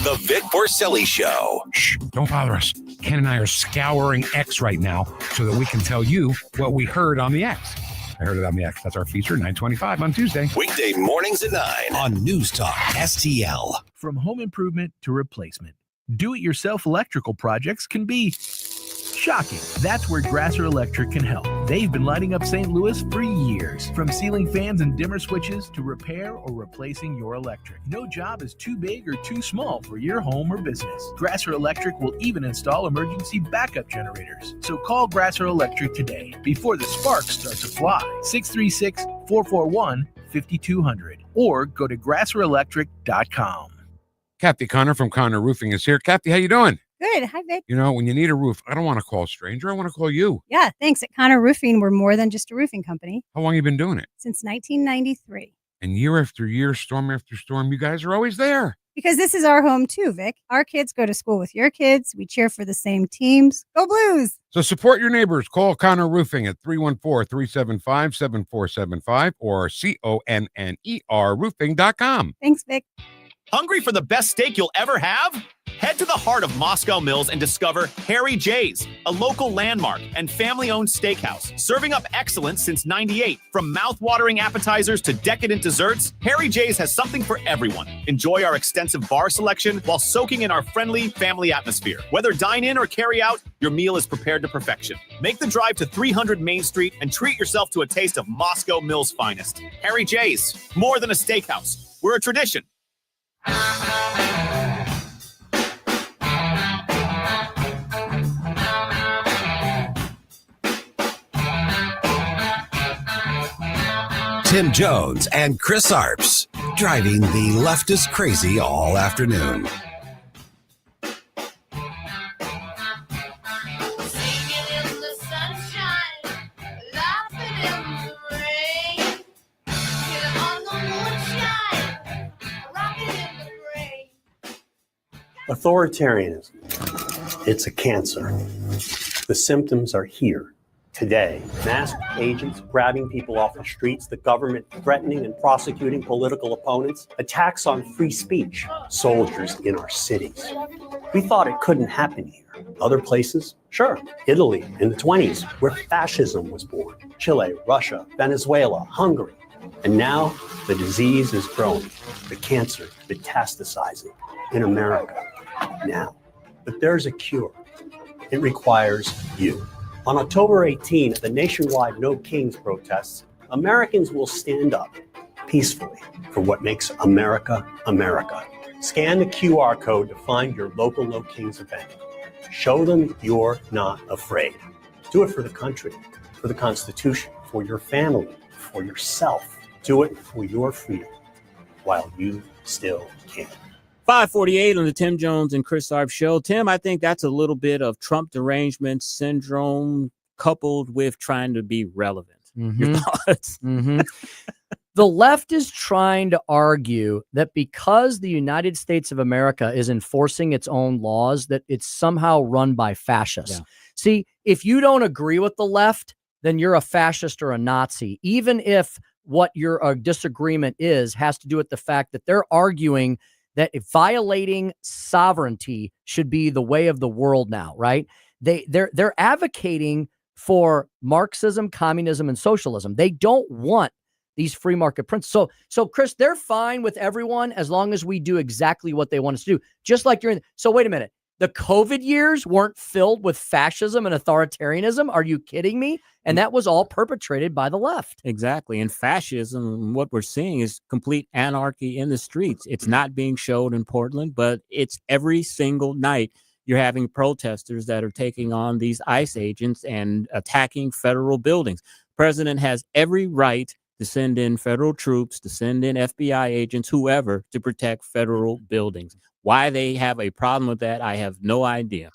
The Vic Porcelli Show. Shh, don't bother us. Ken and I are scouring X right now so that we can tell you what we heard on the X. I heard it on the X. That's our feature, 9:25 on Tuesday. Weekday mornings at 9 on News Talk STL. From home improvement to replacement, do-it-yourself electrical projects can be shocking. That's where Grasser Electric can help. They've been lighting up St. Louis for years. From ceiling fans and dimmer switches to repair or replacing your electric. No job is too big or too small for your home or business. Grasser Electric will even install emergency backup generators. So call Grasser Electric today before the sparks start to fly. 636-441-5200 or go to grasserelectric.com. Kathy Connor from Connor Roofing is here. Kathy, how you doing? Good. Hi, Vic. You know, when you need a roof, I don't want to call a stranger. I want to call you. Yeah, thanks. At Connor Roofing, we're more than just a roofing company. How long have you been doing it? Since 1993. And year after year, storm after storm, you guys are always there. Because this is our home too, Vic. Our kids go to school with your kids. We cheer for the same teams. Go Blues! So support your neighbors. Call Connor Roofing at 314-375-7475 or CONNER roofing.com. Thanks, Vic. Hungry for the best steak you'll ever have? Head to the heart of Moscow Mills and discover Harry J's, a local landmark and family-owned steakhouse, serving up excellence since '98. From mouth-watering appetizers to decadent desserts, Harry J's has something for everyone. Enjoy our extensive bar selection while soaking in our friendly family atmosphere. Whether dine-in or carry-out, your meal is prepared to perfection. Make the drive to 300 Main Street and treat yourself to a taste of Moscow Mills' finest. Harry J's, more than a steakhouse. We're a tradition. Tim Jones and Chris Arps, driving the leftist crazy all afternoon. Authoritarianism. It's a cancer. The symptoms are here today. Masked agents grabbing people off the streets, the government threatening and prosecuting political opponents, attacks on free speech, soldiers in our cities. We thought it couldn't happen here. Other places? Sure. Italy in the 20s, where fascism was born. Chile, Russia, Venezuela, Hungary. And now the disease is growing, the cancer metastasizing in America now. But there's a cure. It requires you. On October 18, at the nationwide No Kings protests, Americans will stand up peacefully for what makes America, America. Scan the QR code to find your local No Kings event. Show them you're not afraid. Do it for the country, for the Constitution, for your family, for yourself. Do it for your freedom while you still can. 548 on the Tim Jones and Chris Arps show. Tim, I think that's a little bit of Trump derangement syndrome coupled with trying to be relevant. Your thoughts? The left is trying to argue that because the United States of America is enforcing its own laws, that it's somehow run by fascists. Yeah. See, if you don't agree with the left, then you're a fascist or a Nazi, even if what your disagreement has to do with the fact that they're arguing that violating sovereignty should be the way of the world now, right? They're advocating for Marxism, communism, and socialism. They don't want these free market principles. So Chris, they're fine with everyone as long as we do exactly what they want us to do. Just like so wait a minute. The COVID years weren't filled with fascism and authoritarianism. Are you kidding me? And that was all perpetrated by the left. Exactly. And fascism, what we're seeing is complete anarchy in the streets. It's not being showed in Portland, but it's every single night you're having protesters that are taking on these ICE agents and attacking federal buildings. The president has every right to send in federal troops, to send in FBI agents, whoever, to protect federal buildings. Why they have a problem with that, I have no idea.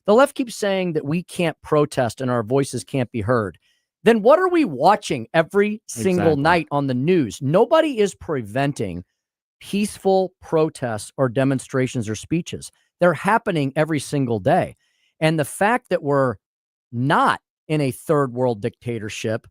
The left keeps saying that we can't protest and our voices can't be heard. Then what are we watching every single night on the news? Nobody is preventing peaceful protests or demonstrations or speeches. They're happening every single day. And the fact that we're not in a third world dictatorship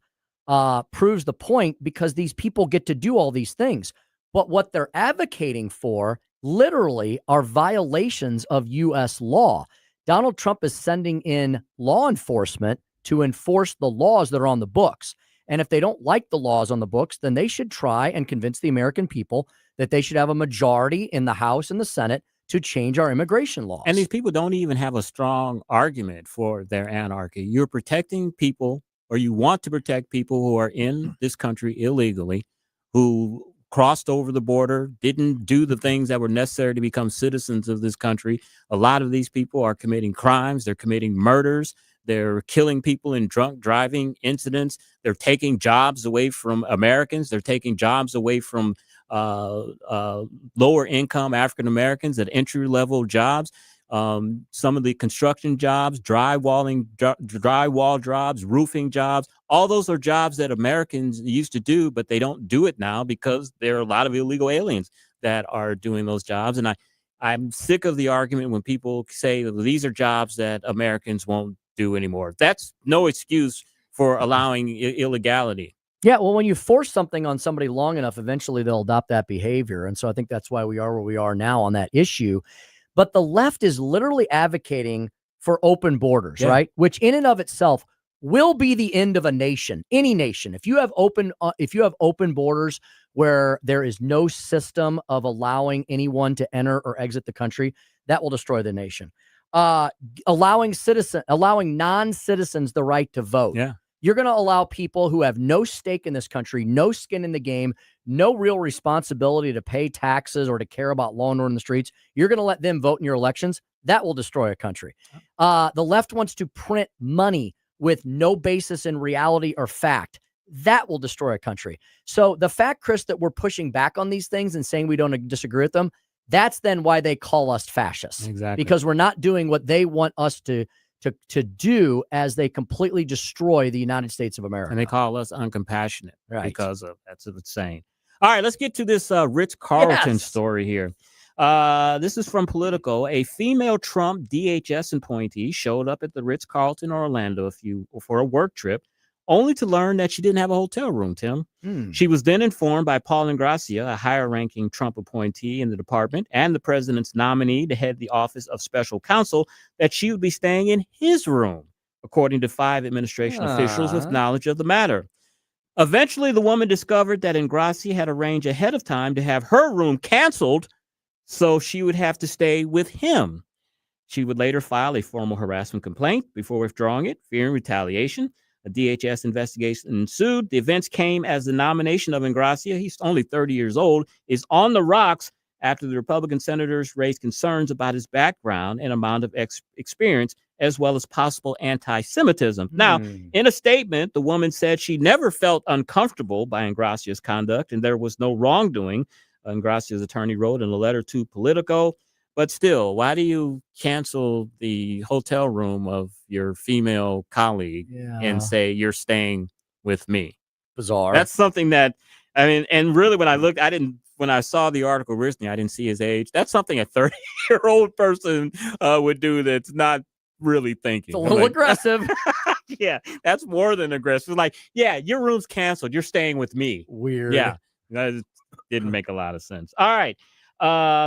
proves the point, because these people get to do all these things. But what they're advocating for literally are violations of U.S. law. Donald Trump is sending in law enforcement to enforce the laws that are on the books. And if they don't like the laws on the books, then they should try and convince the American people that they should have a majority in the House and the Senate to change our immigration laws. And these people don't even have a strong argument for their anarchy. You're protecting people, or you want to protect people who are in this country illegally, who crossed over the border, didn't do the things that were necessary to become citizens of this country. A lot of these people are committing crimes. They're committing murders. They're killing people in drunk driving incidents. They're taking jobs away from Americans. They're taking jobs away from lower income African Americans at entry level jobs. Some of the construction jobs, drywall jobs, roofing jobs, all those are jobs that Americans used to do, but they don't do it now because there are a lot of illegal aliens that are doing those jobs. And I'm sick of the argument when people say that these are jobs that Americans won't do anymore. That's no excuse for allowing illegality. Yeah, well, when you force something on somebody long enough, eventually they'll adopt that behavior. And so I think that's why we are where we are now on that issue. But the left is literally advocating for open borders, right? Which in and of itself will be the end of a nation, any nation. If you have open borders where there is no system of allowing anyone to enter or exit the country, that will destroy the nation. Allowing non-citizens the right to vote. Yeah. You're going to allow people who have no stake in this country, no skin in the game, no real responsibility to pay taxes or to care about law and order in the streets. You're going to let them vote in your elections. That will destroy a country. The left wants to print money with no basis in reality or fact. That will destroy a country. So the fact, Chris, that we're pushing back on these things and saying we don't disagree with them, that's then why they call us fascists. Exactly. Because we're not doing what they want us to do as they completely destroy the United States of America. And they call us uncompassionate because of that's what it's saying. All right, let's get to this Ritz-Carlton story here. This is from Politico. A female Trump DHS appointee showed up at the Ritz-Carlton Orlando for a work trip, only to learn that she didn't have a hotel room, Tim. She was then informed by Paul Ingrassia, a higher-ranking Trump appointee in the department and the president's nominee to head the Office of Special Counsel, that she would be staying in his room, according to 5 administration officials with knowledge of the matter. Eventually, the woman discovered that Ingrassia had arranged ahead of time to have her room canceled, so she would have to stay with him. She would later file a formal harassment complaint before withdrawing it, fearing retaliation. A DHS investigation ensued. The events came as the nomination of Ingrassia, he's only 30 years old, is on the rocks after the Republican senators raised concerns about his background and amount of experience, as well as possible anti-Semitism. Now, in a statement, the woman said she never felt uncomfortable by Ingrassia's conduct and there was no wrongdoing. Ingrassia's attorney wrote in a letter to Politico. But still, why do you cancel the hotel room of your female colleague and say you're staying with me? Bizarre. That's something that, I mean, and really when I saw the article originally, I didn't see his age. That's something a 30-year-old person would do that's not really thinking. It's a little aggressive. Yeah, that's more than aggressive. Like, yeah, your room's canceled. You're staying with me. Weird. Yeah, that didn't make a lot of sense. All right.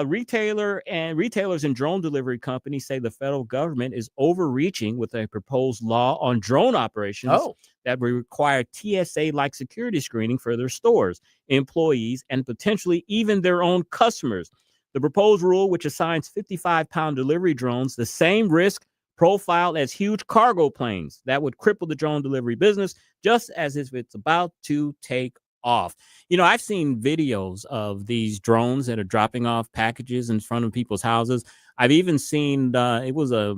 Retailers and drone delivery companies say the federal government is overreaching with a proposed law on drone operations that will require TSA-like security screening for their stores, employees, and potentially even their own customers. The proposed rule, which assigns 55-pound delivery drones the same risk profile as huge cargo planes, that would cripple the drone delivery business just as if it's about to take off. You know, I've seen videos of these drones that are dropping off packages in front of people's houses. I've even seen it was a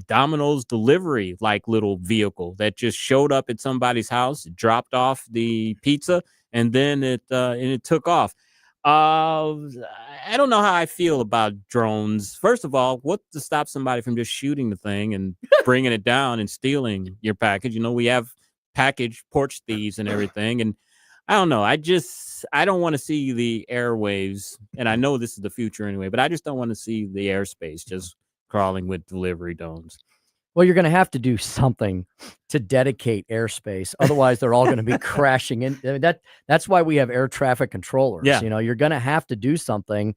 Domino's delivery like little vehicle that just showed up at somebody's house, dropped off the pizza, and then it took off. I don't know how I feel about drones. First of all, what to stop somebody from just shooting the thing and bringing it down and stealing your package? You know, we have package porch thieves and everything, and I don't know. I don't want to see the airwaves, and I know this is the future anyway, but I just don't want to see the airspace just crawling with delivery drones. Well, you're going to have to do something to dedicate airspace. Otherwise, they're all going to be crashing in. I mean, that's why we have air traffic controllers. Yeah. You know, you're going to have to do something.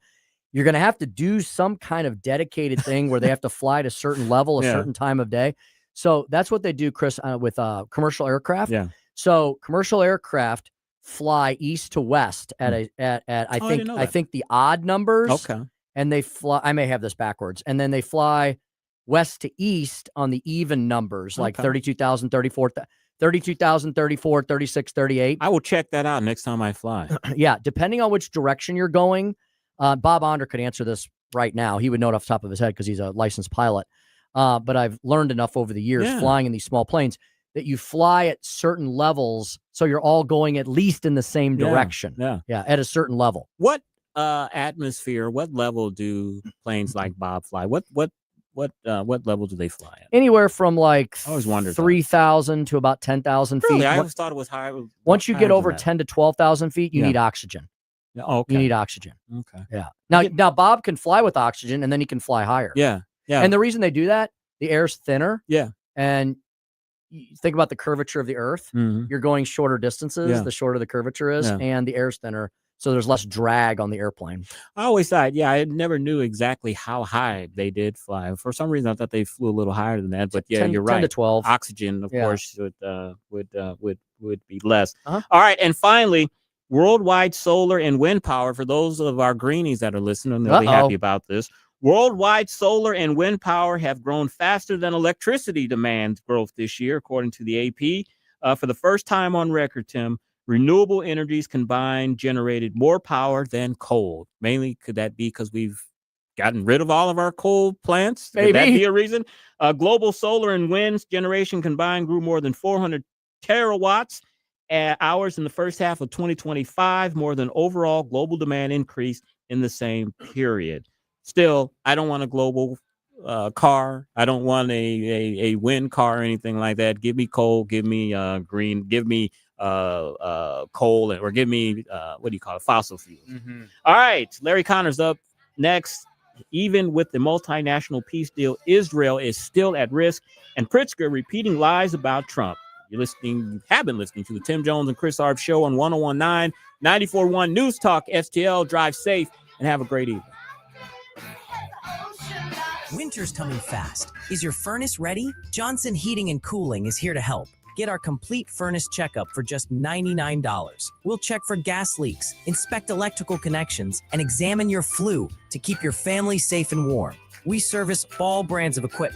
You're going to have to do some kind of dedicated thing where they have to fly at a certain level, a certain time of day. So that's what they do, Chris, with commercial aircraft. Yeah. So commercial aircraft fly east to west at I think the odd numbers. Okay. And they fly. I may have this backwards. And then they fly west to east on the even numbers, like 32,000, 34, 36, 38. I will check that out next time I fly. Yeah, depending on which direction you're going. Bob Onder could answer this right now. He would know it off the top of his head because he's a licensed pilot. But I've learned enough over the years flying in these small planes that you fly at certain levels, so you're all going at least in the same direction. Yeah, at a certain level. What atmosphere? What level do planes like Bob fly? What level do they fly at? Anywhere from like I always wondered 3,000 to about 10,000 feet. Really, I always thought it was higher. Once you get over 10 to 12,000 feet, you need oxygen. Okay. You need oxygen. Okay. Yeah. Now Bob can fly with oxygen, and then he can fly higher. Yeah. Yeah. And the reason they do that, the air's thinner. Yeah. And you think about the curvature of the Earth. You're going shorter distances, the shorter the curvature is, and the air's thinner. So there's less drag on the airplane. I always thought, I never knew exactly how high they did fly. For some reason, I thought they flew a little higher than that. But yeah, 10, you're right. 10 to 12. Oxygen, of course, would be less. Uh-huh. All right, and finally, worldwide solar and wind power. For those of our greenies that are listening, they'll be happy about this. Worldwide solar and wind power have grown faster than electricity demand growth this year, according to the AP. For the first time on record, Tim, renewable energies combined generated more power than coal. Mainly, could that be because we've gotten rid of all of our coal plants? Maybe. Could that be a reason? Global solar and wind generation combined grew more than 400 terawatts hours in the first half of 2025, more than overall global demand increase in the same period. Still, I don't want a global car. I don't want a wind car or anything like that. Give me coal. Give me green. Give me coal, or give me what do you call it? Fossil fuels. All right, Larry Connor's up next. Even with the multinational peace deal, Israel is still at risk, and Pritzker repeating lies about Trump. You have been listening to the Tim Jones and Chris Arps show on 101.9, 94.1 News Talk STL. Drive safe and have a great evening. Winter's coming fast. Is your furnace ready? Johnson Heating and Cooling is here to help. Get our complete furnace checkup for just $99. We'll check for gas leaks, inspect electrical connections, and examine your flue to keep your family safe and warm. We service all brands of equipment.